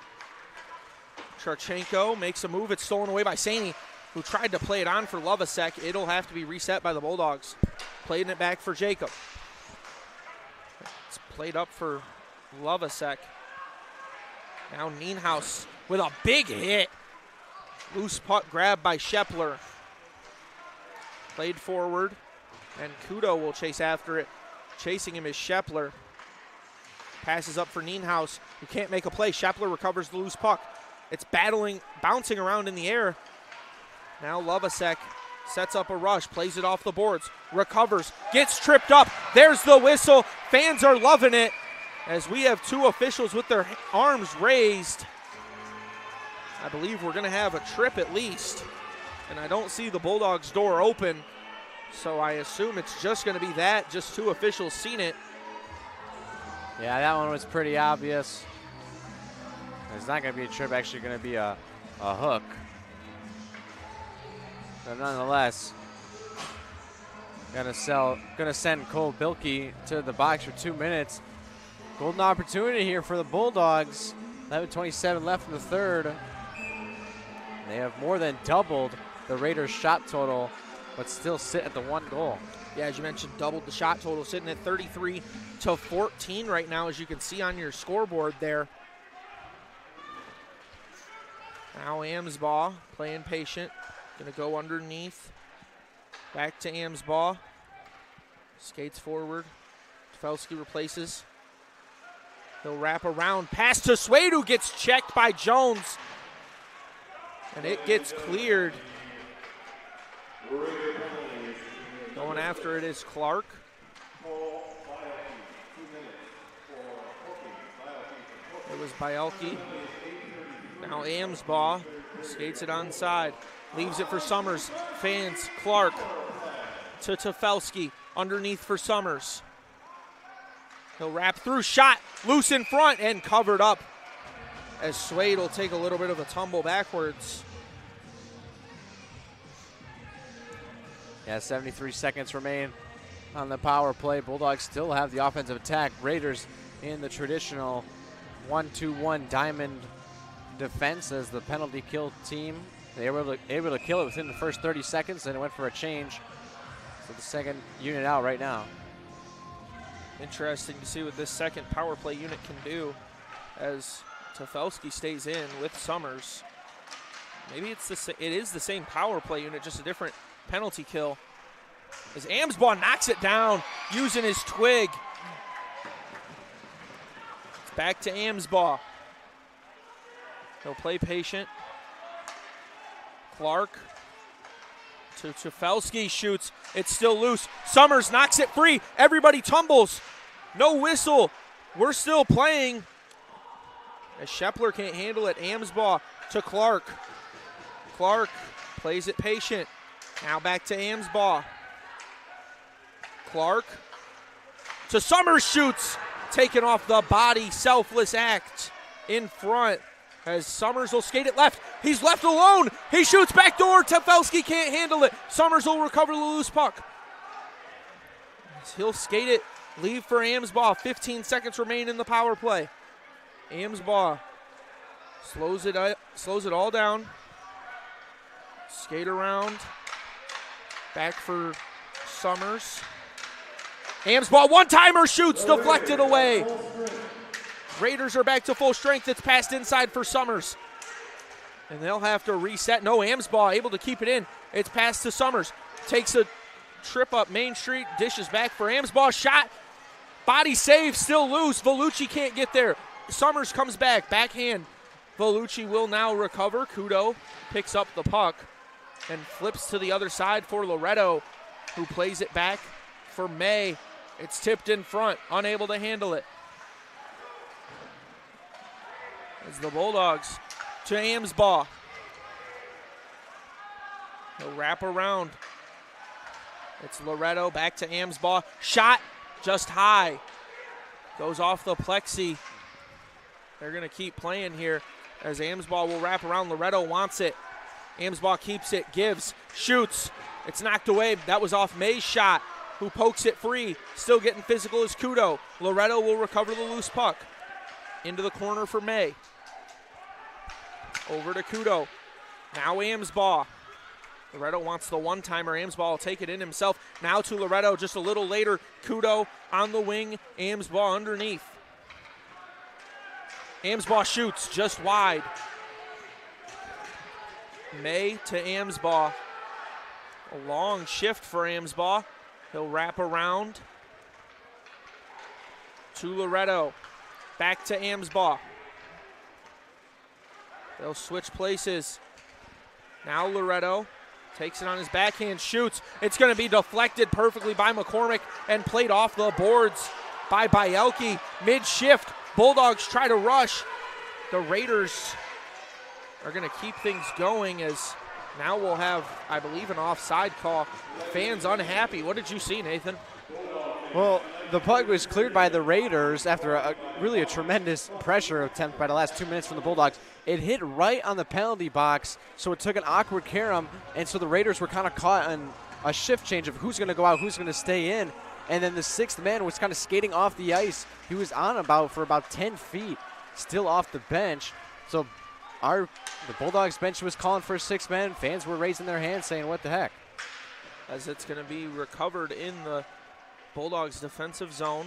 Speaker 1: Charchenko makes a move. It's stolen away by Saney, who tried to play it on for Lovasek. It'll have to be reset by the Bulldogs. Playing it back for Jacob. It's played up for Lovasek. Now Nienhaus with a big hit. Loose puck grabbed by Shepler. Played forward, and Kudo will chase after it. Chasing him is Shepler. Passes up for Nienhaus, who can't make a play. Shepler recovers the loose puck. It's bouncing around in the air. Now Lovasek sets up a rush, plays it off the boards, recovers, gets tripped up. There's the whistle. Fans are loving it as we have 2 officials with their arms raised. I believe we're going to have a trip at least, and I don't see the Bulldogs' door open, so I assume it's just going to be that. Just 2 officials seen it.
Speaker 2: Yeah, that one was pretty obvious. It's not going to be a trip, actually going to be a hook. But nonetheless, gonna send Cole Bilkey to the box for 2 minutes. Golden opportunity here for the Bulldogs. 11:27 left in the third. They have more than doubled the Raiders' shot total, but still sit at the 1 goal.
Speaker 1: Yeah, as you mentioned, doubled the shot total, sitting at 33-14 right now, as you can see on your scoreboard there. Now Amsbaugh playing patient, gonna go underneath. Back to Amsbaugh. Skates forward. Tefelsky replaces. He'll wrap around. Pass to Swade, who gets checked by Jones. And it gets cleared. Going after it is Clark. It was Bielke. Now Amsbaugh skates it onside. Leaves it for Summers. Fans, Clark to Tefelsky. Underneath for Summers. He'll wrap through. Shot loose in front and covered up as Swade will take a little bit of a tumble backwards.
Speaker 2: Yeah, 73 seconds remain on the power play. Bulldogs still have the offensive attack. Raiders in the traditional 1-2-1 diamond defense as the penalty kill team. They were able to kill it within the first 30 seconds, and it went for a change. So the second unit out right now.
Speaker 1: Interesting to see what this second power play unit can do as Tefelsky stays in with Summers. Maybe it is the same power play unit, just a different penalty kill. As Amsbaugh knocks it down using his twig. It's back to Amsbaugh. He'll play patient. Clark to Tefelsky, shoots. It's still loose. Summers knocks it free. Everybody tumbles. No whistle. We're still playing. As Shepler can't handle it, Amsbaugh to Clark. Clark plays it patient. Now back to Amsbaugh. Clark to Summers, shoots. Taken off the body, selfless act in front as Summers will skate it left. He's left alone. He shoots backdoor. Tefelsky can't handle it. Summers will recover the loose puck. He'll skate it, leave for Amsbaugh. 15 seconds remain in the power play. Amsbaugh slows it all down. Skate around. Back for Summers. Amsbaugh, one-timer, shoots, deflected away. Raiders are back to full strength. It's passed inside for Summers. And they'll have to reset. No, Amsbaugh able to keep it in. It's passed to Summers. Takes a trip up Main Street, dishes back for Amsbaugh. Shot, body save, still loose. Vellucci can't get there. Summers comes back, backhand. Vellucci will now recover. Kudo picks up the puck and flips to the other side for Loretto, who plays it back for May. It's tipped in front, unable to handle it. As the Bulldogs to Amsbaugh. He'll wrap around. It's Loretto back to Amsbaugh. Shot just high. Goes off the plexi. They're going to keep playing here as Amsbaugh will wrap around. Loretto wants it. Amsbaugh keeps it, gives, shoots. It's knocked away. That was off May's shot, who pokes it free. Still getting physical is Kudo. Loretto will recover the loose puck. Into the corner for May. Over to Kudo. Now Amsbaugh. Loretto wants the one-timer. Amsbaugh will take it in himself. Now to Loretto just a little later. Kudo on the wing. Amsbaugh underneath. Amsbaugh shoots just wide. May to Amsbaugh. A long shift for Amsbaugh. He'll wrap around to Loretto. Back to Amsbaugh. They'll switch places. Now Loretto takes it on his backhand, shoots. It's going to be deflected perfectly by McCormick and played off the boards by Bielke. Mid-shift, Bulldogs try to rush. The Raiders are going to keep things going as now we'll have, I believe, an offside call. Fans unhappy. What did you see, Nathan?
Speaker 2: Well, the puck was cleared by the Raiders after really a tremendous pressure attempt by the last 2 minutes from the Bulldogs. It hit right on the penalty box, so it took an awkward carom, and so the Raiders were kind of caught on a shift change of who's going to go out, who's going to stay in, and then the sixth man was kind of skating off the ice. He was on for about 10 feet, still off the bench. So the Bulldogs bench was calling for a sixth man. Fans were raising their hands saying, what the heck?
Speaker 1: As it's going to be recovered in the Bulldogs defensive zone.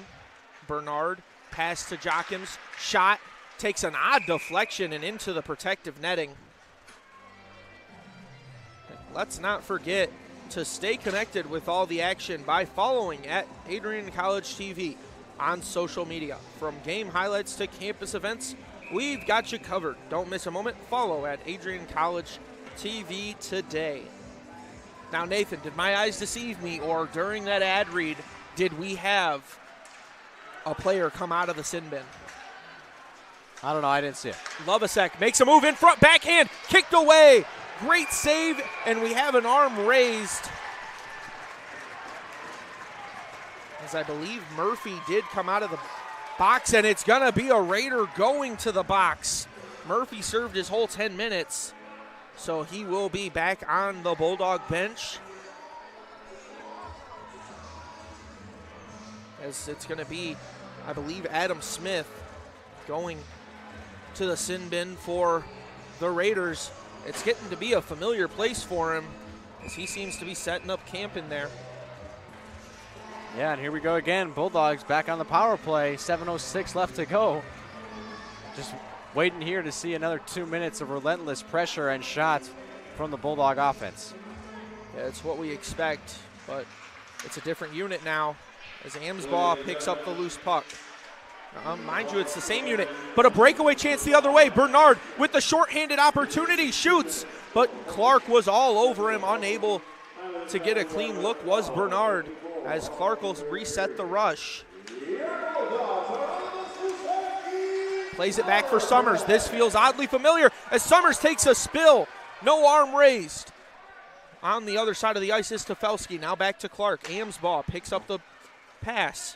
Speaker 1: Bernard, pass to Jochims, shot, takes an odd deflection and into the protective netting. Let's not forget to stay connected with all the action by following at Adrian College TV on social media. From game highlights to campus events, we've got you covered. Don't miss a moment. Follow at Adrian College TV today. Now, Nathan, did my eyes deceive me, or during that ad read, did we have a player come out of the sin bin?
Speaker 2: I don't know. I didn't see it.
Speaker 1: Lovasek makes a move in front, backhand, kicked away. Great save, and we have an arm raised. As I believe Murphy did come out of the box, and it's going to be a Raider going to the box. Murphy served his whole 10 minutes, so he will be back on the Bulldog bench. As it's going to be, I believe, Adam Smith going to the sin bin for the Raiders. It's getting to be a familiar place for him as he seems to be setting up camp in there.
Speaker 2: Yeah, and here we go again. Bulldogs back on the power play. 7:06 left to go. Just waiting here to see another 2 minutes of relentless pressure and shots from the Bulldog offense.
Speaker 1: Yeah, it's what we expect, but it's a different unit now as Amsbaugh picks up the loose puck. Mind you, it's the same unit, but a breakaway chance the other way. Bernard with the shorthanded opportunity shoots, but Clark was all over him, unable to get a clean look was Bernard, as Clark will reset the rush. Plays it back for Summers. This feels oddly familiar as Summers takes a spill. No arm raised. On the other side of the ice is Tefelsky. Now back to Clark. Amsbaugh picks up the pass.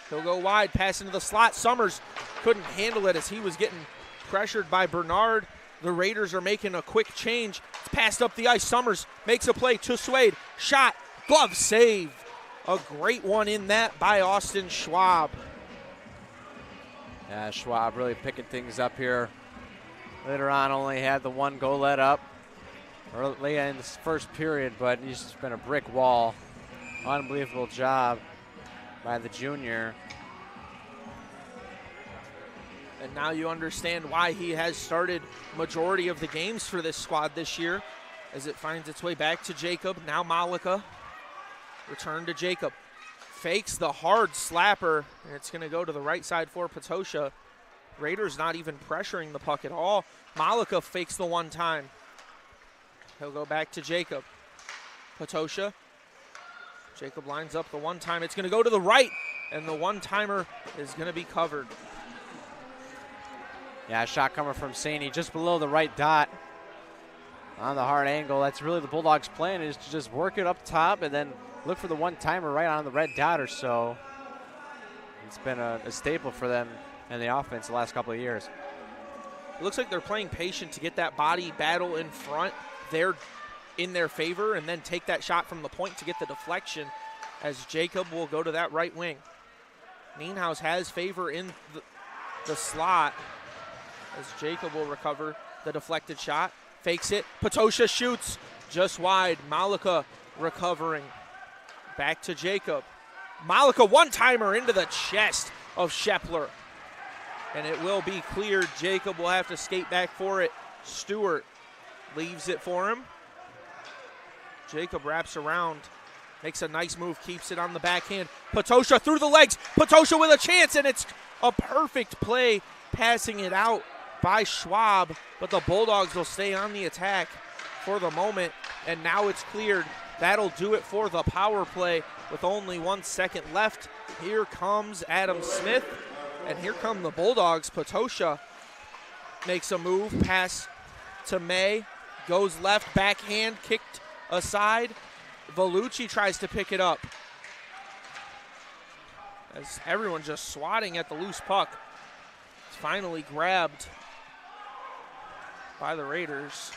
Speaker 1: He'll go wide, pass into the slot. Summers couldn't handle it as he was getting pressured by Bernard. The Raiders are making a quick change. It's passed up the ice. Summers makes a play to Swade. Shot, glove save. A great one in that by Austin Schwab.
Speaker 2: Yeah, Schwab really picking things up here. Later on, only had the one goal let up early in this first period, but he's just been a brick wall. Unbelievable job by the junior.
Speaker 1: And now you understand why he has started majority of the games for this squad this year as it finds its way back to Jacob. Now Malika. Return to Jacob. Fakes the hard slapper, and it's going to go to the right side for Potosha. Raiders not even pressuring the puck at all. Malika fakes the one time. He'll go back to Jacob. Potosha. Jacob lines up the one time. It's going to go to the right, and the one-timer is going to be covered.
Speaker 2: Yeah, shot coming from Saney just below the right dot on the hard angle. That's really the Bulldogs' plan, is to just work it up top and then look for the one-timer right on the red dot or so. It's been a staple for them in the offense the last couple of years.
Speaker 1: It looks like they're playing patient to get that body battle in front there in their favor and then take that shot from the point to get the deflection, as Jacob will go to that right wing. Nienhuis has favor in the slot as Jacob will recover the deflected shot. Fakes it. Potosha shoots just wide. Malika recovering. Back to Jacob. Malika one-timer into the chest of Shepler. And it will be cleared. Jacob will have to skate back for it. Stewart leaves it for him. Jacob wraps around. Makes a nice move. Keeps it on the backhand. Potosha through the legs. Potosha with a chance, and it's a perfect play. Passing it out by Schwab. But the Bulldogs will stay on the attack for the moment. And now it's cleared. That'll do it for the power play with only 1 second left. Here comes Adam Smith, and here come the Bulldogs. Potosha makes a move, pass to May, goes left, backhand, kicked aside. Vellucci tries to pick it up as everyone just swatting at the loose puck. It's finally grabbed by the Raiders.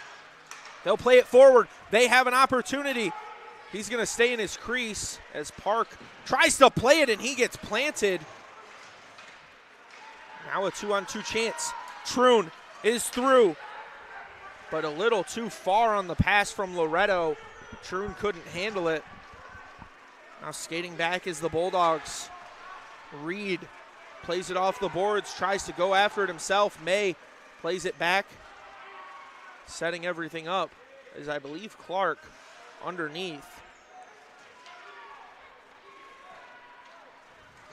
Speaker 1: They'll play it forward. They have an opportunity. He's going to stay in his crease as Park tries to play it, and he gets planted. Now a 2-on-2 chance. Troon is through, but a little too far on the pass from Loretto. Troon couldn't handle it. Now skating back is the Bulldogs. Reed plays it off the boards, tries to go after it himself. May plays it back, setting everything up is, I believe, Clark underneath.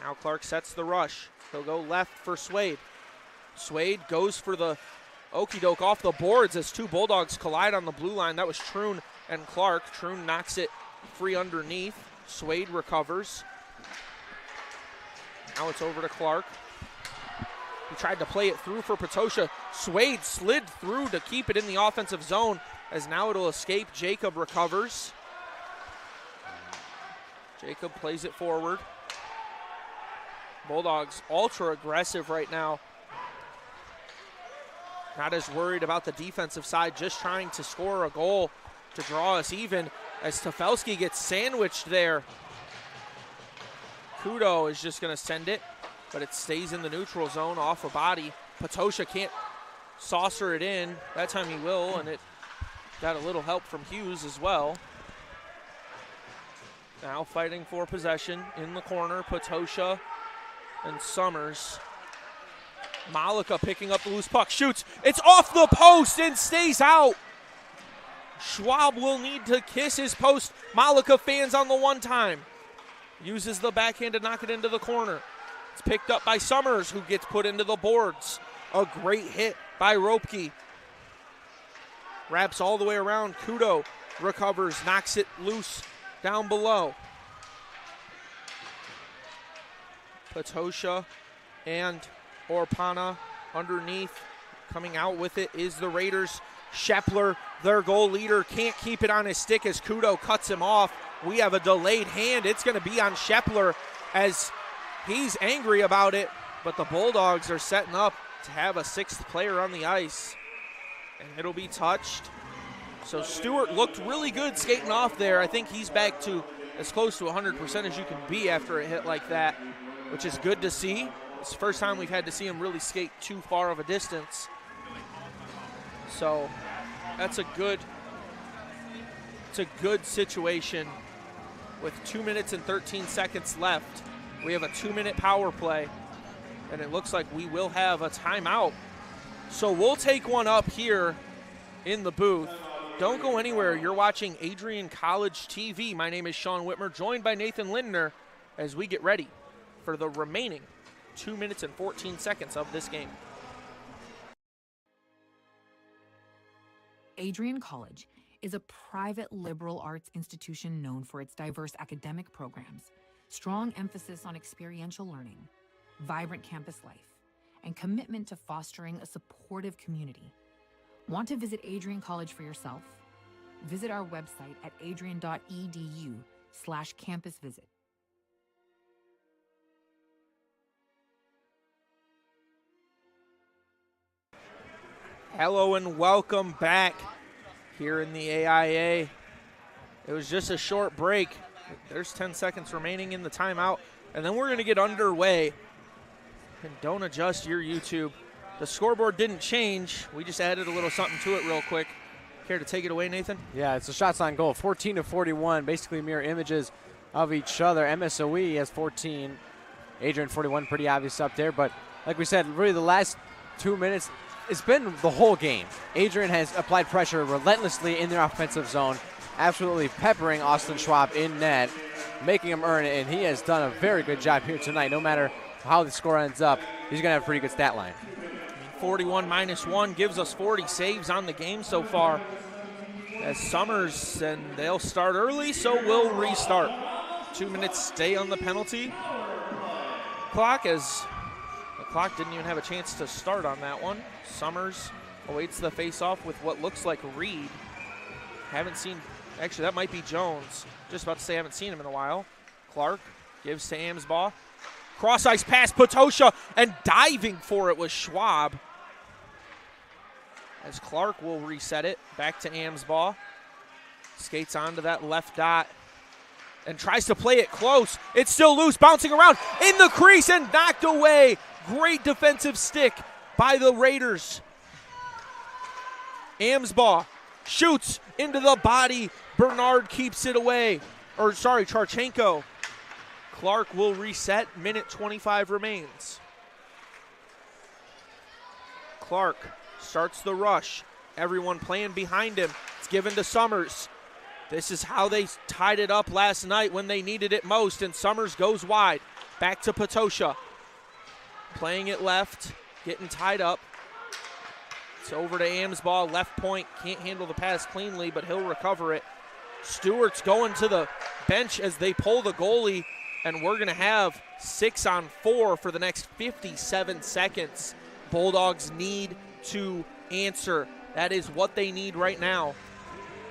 Speaker 1: Now Clark sets the rush. He'll go left for Swade. Swade goes for the okey-doke off the boards as two Bulldogs collide on the blue line. That was Troon and Clark. Troon knocks it free underneath. Swade recovers. Now it's over to Clark. He tried to play it through for Potosha. Swade slid through to keep it in the offensive zone, as now it'll escape. Jacob recovers. Jacob plays it forward. Bulldogs ultra aggressive right now. Not as worried about the defensive side, just trying to score a goal to draw us even, as Tafelski gets sandwiched there. Kudo is just going to send it, but it stays in the neutral zone off a body. Potosha can't saucer it in. That time he will, and it got a little help from Hughes as well. Now fighting for possession in the corner, Potosha and Summers. Malika picking up the loose puck, shoots. It's off the post and stays out. Schwab will need to kiss his post. Malika fans on the one time. Uses the backhand to knock it into the corner. It's picked up by Summers, who gets put into the boards. A great hit by Ropke. Wraps all the way around. Kudo recovers, knocks it loose down below. Potosha and Orpana underneath. Coming out with it is the Raiders. Shepler, their goal leader, can't keep it on his stick as Kudo cuts him off. We have a delayed hand. It's going to be on Shepler as he's angry about it, but the Bulldogs are setting up to have a 6th player on the ice, and it'll be touched. So Stewart looked really good skating off there. I think he's back to as close to 100% as you can be after a hit like that, which is good to see. It's the first time we've had to see him really skate too far of a distance. So that's a good situation. With 2 minutes and 13 seconds left, we have a 2-minute power play, and it looks like we will have a timeout. So we'll take one up here in the booth. Don't go anywhere. You're watching Adrian College TV. My name is Sean Whitmer, joined by Nathan Lindner as we get ready for the remaining 2 minutes and 14 seconds of this game.
Speaker 13: Adrian College is a private liberal arts institution known for its diverse academic programs, strong emphasis on experiential learning, vibrant campus life, and commitment to fostering a supportive community. Want to visit Adrian College for yourself? Visit our website at adrian.edu/campusvisit.
Speaker 1: Hello and welcome back here in the AIA. It was just a short break. There's 10 seconds remaining in the timeout, and then we're going to get underway. And don't adjust your YouTube. The scoreboard didn't change. We just added a little something to it real quick. Care to take it away, Nathan?
Speaker 2: Yeah, it's a shots on goal, 14-41, basically mirror images of each other. MSOE has 14, Adrian 41, pretty obvious up there. But like we said, really the last 2 minutes, it's been the whole game. Adrian has applied pressure relentlessly in their offensive zone, absolutely peppering Austin Schwab in net, making him earn it, and he has done a very good job here tonight. No matter how the score ends up, he's going to have a pretty good stat line.
Speaker 1: 41 minus 1 gives us 40 saves on the game so far. As Summers, and they'll start early, so we'll restart. 2 minutes stay on the penalty clock, as the clock didn't even have a chance to start on that one. Summers awaits the face-off with what looks like Reed. Haven't seen, actually that might be Jones. Just about to say I haven't seen him in a while. Clark gives to Amsbaugh. Cross-ice pass, Potosha, and diving for it was Schwab. As Clark will reset it back to Amsbaugh. Skates onto that left dot and tries to play it close. It's still loose, bouncing around in the crease and knocked away. Great defensive stick by the Raiders. Amsbaugh shoots into the body. Bernard keeps it away. Or sorry, Charchenko. Clark will reset. Minute 25 remains. Clark starts the rush. Everyone playing behind him. It's given to Summers. This is how they tied it up last night when they needed it most, and Summers goes wide. Back to Potosha. Playing it left, getting tied up. It's over to Amsbaugh, left point. Can't handle the pass cleanly, but he'll recover it. Stewart's going to the bench as they pull the goalie, and we're going to have 6-on-4 for the next 57 seconds. Bulldogs need to answer. That is what they need right now,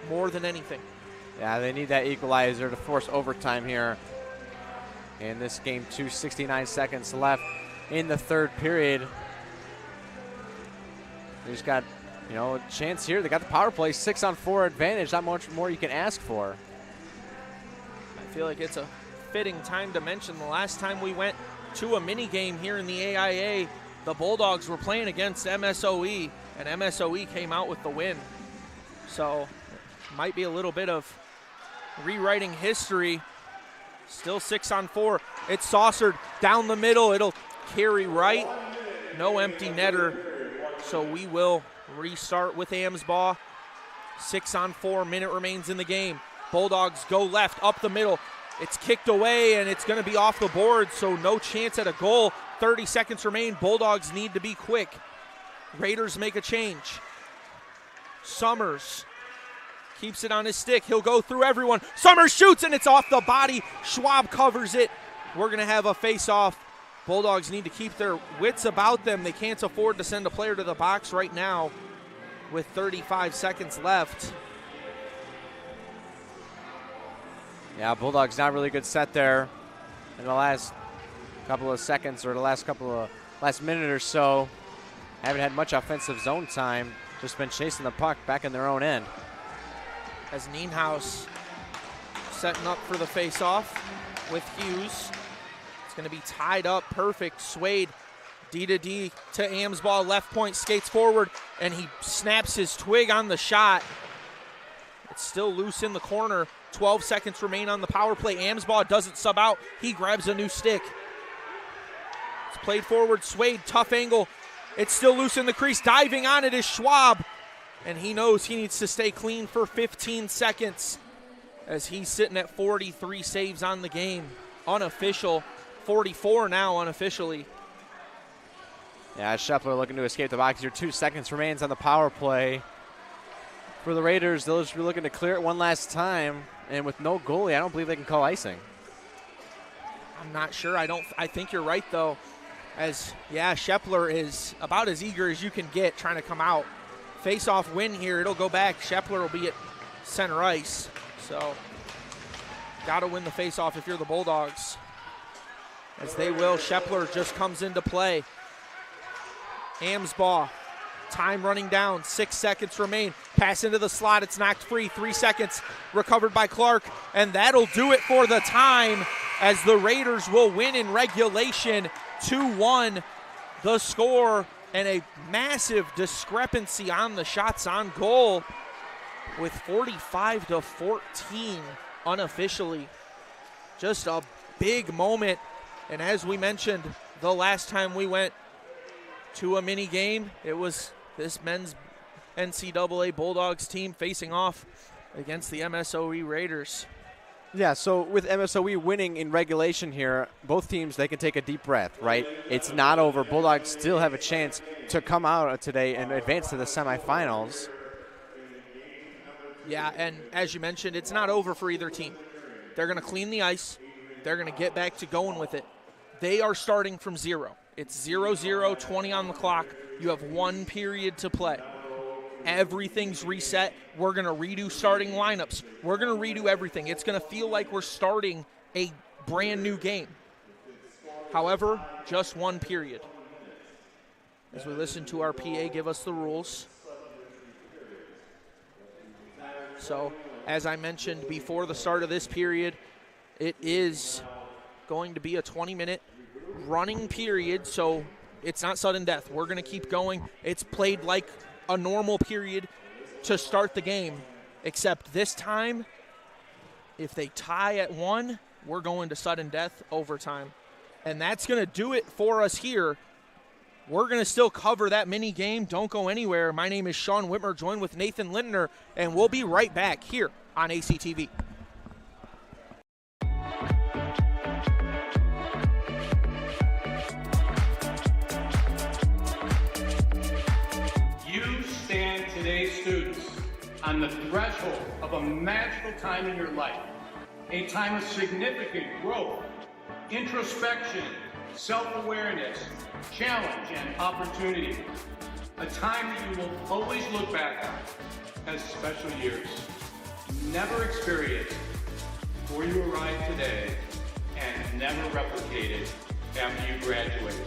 Speaker 1: more than anything.
Speaker 2: Yeah, they need that equalizer to force overtime here in this game. 2:69 seconds left in the third period. They just got, a chance here. They got the power play, 6-on-4 advantage. Not much more you can ask for.
Speaker 1: I feel like it's a fitting time to mention the last time we went to a mini game here in the AIA, the Bulldogs were playing against MSOE, and MSOE came out with the win. So might be a little bit of rewriting history. Still 6-on-4. It's saucered down the middle. It'll carry right. No empty netter. So we will restart with Amsbaugh. 6-on-4. Minute remains in the game. Bulldogs go left, up the middle. It's kicked away, and it's going to be off the board, so no chance at a goal. 30 seconds remain. Bulldogs need to be quick. Raiders make a change. Summers keeps it on his stick. He'll go through everyone. Summers shoots, and it's off the body. Schwab covers it. We're going to have a face-off. Bulldogs need to keep their wits about them. They can't afford to send a player to the box right now with 35 seconds left.
Speaker 2: Yeah, Bulldogs not really good set there in the last couple of seconds, or the last minute or so. haven't had much offensive zone time, just been chasing the puck back in their own end.
Speaker 1: As Nienhuis setting up for the face-off with Hughes. It's going to be tied up perfect. Swade, D to D to Amsbaugh, left point, skates forward, and he snaps his twig on the shot. It's still loose in the corner. 12 seconds remain on the power play. Amsbaugh doesn't sub out. He grabs a new stick. It's played forward. Swade, tough angle. It's still loose in the crease. Diving on it is Schwab. And he knows he needs to stay clean for 15 seconds as he's sitting at 43 saves on the game. Unofficial. 44 now unofficially.
Speaker 2: Yeah, Scheffler looking to escape the box here. 2 seconds remains on the power play. For the Raiders, they'll just be looking to clear it one last time. And with no goalie, I don't believe they can call icing.
Speaker 1: I'm not sure. I think you're right, though. As, yeah, Scheffler is about as eager as you can get trying to come out. Face-off win here. It'll go back. Scheffler will be at center ice. So, got to win the face-off if you're the Bulldogs. As they will. Scheffler just comes into play. Amsbaugh. Time running down. 6 seconds remain. Pass into the slot. It's knocked free. 3 seconds. Recovered by Clark. And that'll do it for the time as the Raiders will win in regulation. 2-1 the score, and a massive discrepancy on the shots on goal with 45-14 unofficially. Just a big moment. And as we mentioned, the last time we went to a mini game, it was this men's NCAA Bulldogs team facing off against the MSOE Raiders.
Speaker 2: Yeah, so with MSOE winning in regulation here, both teams, they can take a deep breath, right? It's not over. Bulldogs still have a chance to come out today and advance to the semifinals.
Speaker 1: Yeah, and as you mentioned, it's not over for either team. They're going to clean the ice. They're going to get back to going with it. They are starting from zero. It's 0-0, 20 on the clock. You have 1 period to play. Everything's reset. We're going to redo starting lineups. We're going to redo everything. It's going to feel like we're starting a brand new game. However, just 1 period. As we listen to our PA give us the rules. So, as I mentioned before the start of this period, it is going to be a 20-minute running period, so it's not sudden death. We're going to keep going. It's played like a normal period to start the game, except this time, if they tie at 1, we're going to sudden death overtime. And that's going to do it for us here. We're going to still cover that mini game. Don't go anywhere. My name is Sean Whitmer, joined with Nathan Lindner, and we'll be right back here on ACTV.
Speaker 5: Today's students on the threshold of a magical time in your life, a time of significant growth, introspection, self-awareness, challenge, and opportunity, a time that you will always look back on as special years, never experienced before you arrive today and never replicated after you graduate.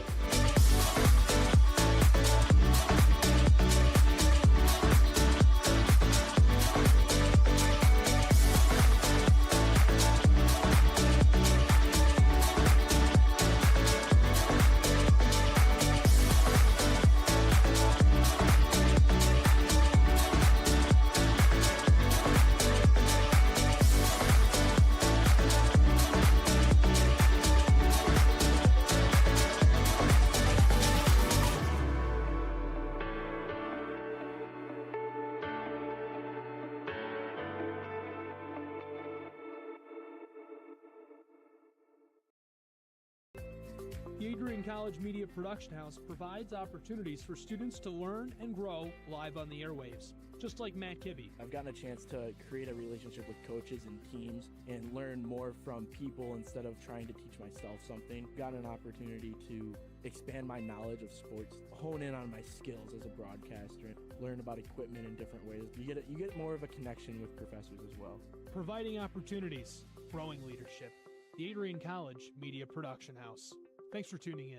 Speaker 6: The Adrian College Media Production House provides opportunities for students to learn and grow live on the airwaves, just like Matt Kibbe.
Speaker 7: I've gotten a chance to create a relationship with coaches and teams and learn more from people instead of trying to teach myself something. Gotten an opportunity to expand my knowledge of sports, hone in on my skills as a broadcaster, learn about equipment in different ways. You get more of a connection with professors as well.
Speaker 6: Providing opportunities, growing leadership. The Adrian College Media Production House. Thanks for tuning in.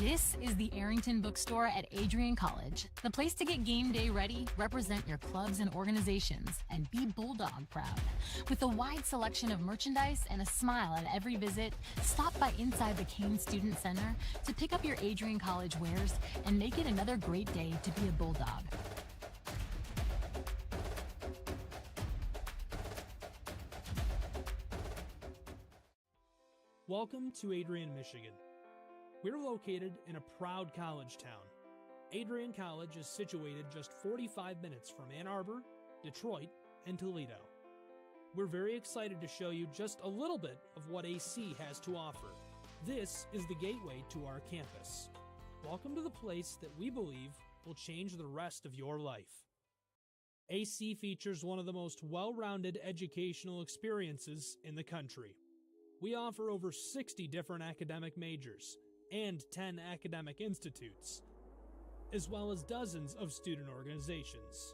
Speaker 8: This is the Arrington Bookstore at Adrian College, the place to get game day ready, represent your clubs and organizations, and be Bulldog proud. With a wide selection of merchandise and a smile at every visit, stop by inside the Kane Student Center to pick up your Adrian College wares and make it another great day to be a Bulldog.
Speaker 6: Welcome to Adrian, Michigan. We're located in a proud college town. Adrian College is situated just 45 minutes from Ann Arbor, Detroit, and Toledo. We're very excited to show you just a little bit of what AC has to offer. This is the gateway to our campus. Welcome to the place that we believe will change the rest of your life. AC features one of the most well-rounded educational experiences in the country. We offer over 60 different academic majors and 10 academic institutes, as well as dozens of student organizations.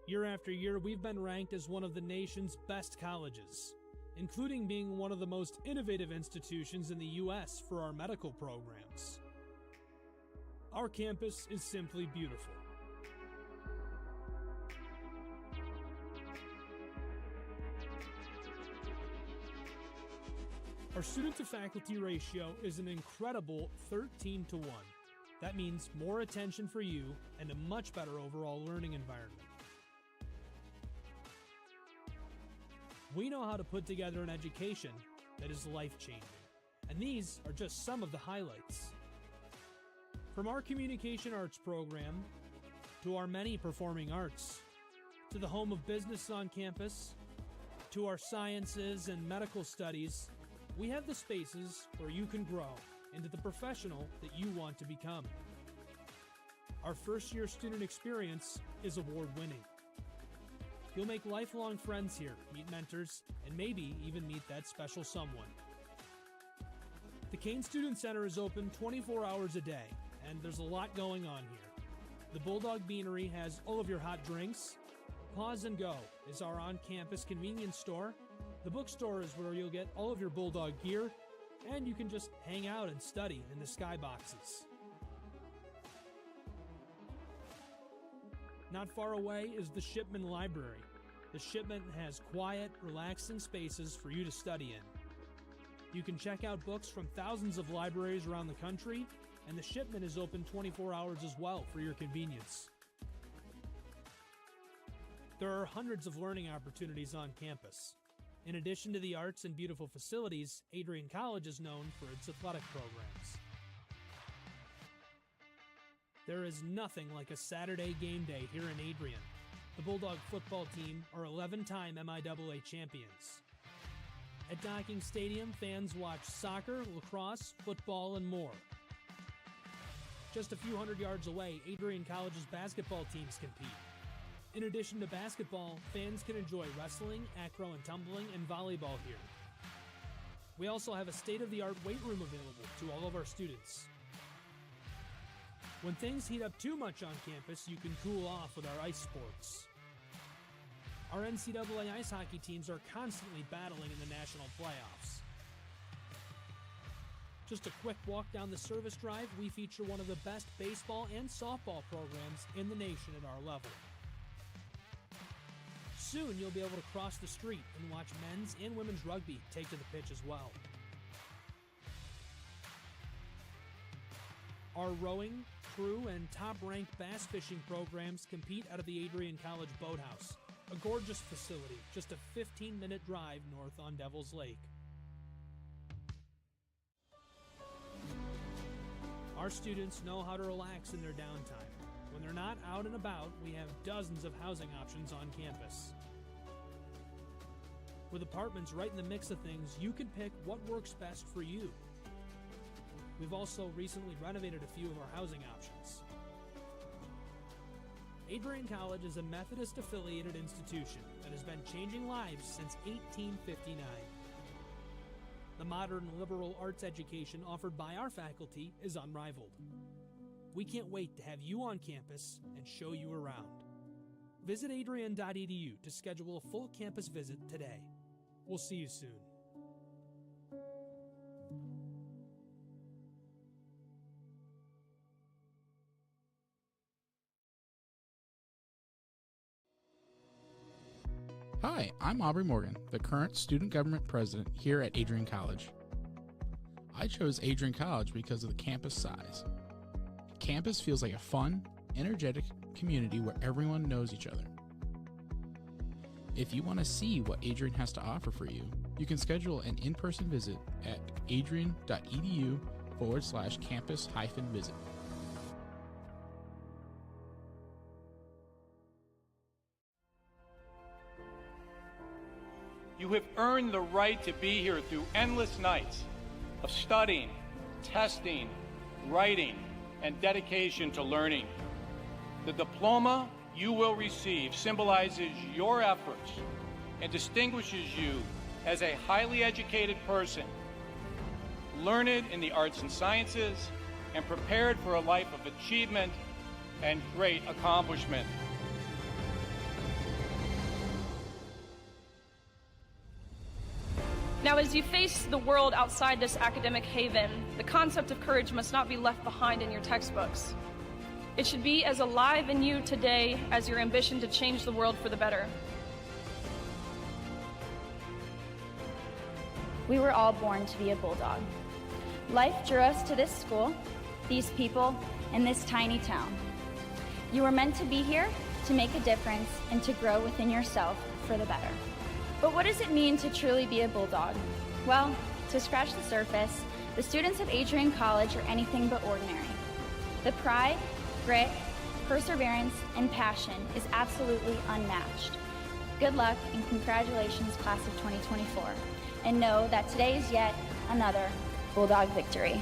Speaker 6: Year after year, we've been ranked as one of the nation's best colleges, including being one of the most innovative institutions in the U.S. for our medical programs. Our campus is simply beautiful. Our student-to-faculty ratio is an incredible 13 to 1. That means more attention for you and a much better overall learning environment. We know how to put together an education that is life-changing, and these are just some of the highlights. From our communication arts program, to our many performing arts, to the home of business on campus, to our sciences and medical studies, we have the spaces where you can grow into the professional that you want to become. Our first-year student experience is award-winning. You'll make lifelong friends here, meet mentors, and maybe even meet that special someone. The Kane Student Center is open 24 hours a day, and there's a lot going on here. The Bulldog Beanery has all of your hot drinks. Pause and Go is our on-campus convenience store. The bookstore is where you'll get all of your Bulldog gear, and you can just hang out and study in the skyboxes. Not far away is the Shipman Library. The Shipman has quiet, relaxing spaces for you to study in. You can check out books from thousands of libraries around the country, and the Shipman is open 24 hours as well for your convenience. There are hundreds of learning opportunities on campus. In addition to the arts and beautiful facilities, Adrian College is known for its athletic programs. There is nothing like a Saturday game day here in Adrian. The Bulldog football team are 11-time MIAA champions. At Docking Stadium, fans watch soccer, lacrosse, football, and more. Just a few hundred yards away, Adrian College's basketball teams compete. In addition to basketball, fans can enjoy wrestling, acro and tumbling, and volleyball here. We also have a state-of-the-art weight room available to all of our students. When things heat up too much on campus, you can cool off with our ice sports. Our NCAA ice hockey teams are constantly battling in the national playoffs. Just a quick walk down the service drive, we feature one of the best baseball and softball programs in the nation at our level. Soon you'll be able to cross the street and watch men's and women's rugby take to the pitch as well. Our rowing, crew, and top-ranked bass fishing programs compete out of the Adrian College Boathouse, a gorgeous facility just a 15-minute drive north on Devil's Lake. Our students know how to relax in their downtime. When they're not out and about, we have dozens of housing options on campus. With apartments right in the mix of things, you can pick what works best for you. We've also recently renovated a few of our housing options. Adrian College is a Methodist-affiliated institution that has been changing lives since 1859. The modern liberal arts education offered by our faculty is unrivaled. We can't wait to have you on campus and show you around. Visit adrian.edu to schedule a full campus visit today. We'll see you soon.
Speaker 9: Hi, I'm Aubrey Morgan, the current student government president here at Adrian College. I chose Adrian College because of the campus size. Campus feels like a fun, energetic community where everyone knows each other. If you want to see what Adrian has to offer for you, you can schedule an in-person visit at adrian.edu/campus-visit.
Speaker 5: You have earned the right to be here through endless nights of studying, testing, writing, and dedication to learning. The diploma you will receive symbolizes your efforts and distinguishes you as a highly educated person, learned in the arts and sciences, and prepared for a life of achievement and great accomplishment.
Speaker 10: Now, as you face the world outside this academic haven, the concept of courage must not be left behind in your textbooks. It should be as alive in you today as your ambition to change the world for the better.
Speaker 11: We were all born to be a Bulldog. Life drew us to this school, these people, and this tiny town. You were meant to be here to make a difference and to grow within yourself for the better. But what does it mean to truly be a Bulldog? Well, to scratch the surface, the students of Adrian College are anything but ordinary. The pride, grit, perseverance, and passion is absolutely unmatched. Good luck and congratulations, class of 2024. And know that today is yet another Bulldog victory.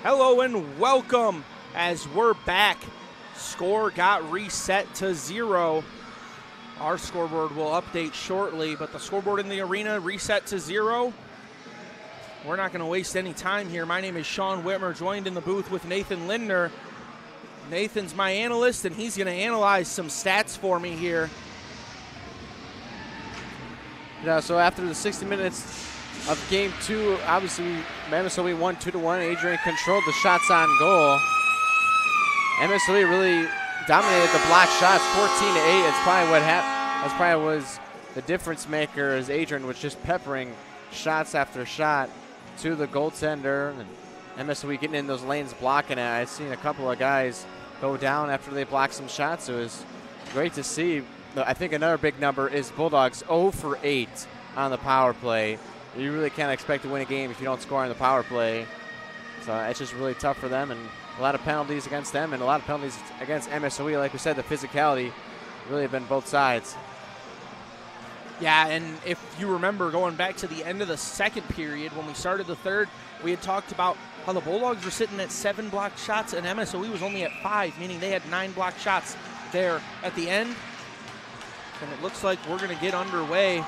Speaker 1: Hello and welcome as we're back. Score got reset to 0. Our scoreboard will update shortly, but the scoreboard in the arena reset to 0. We're not going to waste any time here. My name is Sean Whitmer, joined in the booth with Nathan Lindner. Nathan's my analyst, and he's going to analyze some stats for me here.
Speaker 2: Yeah, so after the 60 minutes of game 2, obviously MSOE won 2-1. Adrian controlled the shots on goal. MSOE really dominated the block shots, 14-8. It's probably what happened. That's probably was the difference maker, as Adrian was just peppering shots after shot to the goaltender. And MSOE getting in those lanes, blocking it. I've seen a couple of guys go down after they blocked some shots. It was great to see. I think another big number is Bulldogs 0 for 8 on the power play. You really can't expect to win a game if you don't score on the power play. So it's just really tough for them, and a lot of penalties against them and a lot of penalties against MSOE. Like we said, the physicality really have been both sides.
Speaker 1: Yeah, and if you remember going back to the end of the second period when we started the third, we had talked about how the Bulldogs were sitting at 7 blocked shots and MSOE was only at 5, meaning they had 9 blocked shots there at the end. And it looks like we're going to get underway.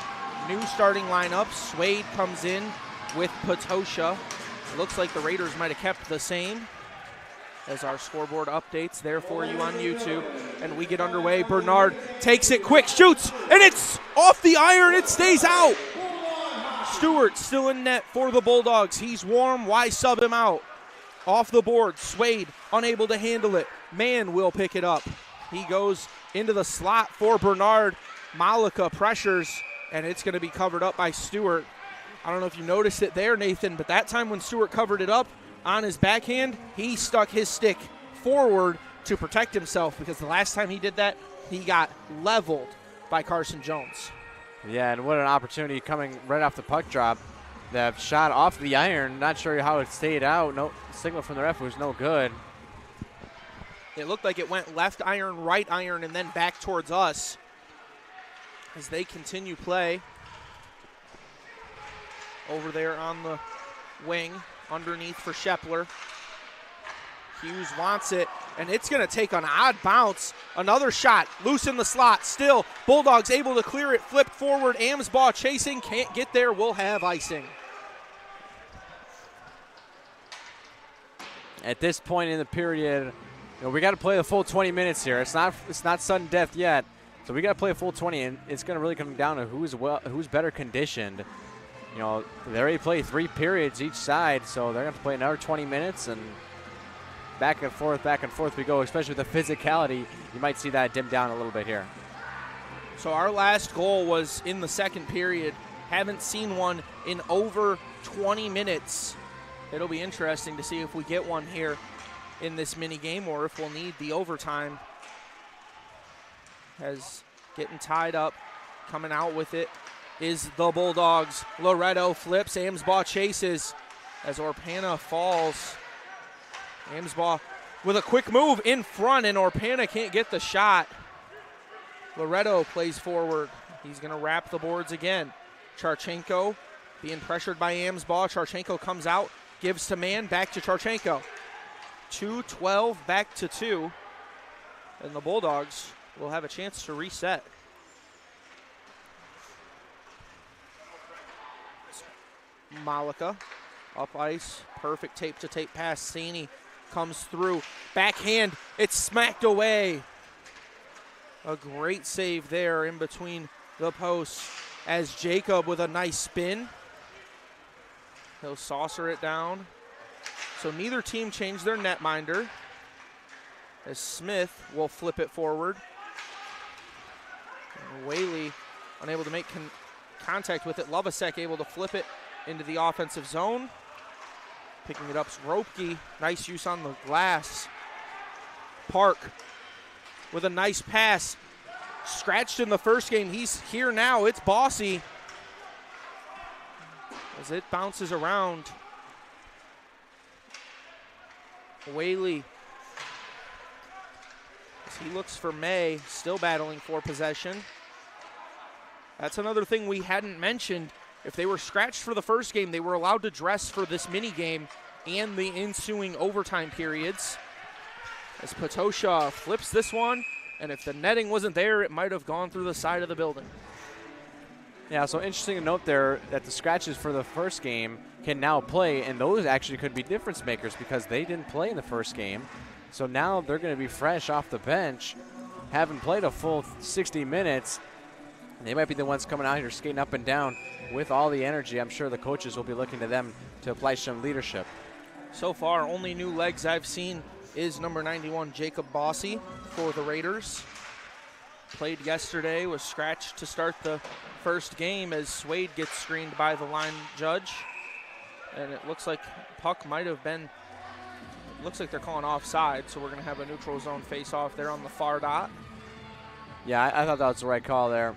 Speaker 1: New starting lineup. Swade comes in with Patosha. Looks like the Raiders might have kept the same, as our scoreboard updates there for you on YouTube. And we get underway. Bernard takes it quick, shoots, and it's off the iron. It stays out. Stewart still in net for the Bulldogs. He's warm. Why sub him out? Off the board. Swade unable to handle it. Mann will pick it up. He goes into the slot for Bernard. Malika pressures, and it's going to be covered up by Stewart. I don't know if you noticed it there, Nathan, but that time when Stewart covered it up on his backhand, he stuck his stick forward to protect himself, because the last time he did that, he got leveled by Carson Jones.
Speaker 2: Yeah, and what an opportunity coming right off the puck drop. The shot off the iron, not sure how it stayed out. No signal from the ref was no good.
Speaker 1: It looked like it went left iron, right iron, and then back towards us as they continue play. Over there on the wing, underneath for Shepler. Hughes wants it, and it's going to take an odd bounce. Another shot, loose in the slot. Still, Bulldogs able to clear it, flipped forward. Amsbaugh chasing, can't get there, will have icing.
Speaker 2: At this point in the period, we got to play the full 20 minutes here. It's not sudden death yet, so we got to play a full 20, and it's going to really come down to who's better conditioned. They already played 3 periods each side, so they're going to play another 20 minutes, and back and forth we go, especially with the physicality. You might see that dim down a little bit here.
Speaker 1: So our last goal was in the second period. Haven't seen one in over 20 minutes. It'll be interesting to see if we get one here in this mini game or if we'll need the overtime. As getting tied up, coming out with it is the Bulldogs. Loretto flips, Amsbaugh chases as Orpana falls. Amsbaugh with a quick move in front, and Orpana can't get the shot. Loretto plays forward. He's going to wrap the boards again. Charchenko being pressured by Amsbaugh. Charchenko comes out, gives to man, back to Charchenko. 2-12, back to 2. And the Bulldogs will have a chance to reset. Malika up ice, perfect tape-to-tape pass. Saney comes through, backhand, it's smacked away. A great save there in between the posts as Jacob with a nice spin. He'll saucer it down. So neither team changed their netminder as Smith will flip it forward. And Whaley unable to make contact with it. Lovasek able to flip it into the offensive zone. Picking it up is Ropke. Nice use on the glass. Park with a nice pass. Scratched in the first game. He's here now. It's Bossy. As it bounces around. Whaley. As he looks for May. Still battling for possession. That's another thing we hadn't mentioned. If they were scratched for the first game, they were allowed to dress for this mini game and the ensuing overtime periods. As Patosha flips this one, and if the netting wasn't there, it might have gone through the side of the building.
Speaker 2: Yeah, so interesting to note there that the scratches for the first game can now play, and those actually could be difference makers because they didn't play in the first game. So now they're going to be fresh off the bench, haven't played a full 60 minutes. They might be the ones coming out here skating up and down with all the energy. I'm sure the coaches will be looking to them to apply some leadership.
Speaker 1: So far, only new legs I've seen is number 91, Jacob Bossy for the Raiders. Played yesterday, was scratched to start the first game as Swade gets screened by the line judge. And it looks like puck might have been, it looks like they're calling offside, so we're going to have a neutral zone face-off there on the far dot.
Speaker 2: Yeah, I thought that was the right call there.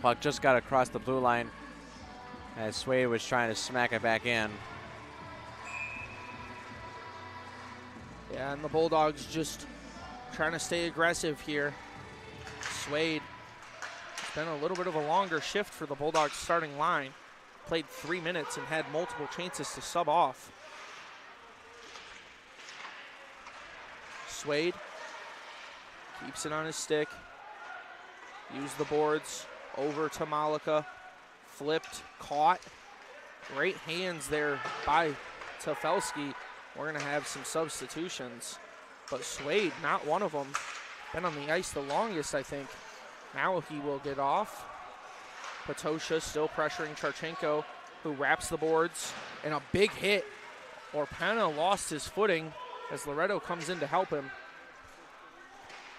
Speaker 2: Puck just got across the blue line as Swade was trying to smack it back in.
Speaker 1: Yeah, and the Bulldogs just trying to stay aggressive here. Swade, it's been a little bit of a longer shift for the Bulldogs starting line. Played 3 minutes and had multiple chances to sub off. Swade keeps it on his stick. Use the boards. Over to Malika, flipped, caught. Great hands there by Tefelski. We're going to have some substitutions, but Swade, not one of them. Been on the ice the longest, I think. Now he will get off. Patosha still pressuring Charchenko, who wraps the boards, and a big hit. Orpana lost his footing as Loretto comes in to help him.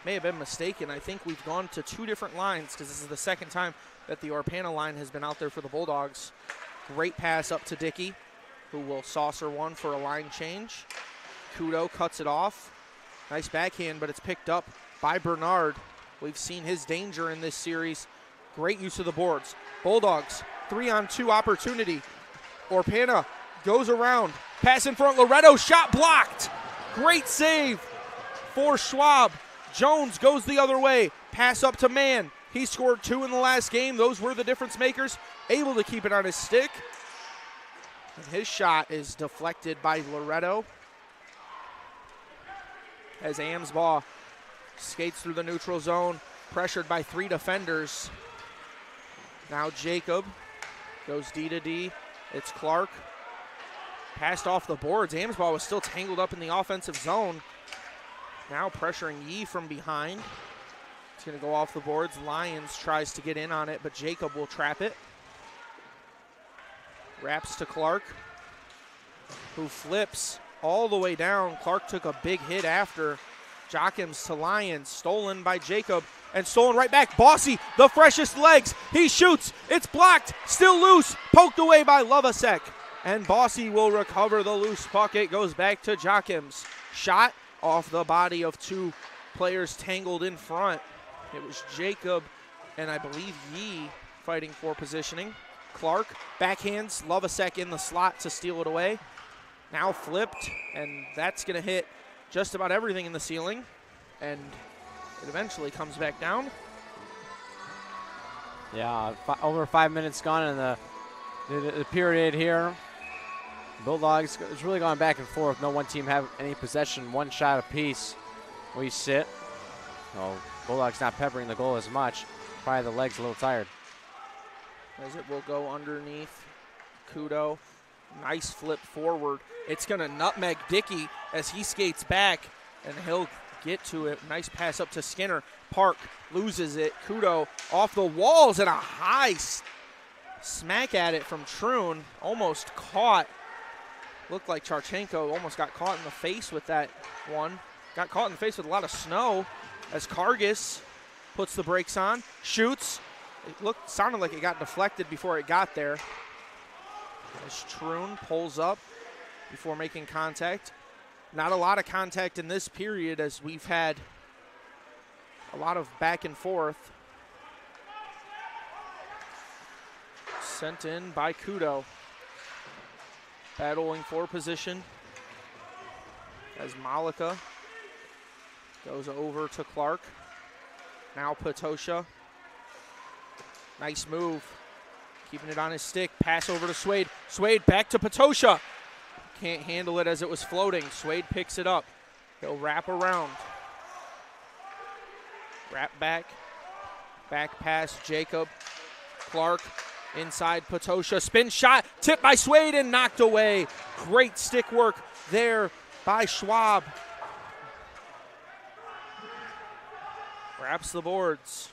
Speaker 1: May have been mistaken. I think we've gone to 2 different lines because this is the second time that the Orpana line has been out there for the Bulldogs. Great pass up to Dickey, who will saucer one for a line change. Kudo cuts it off. Nice backhand, but it's picked up by Bernard. We've seen his danger in this series. Great use of the boards. Bulldogs, 3-on-2 opportunity. Orpana goes around. Pass in front, Loretto, shot blocked. Great save for Schwab. Jones goes the other way. Pass up to Mann. He scored 2 in the last game. Those were the difference makers. Able to keep it on his stick. And his shot is deflected by Loretto. As Amsbaugh skates through the neutral zone, pressured by 3 defenders. Now Jacob goes D to D. It's Clark. Passed off the boards. Amsbaugh was still tangled up in the offensive zone. Now pressuring Yee from behind. It's going to go off the boards. Lyons tries to get in on it, but Jacob will trap it. Wraps to Clark, who flips all the way down. Clark took a big hit after. Jockham's to Lyons, stolen by Jacob, and stolen right back. Bossy, the freshest legs. He shoots. It's blocked. Still loose. Poked away by Lovasek. And Bossy will recover the loose puck. It goes back to Jockham's. Shot off the body of two players tangled in front. It was Jacob and I believe Yee fighting for positioning. Clark backhands Lovasek in the slot to steal it away. Now flipped, and that's going to hit just about everything in the ceiling, and it eventually comes back down.
Speaker 2: Yeah, over 5 minutes gone in the period here. Bulldogs is really going back and forth. No one team have any possession, one shot apiece. We sit. Oh, Bulldogs not peppering the goal as much. Probably the legs a little tired.
Speaker 1: As it will go underneath. Kudo, nice flip forward. It's going to nutmeg Dickey as he skates back, and he'll get to it. Nice pass up to Skinner. Park loses it. Kudo off the walls and a high smack at it from Troon. Almost caught. Looked like Charchenko almost got caught in the face with that one. Got caught in the face with a lot of snow as Kargas puts the brakes on. Shoots. It sounded like it got deflected before it got there. As Troon pulls up before making contact. Not a lot of contact in this period as we've had a lot of back and forth. Sent in by Kudo. Battling for position as Malika goes over to Clark. Now Patosha. Nice move. Keeping it on his stick. Pass over to Swade. Swade back to Patosha. Can't handle it as it was floating. Swade picks it up. He'll wrap around. Wrap back. Back pass, Jacob. Clark inside Patosha. Spin shot. Tipped by Swade and knocked away. Great stick work there by Schwab. Wraps the boards.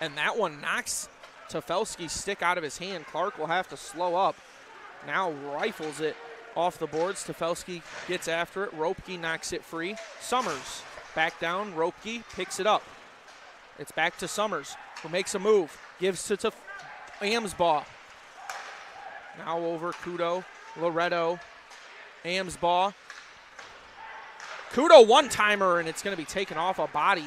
Speaker 1: And that one knocks Tefelsky's stick out of his hand. Clark will have to slow up. Now rifles it off the boards. Tefelsky gets after it. Ropke knocks it free. Summers back down. Ropke picks it up. It's back to Summers, who makes a move. Gives to Amsbaugh. Now over Kudo. Loretto. Amsbaugh. Kudo one-timer, and it's going to be taken off a body.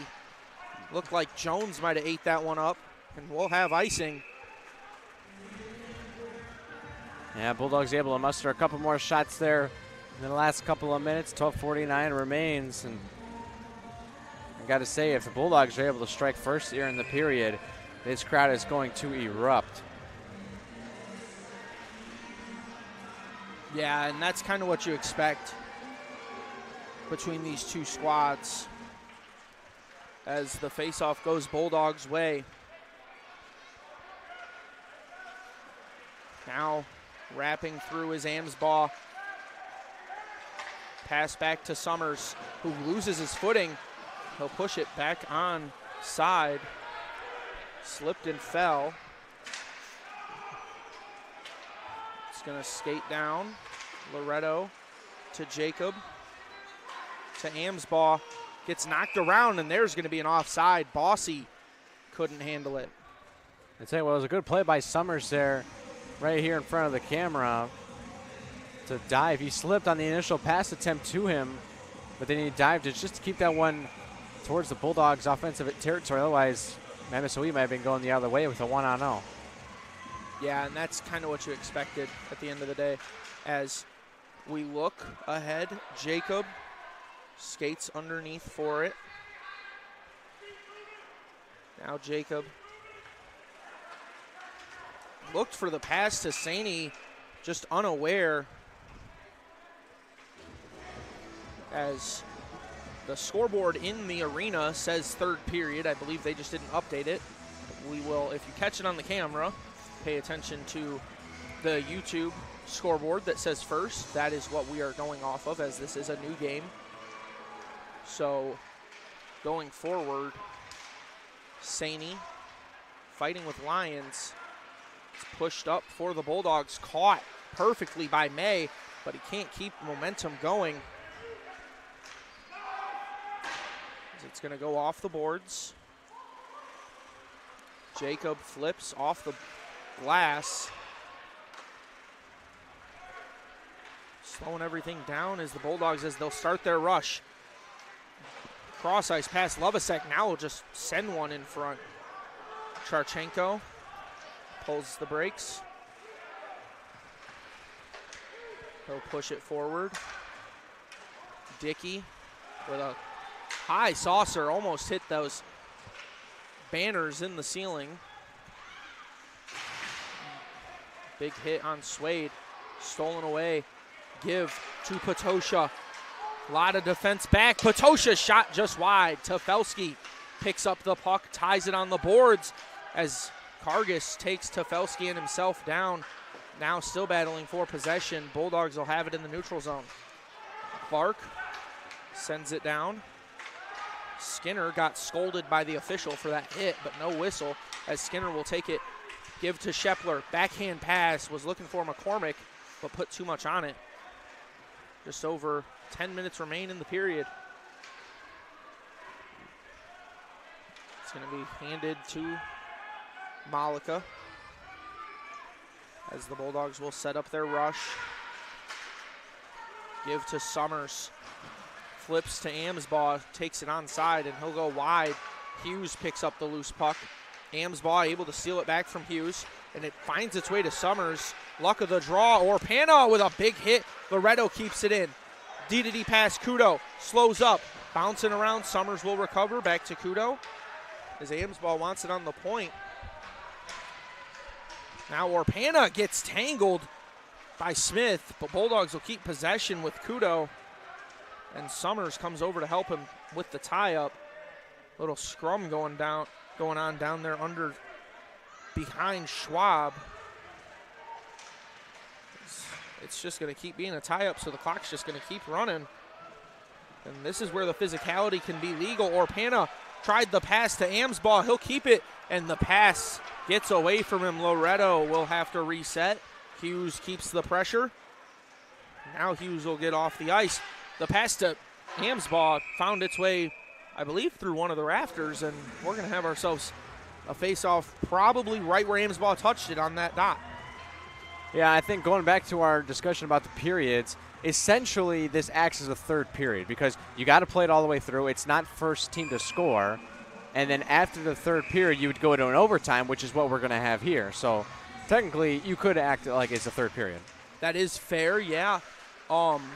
Speaker 1: Looked like Jones might have ate that one up, and we'll have icing.
Speaker 2: Yeah, Bulldogs able to muster a couple more shots there in the last couple of minutes. 12:49 remains, and I got to say, if the Bulldogs are able to strike first here in the period, this crowd is going to erupt.
Speaker 1: Yeah, and that's kind of what you expect between these two squads as the faceoff goes Bulldogs' way. Now wrapping through is Amsbaugh. Pass back to Summers, who loses his footing. He'll push it back on side. Slipped and fell. It's going to skate down. Loretto to Jacob. To Amsbaugh. Gets knocked around, and there's going to be an offside. Bossy couldn't handle it.
Speaker 2: I'd say, well, it was a good play by Summers there, right here in front of the camera, to dive. He slipped on the initial pass attempt to him, but then he dived just to keep that one towards the Bulldogs' offensive territory. Otherwise, MSOE might have been going the other way with a 1-on-0.
Speaker 1: Yeah, and that's kind of what you expected at the end of the day. As we look ahead, Jacob skates underneath for it. Now Jacob looked for the pass to Saney, just unaware, as the scoreboard in the arena says third period. I believe they just didn't update it. We will, if you catch it on the camera, pay attention to the YouTube scoreboard that says first. That is what we are going off of, as this is a new game. So going forward, Saney fighting with Lyons. It's pushed up for the Bulldogs, caught perfectly by May. but he can't keep momentum going. It's going to go off the boards. Jacob flips off the glass. Slowing everything down as the Bulldogs, as they'll start their rush. Cross ice pass. Lovasek now will just send one in front. Charchenko pulls the brakes. He'll push it forward. Dickey with a high saucer, almost hit those banners in the ceiling. Big hit on Swade. Stolen away. Give to Potosha. A lot of defense back. Potosha shot just wide. Tefelski picks up the puck, ties it on the boards as Kargas takes Tefelski and himself down. Now still battling for possession. Bulldogs will have it in the neutral zone. Clark sends it down. Skinner got scolded by the official for that hit, but no whistle as Skinner will take it. Give to Shepler. Backhand pass. Was looking for McCormick, but put too much on it. Just over 10 minutes remain in the period. It's going to be handed to Malika as the Bulldogs will set up their rush. Give to Summers. Flips to Amsbaugh, takes it onside, and he'll go wide. Hughes picks up the loose puck. Amsbaugh able to steal it back from Hughes, and it finds its way to Summers. Luck of the draw, Orpana with a big hit. Loretto keeps it in. D-to-D pass, Kudo slows up. Bouncing around, Summers will recover. Back to Kudo as Amsbaugh wants it on the point. Now Orpana gets tangled by Smith, but Bulldogs will keep possession with Kudo. And Summers comes over to help him with the tie-up. Little scrum going on down there under behind Schwab. It's just going to keep being a tie-up, so the clock's just going to keep running. And this is where the physicality can be legal. Orpana tried the pass to Amsbaugh. He'll keep it, and the pass gets away from him. Loretto will have to reset. Hughes keeps the pressure. Now Hughes will get off the ice. The pass to Amsbaugh found its way, I believe, through one of the rafters, and we're going to have ourselves a face-off probably right where Amsbaugh touched it on that dot.
Speaker 2: Yeah, I think going back to our discussion about the periods, essentially this acts as a third period because you got to play it all the way through. It's not first team to score. And then after the third period, you would go to an overtime, which is what we're going to have here. So technically, you could act like it's a third period.
Speaker 1: That is fair, yeah.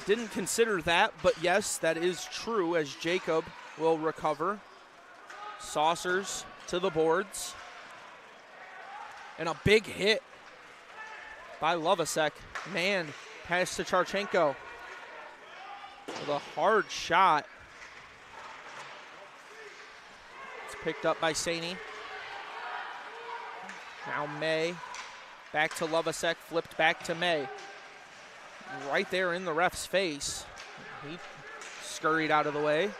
Speaker 1: Didn't consider that, but yes, that is true as Jacob will recover. Saucers to the boards. And a big hit by Lovasek. Man, pass to Charchenko. With a hard shot. It's picked up by Saney. Now May. Back to Lovasek, flipped back to May. Right there in the ref's face. He scurried out of the way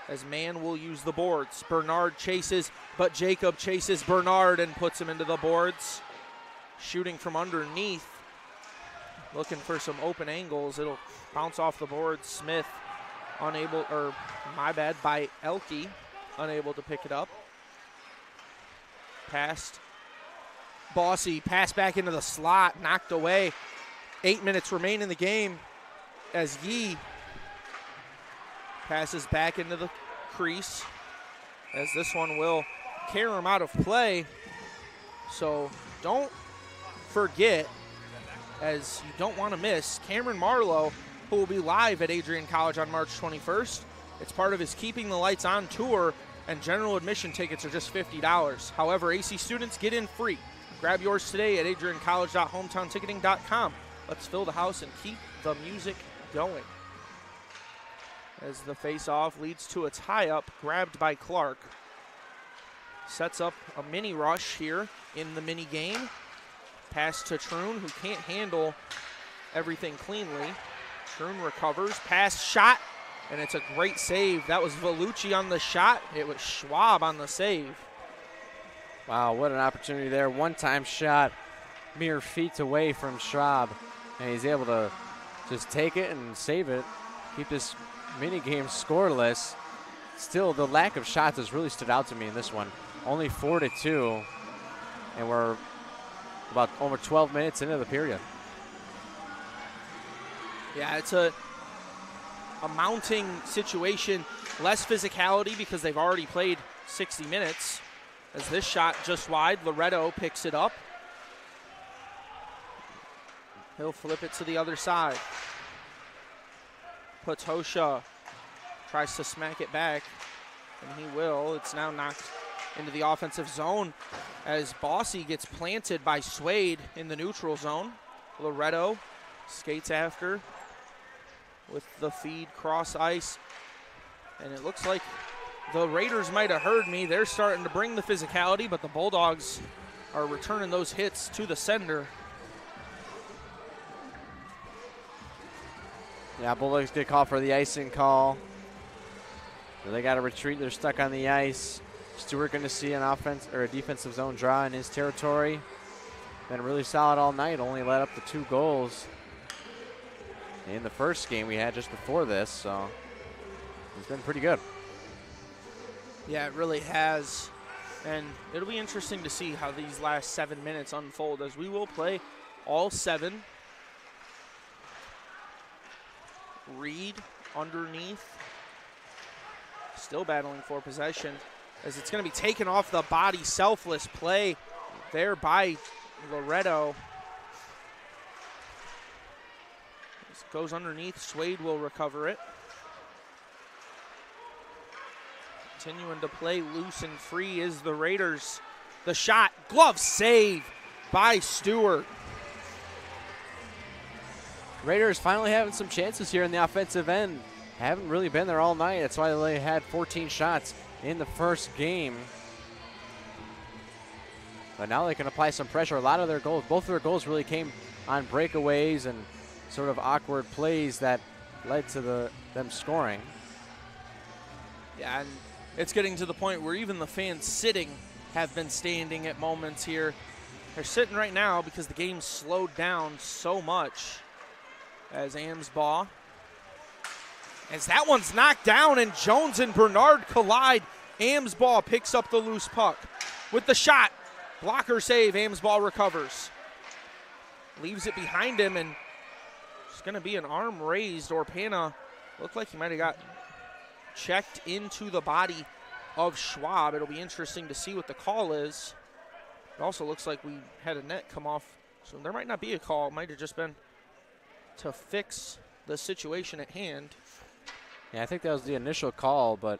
Speaker 1: as Mann will use the boards. Bernard chases, but Jacob chases Bernard and puts him into the boards. Shooting from underneath. Looking for some open angles. It'll bounce off the boards. Smith unable, or my bad, by Elke. Unable to pick it up. Passed. Bossy, pass back into the slot, knocked away. 8 minutes remain in the game as Yee passes back into the crease as this one will carry him out of play. So don't forget, as you don't want to miss, Cameron Marlowe, who will be live at Adrian College on March 21st. It's part of his Keeping the Lights On tour, and general admission tickets are just $50. However, AC students get in free. Grab yours today at adriancollege.hometownticketing.com. Let's fill the house and keep the music going. As the face-off leads to a tie-up, grabbed by Clark. Sets up a mini rush here in the mini game. Pass to Troon, who can't handle everything cleanly. Troon recovers, pass, shot, and it's a great save. That was Vellucci on the shot. It was Schwab on the save.
Speaker 2: Wow, what an opportunity there. One-time shot, mere feet away from Schwab, and he's able to just take it and save it. Keep this mini game scoreless. Still, the lack of shots has really stood out to me in this one. Only 4-2, and we're about over 12 minutes into the period.
Speaker 1: Yeah, it's a mounting situation. Less physicality because they've already played 60 minutes. As this shot just wide, Loretto picks it up. He'll flip it to the other side. Potosha tries to smack it back, and he will. It's now knocked into the offensive zone as Bossy gets planted by Suede in the neutral zone. Loretto skates after with the feed cross ice, and it looks like the Raiders might have heard me. They're starting to bring the physicality, but the Bulldogs are returning those hits to the sender.
Speaker 2: Yeah, Bulldogs get called for the icing call. So they got to retreat. They're stuck on the ice. Stewart going to see an offense or a defensive zone draw in his territory. Been really solid all night. Only let up the 2 goals in the first game we had just before this. So it's been pretty good.
Speaker 1: Yeah, it really has. And it'll be interesting to see how these last 7 minutes unfold, as we will play all 7. Reed underneath, still battling for possession, as it's going to be taken off the body. Selfless play there by Loretto. This goes underneath. Suede will recover it. Continuing to play loose and free is the Raiders. The shot, glove save by Stewart.
Speaker 2: Raiders finally having some chances here in the offensive end. Haven't really been there all night. That's why they had 14 shots in the first game. But now they can apply some pressure. A lot of their goals, both of their goals really came on breakaways and sort of awkward plays that led to them scoring.
Speaker 1: Yeah, and it's getting to the point where even the fans sitting have been standing at moments here. They're sitting right now because the game slowed down so much. As Amsbaugh, as that one's knocked down and Jones and Bernard collide. Amsbaugh picks up the loose puck with the shot. Blocker save, Amsbaugh recovers. Leaves it behind him, and it's going to be an arm raised. Orpana looked like he might have got checked into the body of Schwab. It'll be interesting to see what the call is. It also looks like we had a net come off, so there might not be a call. It might have just been to fix the situation at hand.
Speaker 2: Yeah, I think that was the initial call, but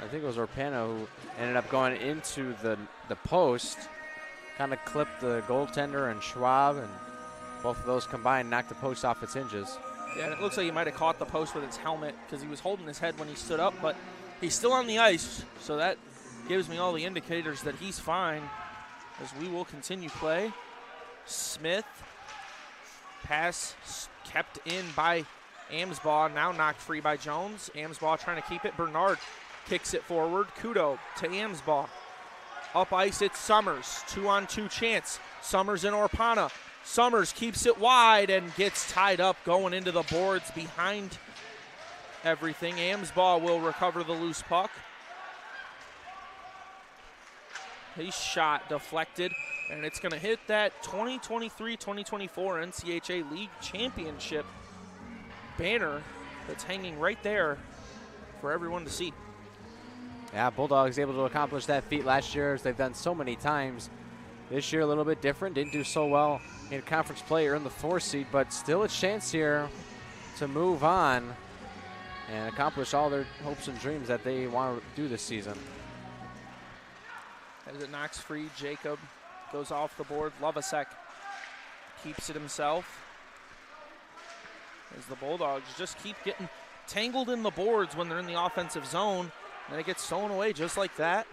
Speaker 2: I think it was Orpana who ended up going into the post, kind of clipped the goaltender and Schwab, and both of those combined knocked the post off its hinges.
Speaker 1: Yeah, and it looks like he might have caught the post with his helmet because he was holding his head when he stood up, but he's still on the ice, so that gives me all the indicators that he's fine as we will continue play. Smith. Pass kept in by Amsbaugh, now knocked free by Jones. Amsbaugh trying to keep it. Bernard kicks it forward. Kudo to Amsbaugh. Up ice, it's Summers. 2-on-2 chance. Summers and Orpana. Summers keeps it wide and gets tied up going into the boards behind everything. Amsbaugh will recover the loose puck. His shot deflected, and it's going to hit that 2023-2024 NCHA League Championship banner that's hanging right there for everyone to see.
Speaker 2: Yeah, Bulldogs able to accomplish that feat last year, as they've done so many times. This year a little bit different. Didn't do so well in conference play or in the 4th seed, but still a chance here to move on and accomplish all their hopes and dreams that they want to do this season.
Speaker 1: As it knocks free, Jacob goes off the board. Lovasek keeps it himself. As the Bulldogs just keep getting tangled in the boards when they're in the offensive zone. And it gets stolen away just like that.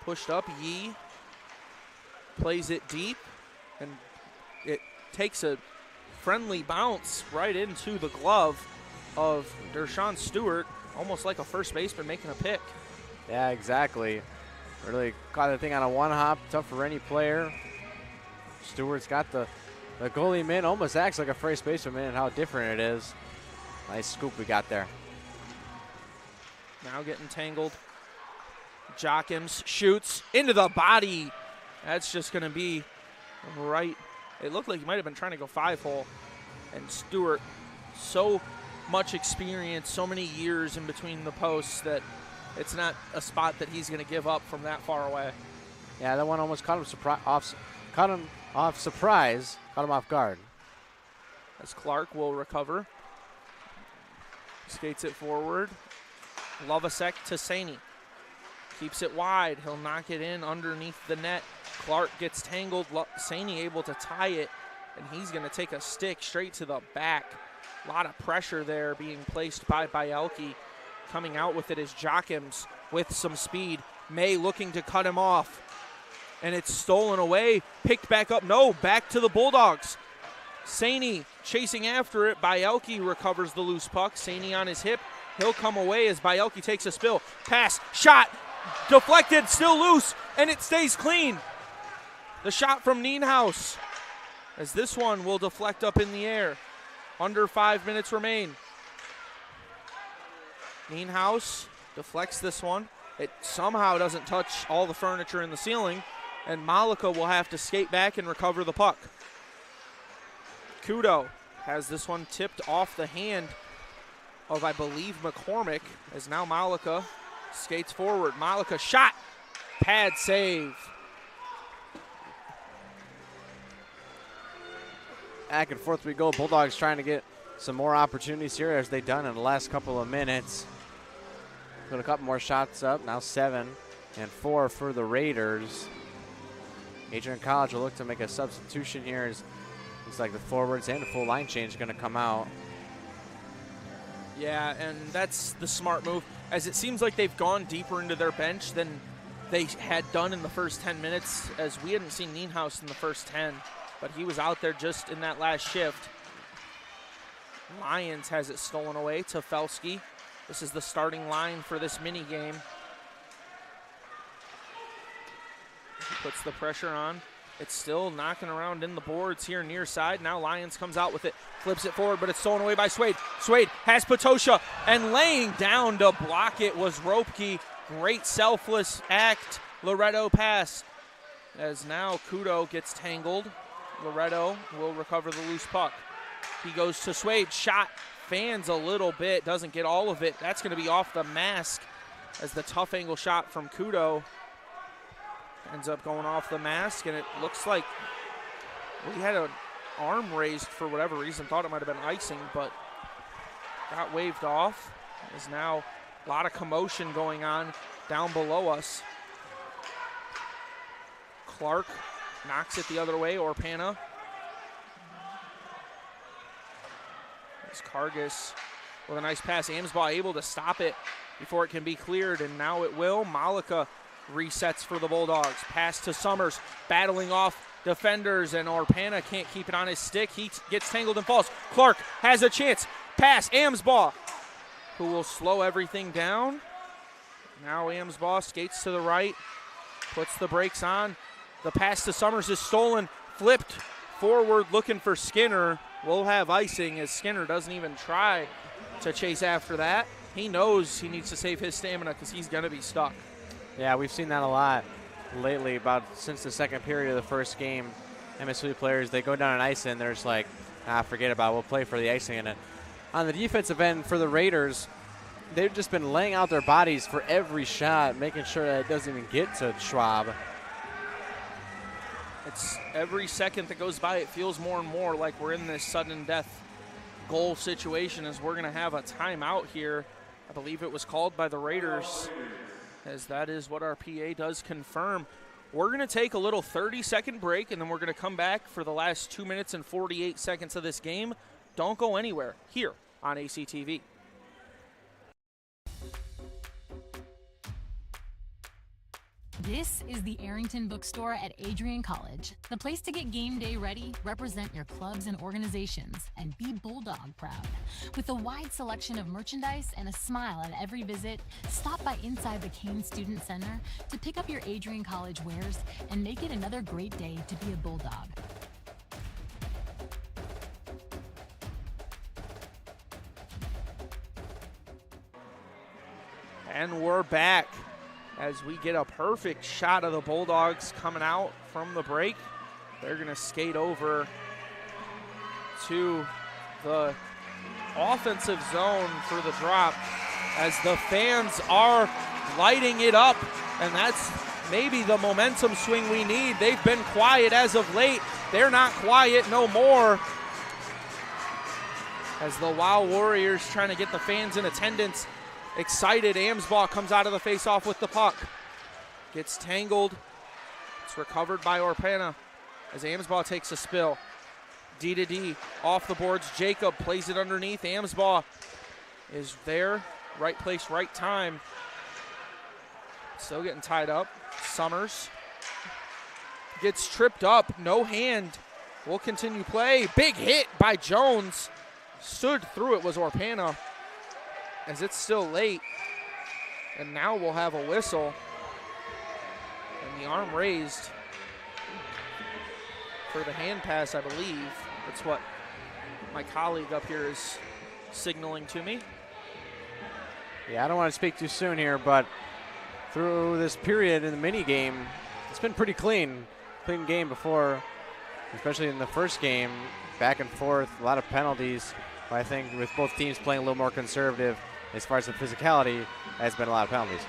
Speaker 1: Pushed up, Yee plays it deep, and it takes a friendly bounce right into the glove of Dershawn Stewart, almost like a first baseman making a pick.
Speaker 2: Yeah, exactly. Really caught the thing on a one hop, tough for any player. Stewart's got the The goalie man almost acts like a first baseman, and how different it is. Nice scoop we got there.
Speaker 1: Now getting tangled. Jochims shoots into the body. That's just going to be right. It looked like he might have been trying to go 5-hole. And Stewart, so much experience, so many years in between the posts that it's not a spot that he's going to give up from that far away.
Speaker 2: Yeah, that one almost caught him off guard.
Speaker 1: As Clark will recover. Skates it forward. Lovasek to Saney. Keeps it wide. He'll knock it in underneath the net. Clark gets tangled. Saney able to tie it, and he's going to take a stick straight to the back. A lot of pressure there being placed by Bielke. Coming out with it is Jochims with some speed. May looking to cut him off. And it's stolen away. Picked back up. No, back to the Bulldogs. Saney chasing after it. Bielke recovers the loose puck. Saney on his hip. He'll come away as Bielke takes a spill. Pass, shot, deflected, still loose, and it stays clean. The shot from Nienhuis, as this one will deflect up in the air. Under 5 minutes remain. Nienhuis deflects this one. It somehow doesn't touch all the furniture in the ceiling, and Malika will have to skate back and recover the puck. Kudo has this one tipped off the hand of, I believe, McCormick, as now Malika skates forward. Malika shot, pad save.
Speaker 2: Back and forth we go. Bulldogs trying to get some more opportunities here, as they've done in the last couple of minutes. Put a couple more shots up, now 7 and 4 for the Raiders. Adrian College will look to make a substitution here. As looks like the forwards and the full line change is going to come out.
Speaker 1: Yeah, and that's the smart move, as it seems like they've gone deeper into their bench than they had done in the first 10 minutes, as we hadn't seen Nienhuis in the first 10, but he was out there just in that last shift. Lions has it stolen away to Felski. This is the starting line for this mini game. He puts the pressure on. It's still knocking around in the boards here near side. Now Lyons comes out with it, flips it forward, but it's stolen away by Swade. Swade has Potosha, and laying down to block it was Ropke. Great selfless act. Loretto pass. As now Kudo gets tangled. Loretto will recover the loose puck. He goes to Swade. Shot fans a little bit, doesn't get all of it. That's going to be off the mask, as the tough angle shot from Kudo ends up going off the mask, and it looks like we had an arm raised for whatever reason. Thought it might have been icing, but got waved off. There's now a lot of commotion going on down below us. Clark knocks it the other way, Orpana. There's Kargas with a nice pass. Amsbaugh able to stop it before it can be cleared, and now it will. Malika resets for the Bulldogs. Pass to Summers, battling off defenders, and Orpana can't keep it on his stick. He gets tangled and falls. Clark has a chance. Pass, Amsbaugh, who will slow everything down. Now Amsbaugh skates to the right, puts the brakes on. The pass to Summers is stolen, flipped forward looking for Skinner. We'll have icing, as Skinner doesn't even try to chase after that. He knows he needs to save his stamina because he's going to be stuck.
Speaker 2: Yeah, we've seen that a lot lately, about since the second period of the first game. MSOE players, they go down an ice and they're just like, forget about it, we'll play for the icing. And on the defensive end for the Raiders, they've just been laying out their bodies for every shot, making sure that it doesn't even get to Schwab.
Speaker 1: It's every second that goes by, it feels more and more like we're in this sudden death goal situation, as we're going to have a timeout here. I believe it was called by the Raiders, as that is what our PA does confirm. We're going to take a little 30-second break, and then we're going to come back for the last 2 minutes and 48 seconds of this game. Don't go anywhere here on ACTV.
Speaker 8: This is the Arrington Bookstore at Adrian College, the place to get game day ready, represent your clubs and organizations, and be Bulldog proud. With a wide selection of merchandise and a smile at every visit, stop by inside the Kane Student Center to pick up your Adrian College wares and make it another great day to be a Bulldog.
Speaker 1: And we're back as we get a perfect shot of the Bulldogs coming out from the break. They're going to skate over to the offensive zone for the drop as the fans are lighting it up, and that's maybe the momentum swing we need. They've been quiet as of late. They're not quiet no more as the Wild Warriors trying to get the fans in attendance excited. Amsbaugh comes out of the face-off with the puck. Gets tangled. It's recovered by Orpana as Amsbaugh takes a spill. D to D off the boards. Jacob plays it underneath. Amsbaugh is there. Right place, right time. Still getting tied up. Summers gets tripped up. No hand. Will continue play. Big hit by Jones. Stood through it was Orpana as it's still late. And now we'll have a whistle. And the arm raised for the hand pass, I believe. That's what my colleague up here is signaling to me.
Speaker 2: Yeah, I don't want to speak too soon here, but through this period in the mini game, it's been pretty clean game before, especially in the first game, back and forth, a lot of penalties. But I think with both teams playing a little more conservative as far as the physicality, has been a lot of penalties.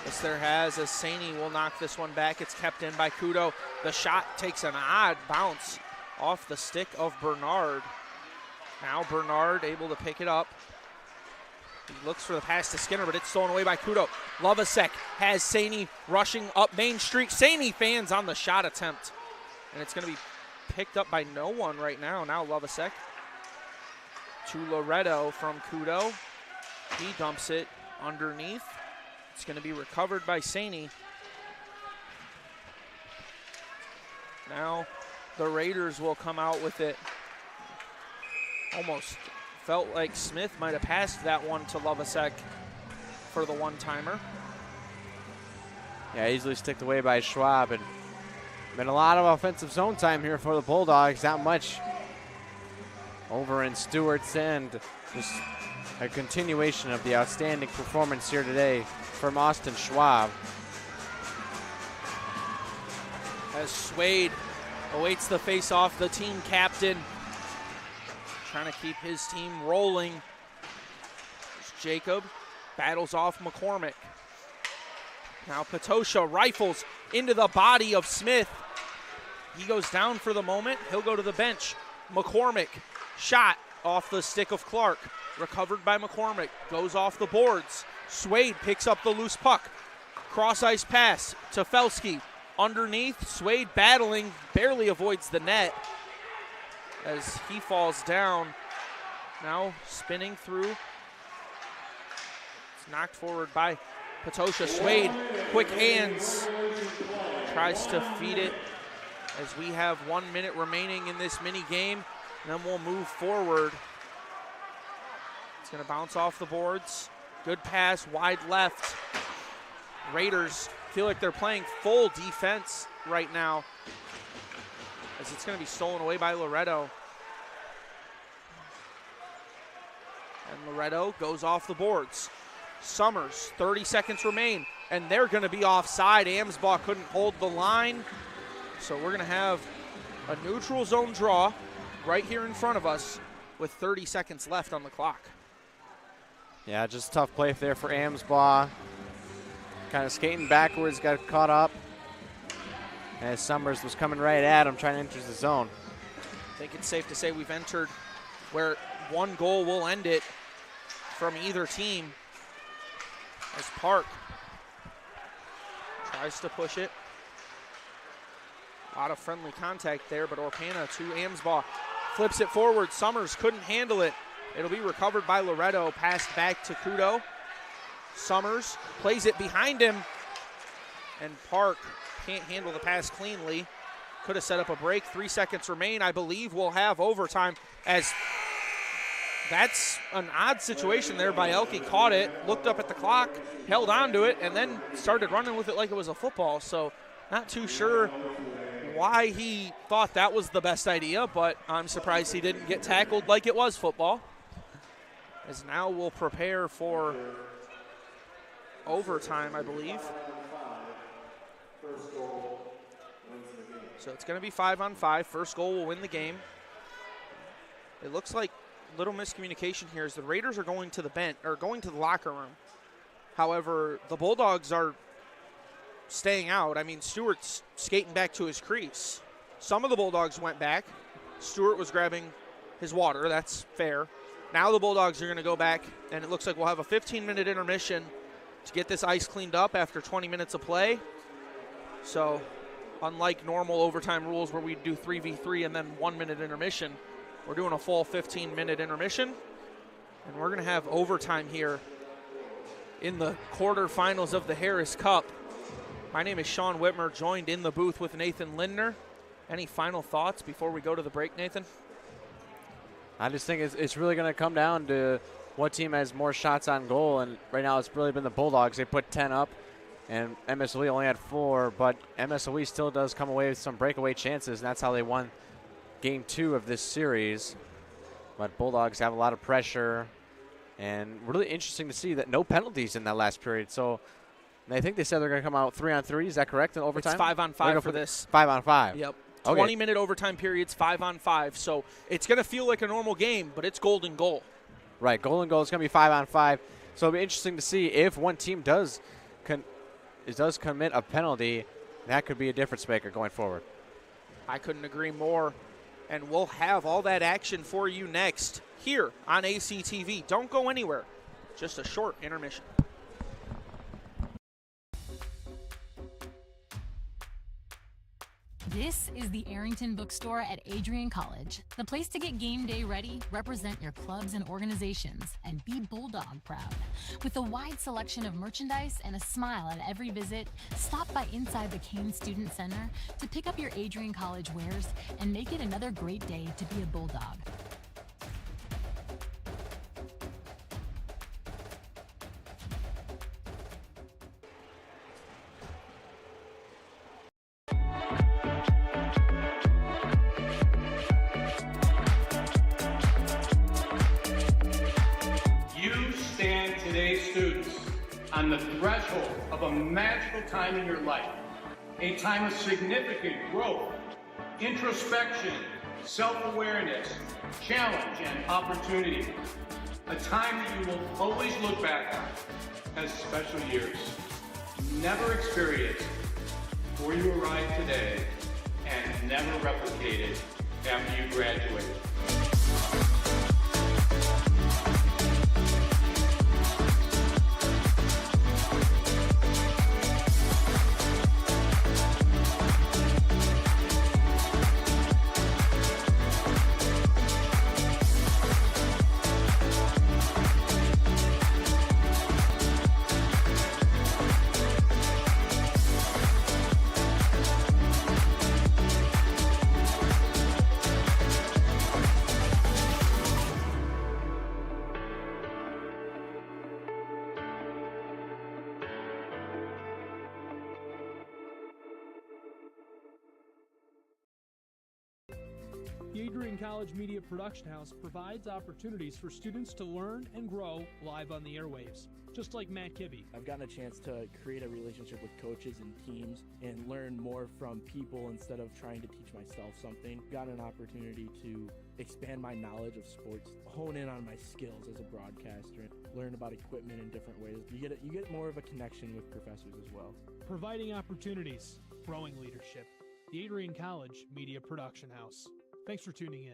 Speaker 1: Yes, there has, as Saney will knock this one back. It's kept in by Kudo. The shot takes an odd bounce off the stick of Bernard. Now Bernard able to pick it up. He looks for the pass to Skinner, but it's stolen away by Kudo. Lovasek has Saney rushing up Main Street. Saney fans on the shot attempt. And it's going to be picked up by no one right now. Now Lovasek to Loretto from Kudo. He dumps it underneath. It's going to be recovered by Saney. Now the Raiders will come out with it. Almost felt like Smith might have passed that one to Lovasek for the one-timer.
Speaker 2: Yeah, easily sticked away by Schwab. And been a lot of offensive zone time here for the Bulldogs. Not much over in Stewart's end. Just a continuation of the outstanding performance here today from Austin Schwab.
Speaker 1: As Swade awaits the face-off, the team captain trying to keep his team rolling. There's Jacob battles off McCormick. Now Patosha rifles into the body of Smith. He goes down for the moment. He'll go to the bench. McCormick shot off the stick of Clark. Recovered by McCormick. Goes off the boards. Swade picks up the loose puck. Cross-ice pass to Felsky. Underneath, Swade battling, barely avoids the net as he falls down. Now spinning through. It's knocked forward by Patosha. Swade, quick hands, tries to feed it as we have 1 minute remaining in this mini game. And then we'll move forward. It's going to bounce off the boards. Good pass, wide left. Raiders feel like they're playing full defense right now as it's going to be stolen away by Loretto. And Loretto goes off the boards. Summers, 30 seconds remain, and they're going to be offside. Amsbaugh couldn't hold the line, so we're going to have a neutral zone draw right here in front of us with 30 seconds left on the clock.
Speaker 2: Yeah, just a tough play there for Amsbaugh. Kind of skating backwards, got caught up as Summers was coming right at him, trying to enter the zone.
Speaker 1: I think it's safe to say we've entered where one goal will end it from either team as Park tries to push it. A lot of friendly contact there, but Orpana to Amsbaugh. Flips it forward. Summers couldn't handle it. It'll be recovered by Loretto. Passed back to Kudo. Summers plays it behind him, and Park can't handle the pass cleanly. Could have set up a break. 3 seconds remain. I believe we'll have overtime as that's an odd situation there by Elke. Caught it, looked up at the clock, held on to it, and then started running with it like it was a football. So not too sure why he thought that was the best idea, but I'm surprised he didn't get tackled like it was football. As now we'll prepare for overtime, I believe. So it's going to be 5-on-5. First goal will win the game. It looks like a little miscommunication here as the Raiders are going to the bench or going to the locker room. However, the Bulldogs are staying out. I mean, Stewart's skating back to his crease. Some of the Bulldogs went back. Stewart was grabbing his water. That's fair. Now the Bulldogs are going to go back, and it looks like we'll have a 15-minute intermission to get this ice cleaned up after 20 minutes of play. So unlike normal overtime rules where we do 3v3 and then 1-minute intermission, we're doing a full 15-minute intermission, and we're going to have overtime here in the quarterfinals of the Harris Cup. My name is Sean Whitmer, joined in the booth with Nathan Lindner. Any final thoughts before we go to the break, Nathan?
Speaker 2: I just think it's really going to come down to what team has more shots on goal, and right now it's really been the Bulldogs. They put 10 up, and MSOE only had 4, but MSOE still does come away with some breakaway chances, and that's how they won Game 2 of this series. But Bulldogs have a lot of pressure, and really interesting to see that no penalties in that last period. So I think they said they're going to come out 3-on-3. Is that correct in overtime?
Speaker 1: It's 5-on-5 for this.
Speaker 2: 5-on-5.
Speaker 1: Yep.
Speaker 2: Okay.
Speaker 1: 20-minute overtime periods, 5-on-5. So it's going to feel like a normal game, but it's golden goal.
Speaker 2: Right, golden goal is going to be 5-on-5. So it'll be interesting to see if one team does commit a penalty. That could be a difference maker going forward.
Speaker 1: I couldn't agree more. And we'll have all that action for you next here on ACTV. Don't go anywhere. Just a short intermission.
Speaker 8: This is the Arrington Bookstore at Adrian College, the place to get game day ready, represent your clubs and organizations, and be Bulldog proud. With a wide selection of merchandise and a smile at every visit, stop by inside the Kane Student Center to pick up your Adrian College wares and make it another great day to be a Bulldog.
Speaker 5: On the threshold of a magical time in your life, a time of significant growth, introspection, self-awareness, challenge, and opportunity. A time that you will always look back on as special years, never experienced before you arrive today, and never replicated after you graduate.
Speaker 6: The Adrian College Media Production House provides opportunities for students to learn and grow live on the airwaves, just like Matt Kibbe.
Speaker 7: I've gotten a chance to create a relationship with coaches and teams and learn more from people instead of trying to teach myself something. Got an opportunity to expand my knowledge of sports, hone in on my skills as a broadcaster, learn about equipment in different ways. You get more of a connection with professors as well.
Speaker 6: Providing opportunities, growing leadership. The Adrian College Media Production House. Thanks for tuning in.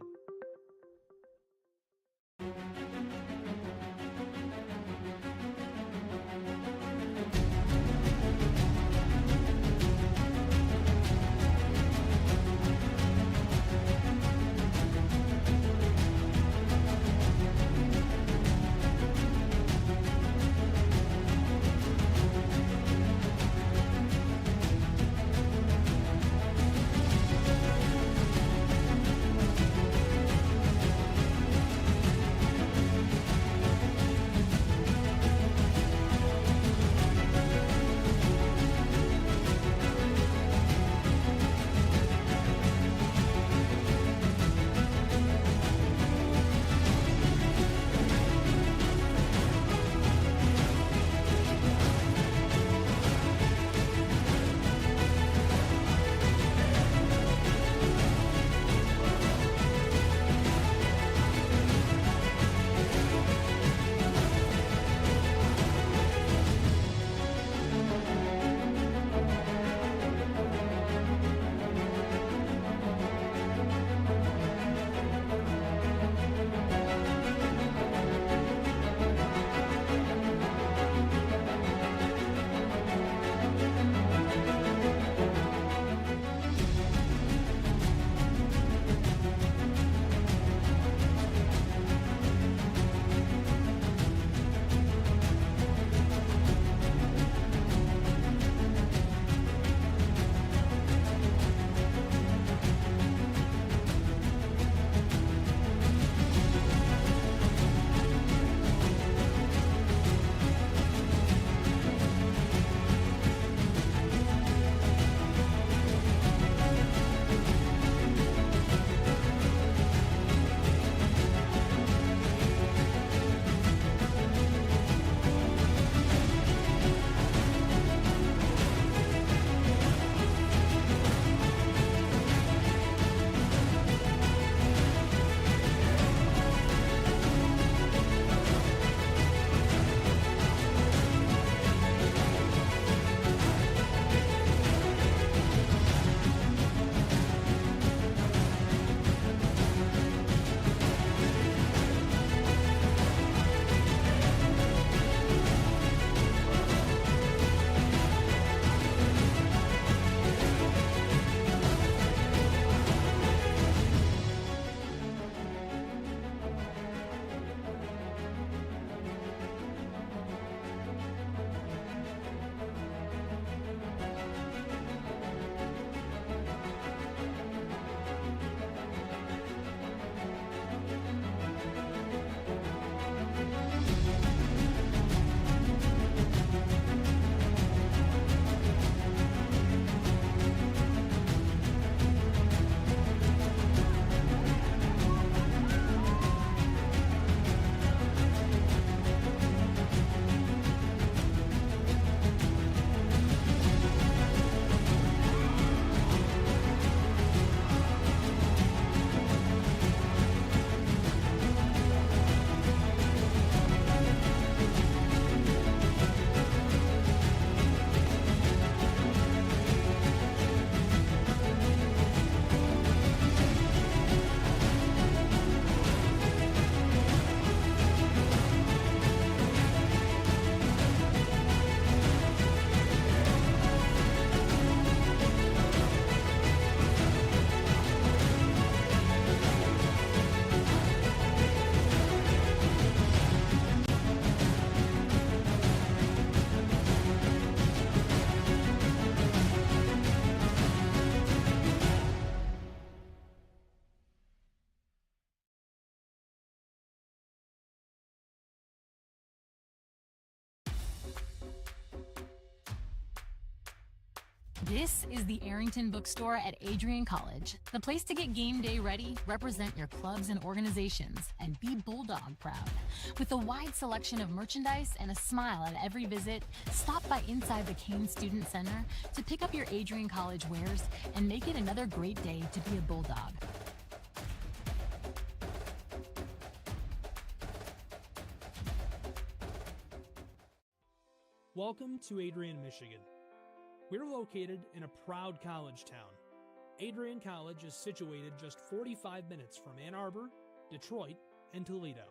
Speaker 8: This is the Arrington Bookstore at Adrian College, the place to get game day ready, represent your clubs and organizations, and be Bulldog proud. With a wide selection of merchandise and a smile at every visit, stop by inside the Kane Student Center to pick up your Adrian College wares and make it another great day to be a Bulldog.
Speaker 6: Welcome to Adrian, Michigan. We're located in a proud college town. Adrian College is situated just 45 minutes from Ann Arbor, Detroit, and Toledo.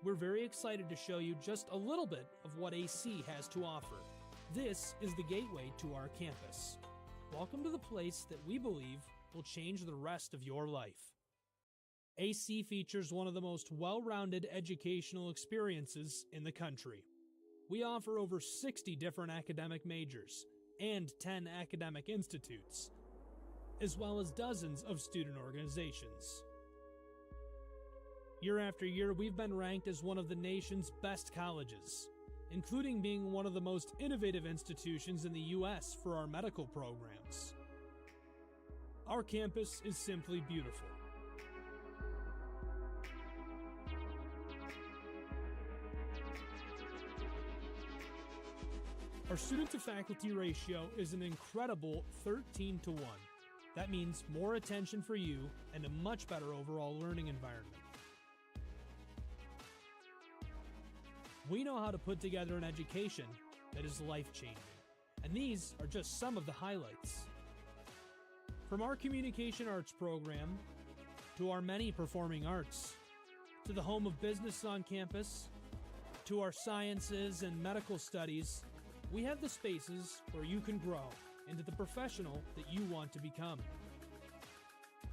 Speaker 6: We're very excited to show you just a little bit of what AC has to offer. This is the gateway to our campus. Welcome to the place that we believe will change the rest of your life. AC features one of the most well-rounded educational experiences in the country. We offer over 60 different academic majors and 10 academic institutes, as well as dozens of student organizations. Year after year, we've been ranked as one of the nation's best colleges, including being one of the most innovative institutions in the U.S. for our medical programs. Our campus is simply beautiful. Our student-to-faculty ratio is an incredible 13-to-1. That means more attention for you and a much better overall learning environment. We know how to put together an education that is life-changing, and these are just some of the highlights. From our communication arts program, to our many performing arts, to the home of business on campus, to our sciences and medical studies, we have the spaces where you can grow into the professional that you want to become.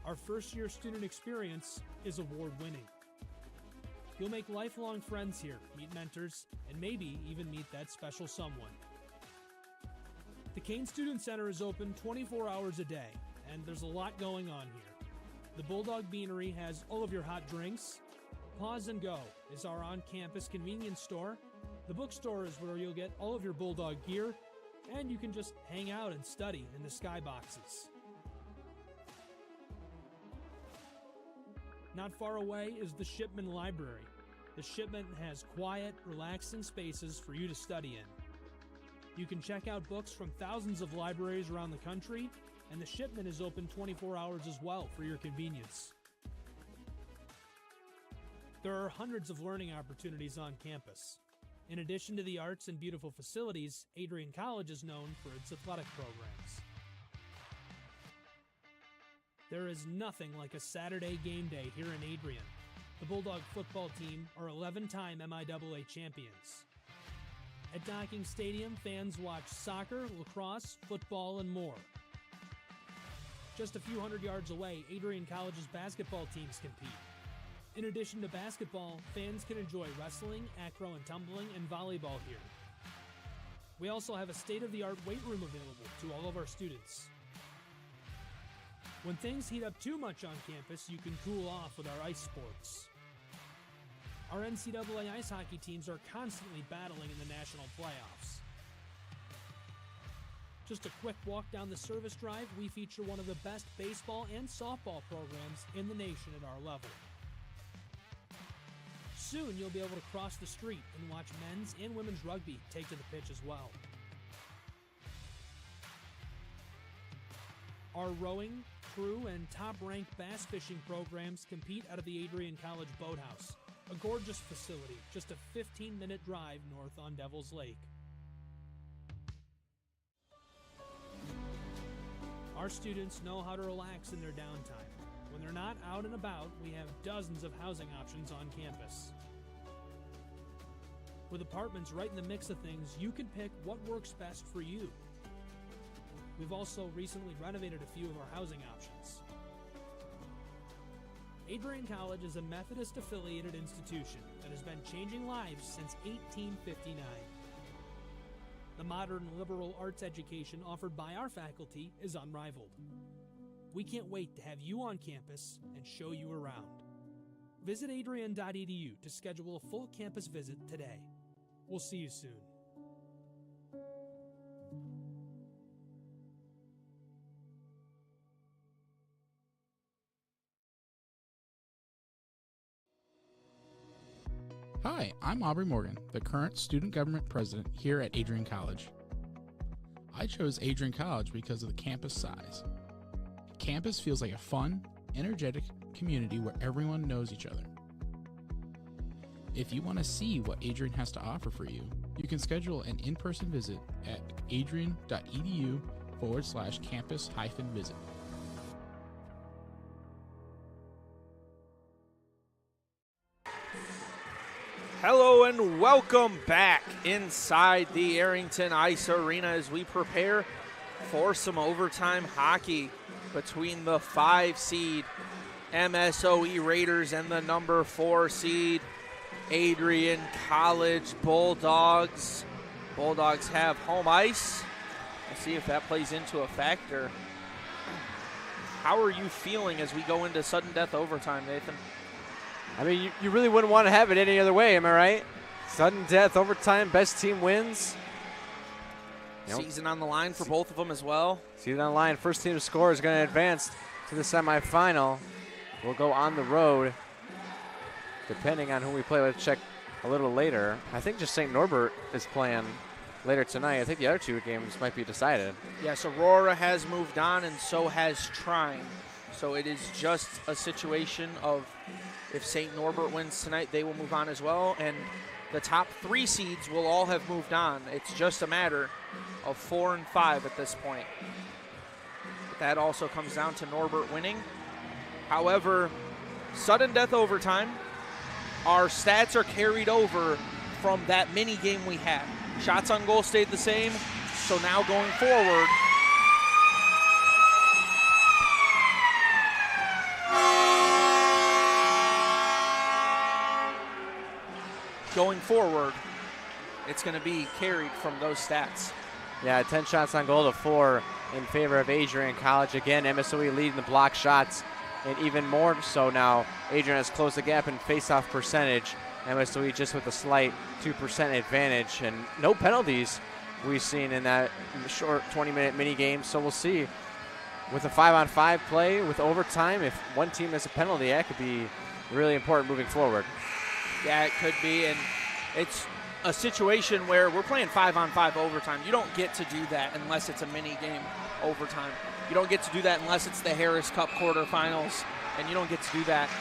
Speaker 6: Our first-year student experience is award-winning. You'll make lifelong friends here, meet mentors, and maybe even meet that special someone. The Kane Student Center is open 24 hours a day, and there's a lot going on here. The Bulldog Beanery has all of your hot drinks. Pause and Go is our on-campus convenience store. The bookstore is where you'll get all of your Bulldog gear, and you can just hang out and study in the skyboxes. Not far away is the Shipman Library. The Shipman has quiet, relaxing spaces for you to study in. You can check out books from thousands of libraries around the country, and the Shipman is open 24 hours as well for your convenience. There are hundreds of learning opportunities on campus. In addition to the arts and beautiful facilities, Adrian College is known for its athletic programs. There is nothing like a Saturday game day here in Adrian. The Bulldog football team are 11-time MIAA champions. At Docking Stadium, fans watch soccer, lacrosse, football, and more. Just a few hundred yards away, Adrian College's basketball teams compete. In addition to basketball, fans can enjoy wrestling, acro and tumbling, and volleyball here. We also have a state-of-the-art weight room available to all of our students. When things heat up too much on campus, you can cool off with our ice sports. Our NCAA ice hockey teams are constantly battling in the national playoffs. Just a quick walk down the service drive, we feature one of the best baseball and softball programs in the nation at our level. Soon you'll be able to cross the street and watch men's and women's rugby take to the pitch as well. Our rowing, crew, and top-ranked bass fishing programs compete out of the Adrian College Boathouse, a gorgeous facility just a 15-minute drive north on Devil's Lake. Our students know how to relax in their downtime. When they're not out and about, we have dozens of housing options on campus. With apartments right in the mix of things, you can pick what works best for you. We've also recently renovated a few of our housing options. Adrian College is a Methodist-affiliated institution that has been changing lives since 1859. The modern liberal arts education offered by our faculty is unrivaled. We can't wait to have you on campus and show you around. Visit adrian.edu to schedule a full campus visit today. We'll see you soon.
Speaker 9: Hi, I'm Aubrey Morgan, the current student government president here at Adrian College. I chose Adrian College because of the campus size. Campus feels like a fun, energetic community where everyone knows each other. If you want to see what Adrian has to offer for you, you can schedule an in-person visit at adrian.edu/campus-visit.
Speaker 1: Hello and welcome back inside the Arrington Ice Arena as we prepare for some overtime hockey between the 5 seed MSOE Raiders and the number 4 seed Adrian College Bulldogs. Bulldogs have home ice. We'll see if that plays into a factor. How are you feeling as we go into sudden death overtime, Nathan?
Speaker 2: I mean, you really wouldn't want to have it any other way, am I right? Sudden death, overtime, best team wins.
Speaker 1: Season on the line for both of them as well.
Speaker 2: Season on the line, first team to score is going to advance to the semifinal. We'll go on the road, depending on who we play. Let's check a little later. I think just St. Norbert is playing later tonight. I think the other 2 games might be decided.
Speaker 1: Yes, Aurora has moved on and so has Trine. So it is just a situation of if St. Norbert wins tonight, they will move on as well. And the top 3 seeds will all have moved on. It's just a matter of 4 and 5 at this point. But that also comes down to Norbert winning. However, sudden death overtime, our stats are carried over from that mini game we had. Shots on goal stayed the same. So now going forward, it's going to be carried from those stats.
Speaker 2: Yeah, 10 shots on goal to 4 in favor of Adrian College. Again, MSOE leading the block shots, and even more so now, Adrian has closed the gap in face-off percentage. MSOE just with a slight 2% advantage, and no penalties we've seen in that short 20-minute mini game. So we'll see with a 5-on-5 play with overtime, if one team has a penalty, that could be really important moving forward.
Speaker 1: Yeah, it could be, and it's a situation where we're playing 5-on-5 overtime. You don't get to do that unless it's a mini game overtime. You don't get to do that unless it's the Harris Cup quarterfinals, and you don't get to do that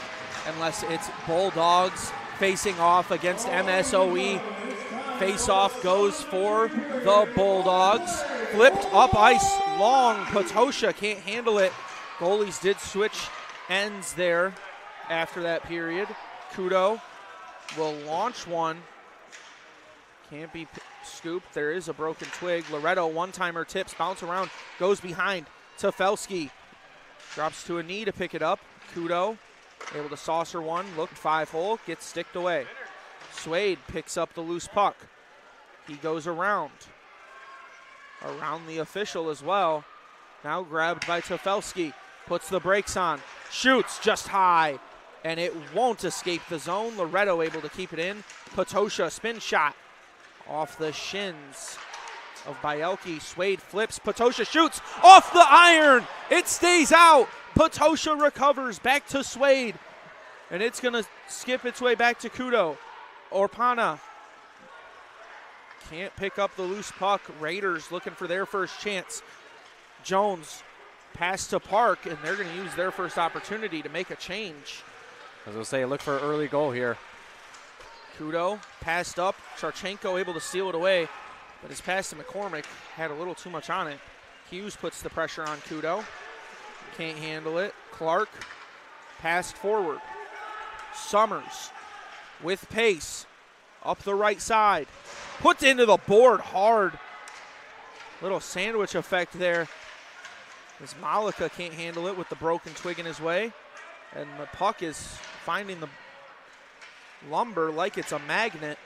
Speaker 1: unless it's Bulldogs facing off against MSOE. Face-off goes for the Bulldogs. Flipped up ice, long. Potosha can't handle it. Goalies did switch ends there after that period. Kudo will launch one. Can't be scooped. There is a broken twig. Loretto, one-timer tips, bounce around, goes behind. Tefelsky drops to a knee to pick it up. Kudo able to saucer one, looked 5-hole, gets sticked away. Swade picks up the loose puck. He goes around the official as well. Now grabbed by Tefelsky, puts the brakes on, shoots just high, and it won't escape the zone. Loretto able to keep it in. Potosha spin shot off the shins of Bielke. Swade flips. Potosha shoots off the iron. It stays out. Potosha recovers back to Swade, and it's going to skip its way back to Kudo. Orpana can't pick up the loose puck. Raiders looking for their first chance. Jones pass to Park, and they're going to use their first opportunity to make a change.
Speaker 2: As we'll say, look for an early goal here.
Speaker 1: Kudo passed up. Charchenko able to steal it away, but his pass to McCormick had a little too much on it. Hughes puts the pressure on Kudo. Can't handle it. Clark passed forward. Summers with pace up the right side. Puts into the board hard. Little sandwich effect there as Malika can't handle it with the broken twig in his way. And the puck is finding the lumber like it's a magnet.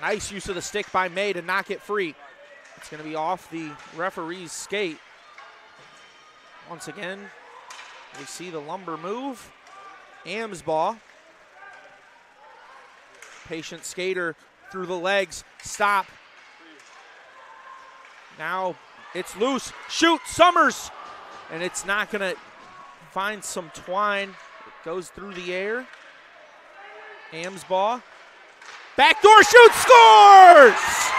Speaker 1: Nice use of the stick by May to knock it free. It's going to be off the referee's skate. Once again, we see the lumber move. Amsbaugh. Patient skater through the legs. Stop. Now it's loose. Shoot, Summers. And it's not going to find some twine. It goes through the air. Amsbaugh. Backdoor shoot, scores!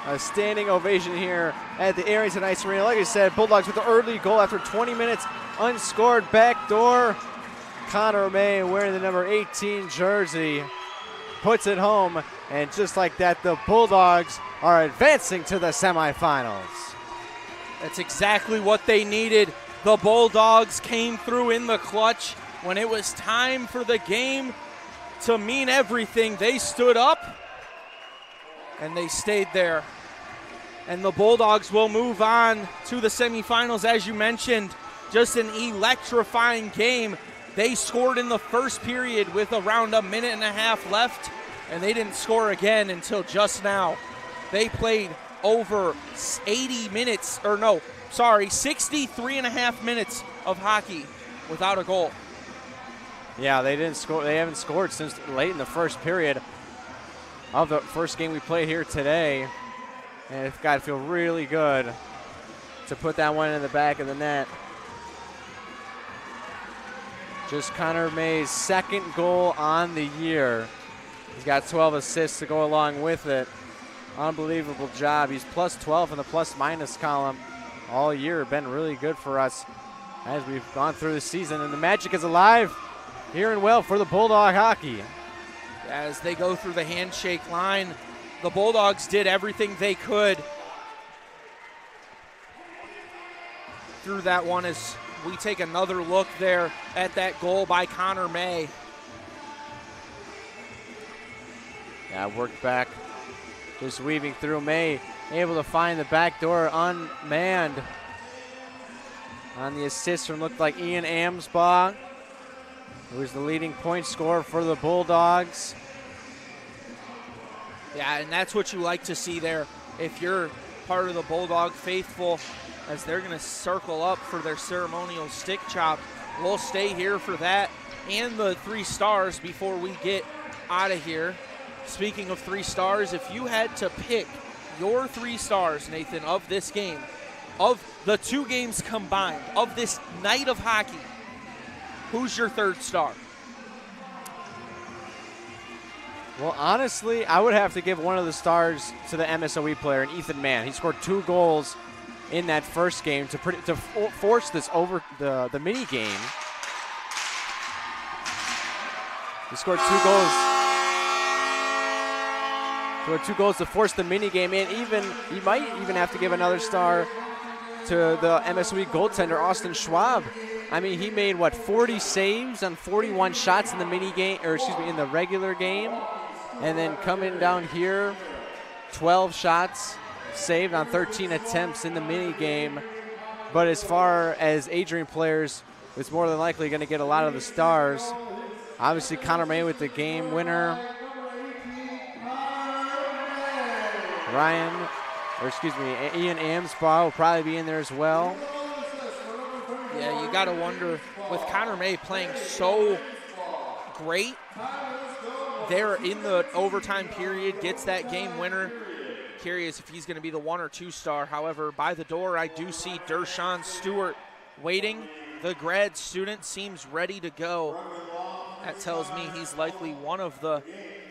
Speaker 2: A standing ovation here at the Arrington Ice Arena. Like I said, Bulldogs with the early goal after 20 minutes, unscored backdoor. Connor May wearing the number 18 jersey puts it home, and just like that, the Bulldogs are advancing to the semifinals.
Speaker 1: That's exactly what they needed. The Bulldogs came through in the clutch when it was time for the game to mean everything. They stood up and they stayed there. And the Bulldogs will move on to the semifinals, as you mentioned. Just an electrifying game. They scored in the first period with around a minute and a half left, and they didn't score again until just now. They played over 63 and a half minutes of hockey without a goal.
Speaker 2: Yeah, they didn't score. They haven't scored since late in the first period of the first game we played here today. And it's got to feel really good to put that one in the back of the net. Just Connor May's second goal on the year. He's got 12 assists to go along with it. Unbelievable job. He's plus 12 in the plus-minus column all year. Been really good for us as we've gone through the season. And the magic is alive here in Well for the Bulldog hockey.
Speaker 1: As they go through the handshake line, the Bulldogs did everything they could through that one as we take another look there at that goal by Connor May.
Speaker 2: Yeah, worked back, just weaving through. May able to find the back door unmanned. On the assist from looked like Ian Amsbaugh, who is the leading point scorer for the Bulldogs.
Speaker 1: Yeah, and that's what you like to see there. If you're part of the Bulldog faithful, as they're going to circle up for their ceremonial stick chop. We'll stay here for that and the 3 stars before we get out of here. Speaking of 3 stars, if you had to pick your 3 stars, Nathan, of this game, of the 2 games combined, of this night of hockey, who's your 3rd star?
Speaker 2: Well, honestly, I would have to give one of the stars to the MSOE player, and Ethan Mann. He scored 2 goals in that first game to force this over the mini game. He scored 2 goals. Scored 2 goals to force the mini game, and he might even have to give another star to the MSOE goaltender Austin Schwab. I mean, he made 40 saves on 41 shots in the mini game, or excuse me, in the regular game. And then coming down here, 12 shots saved on 13 attempts in the mini game. But as far as Adrian players, it's more than likely going to get a lot of the stars. Obviously, Connor May with the game winner. Ian Amsbaugh will probably be in there as well.
Speaker 1: Yeah, you got to wonder, with Connor May playing so great there in the overtime period, gets that game winner. Curious if he's going to be the 1 or 2 star. However, by the door, I do see Dershawn Stewart waiting. The grad student seems ready to go. That tells me he's likely one of the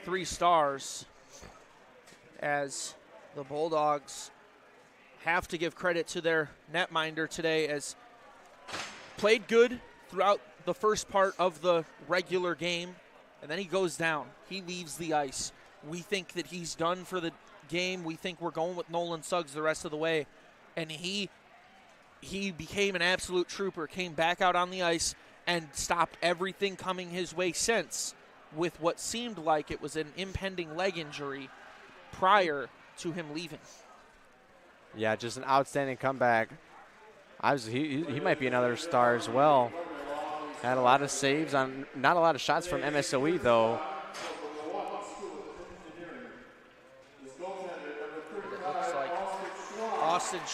Speaker 1: 3 stars, as the Bulldogs have to give credit to their netminder today, as played good throughout the first part of the regular game, and then he goes down. He leaves the ice. We think that he's done for the game. We think we're going with Nolan Suggs the rest of the way, and he became an absolute trooper, came back out on the ice and stopped everything coming his way since, with what seemed like it was an impending leg injury prior to him leaving.
Speaker 2: Yeah, just an outstanding comeback. Obviously, he might be another star as well. Had a lot of saves on, not a lot of shots from MSOE though.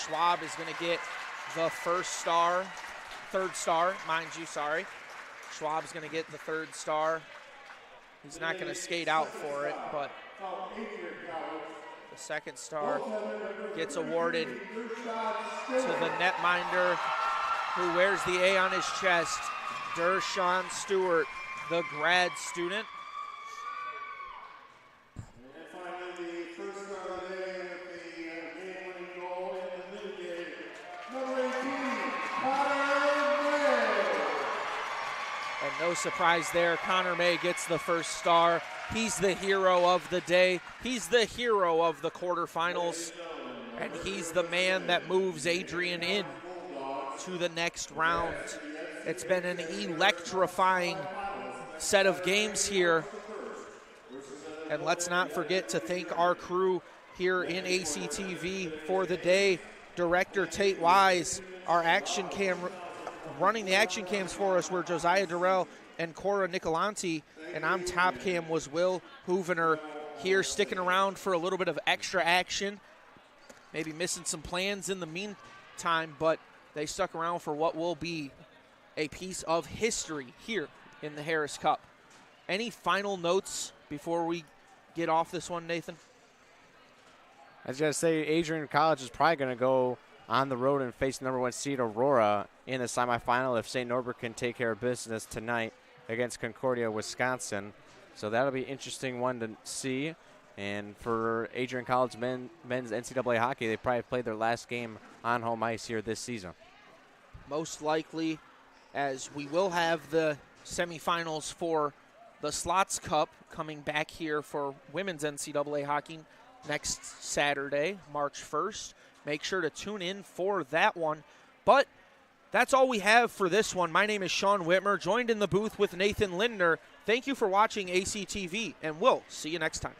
Speaker 1: Schwab is going to get the third star, mind you, sorry. Schwab's going to get the third star. He's not going to skate out for it, but the second star gets awarded to the netminder who wears the A on his chest, Dershawn Stewart, the grad student. And no surprise there, Connor May gets the first star. He's the hero of the day. He's the hero of the quarterfinals. And he's the man that moves Adrian in to the next round. It's been an electrifying set of games here. And let's not forget to thank our crew here in ACTV for the day. Director Tate Wise, our action cam, running the action cams for us were Josiah Durrell and Cora Nicolanti, and I'm top cam was Will Hoovener here sticking around for a little bit of extra action. Maybe missing some plans in the meantime, but they stuck around for what will be a piece of history here in the Harris Cup. Any final notes before we get off this one, Nathan?
Speaker 2: I was going to say Adrian College is probably going to go on the road and face number 1 seed Aurora in the semifinal if St. Norbert can take care of business tonight against Concordia, Wisconsin. So that'll be an interesting one to see. And for Adrian College men's NCAA hockey, they probably played their last game on home ice here this season.
Speaker 1: Most likely, as we will have the semifinals for the Slots Cup coming back here for women's NCAA hockey next Saturday, March 1st. Make sure to tune in for that one. But that's all we have for this one. My name is Sean Whitmer, joined in the booth with Nathan Lindner. Thank you for watching ACTV, and we'll see you next time.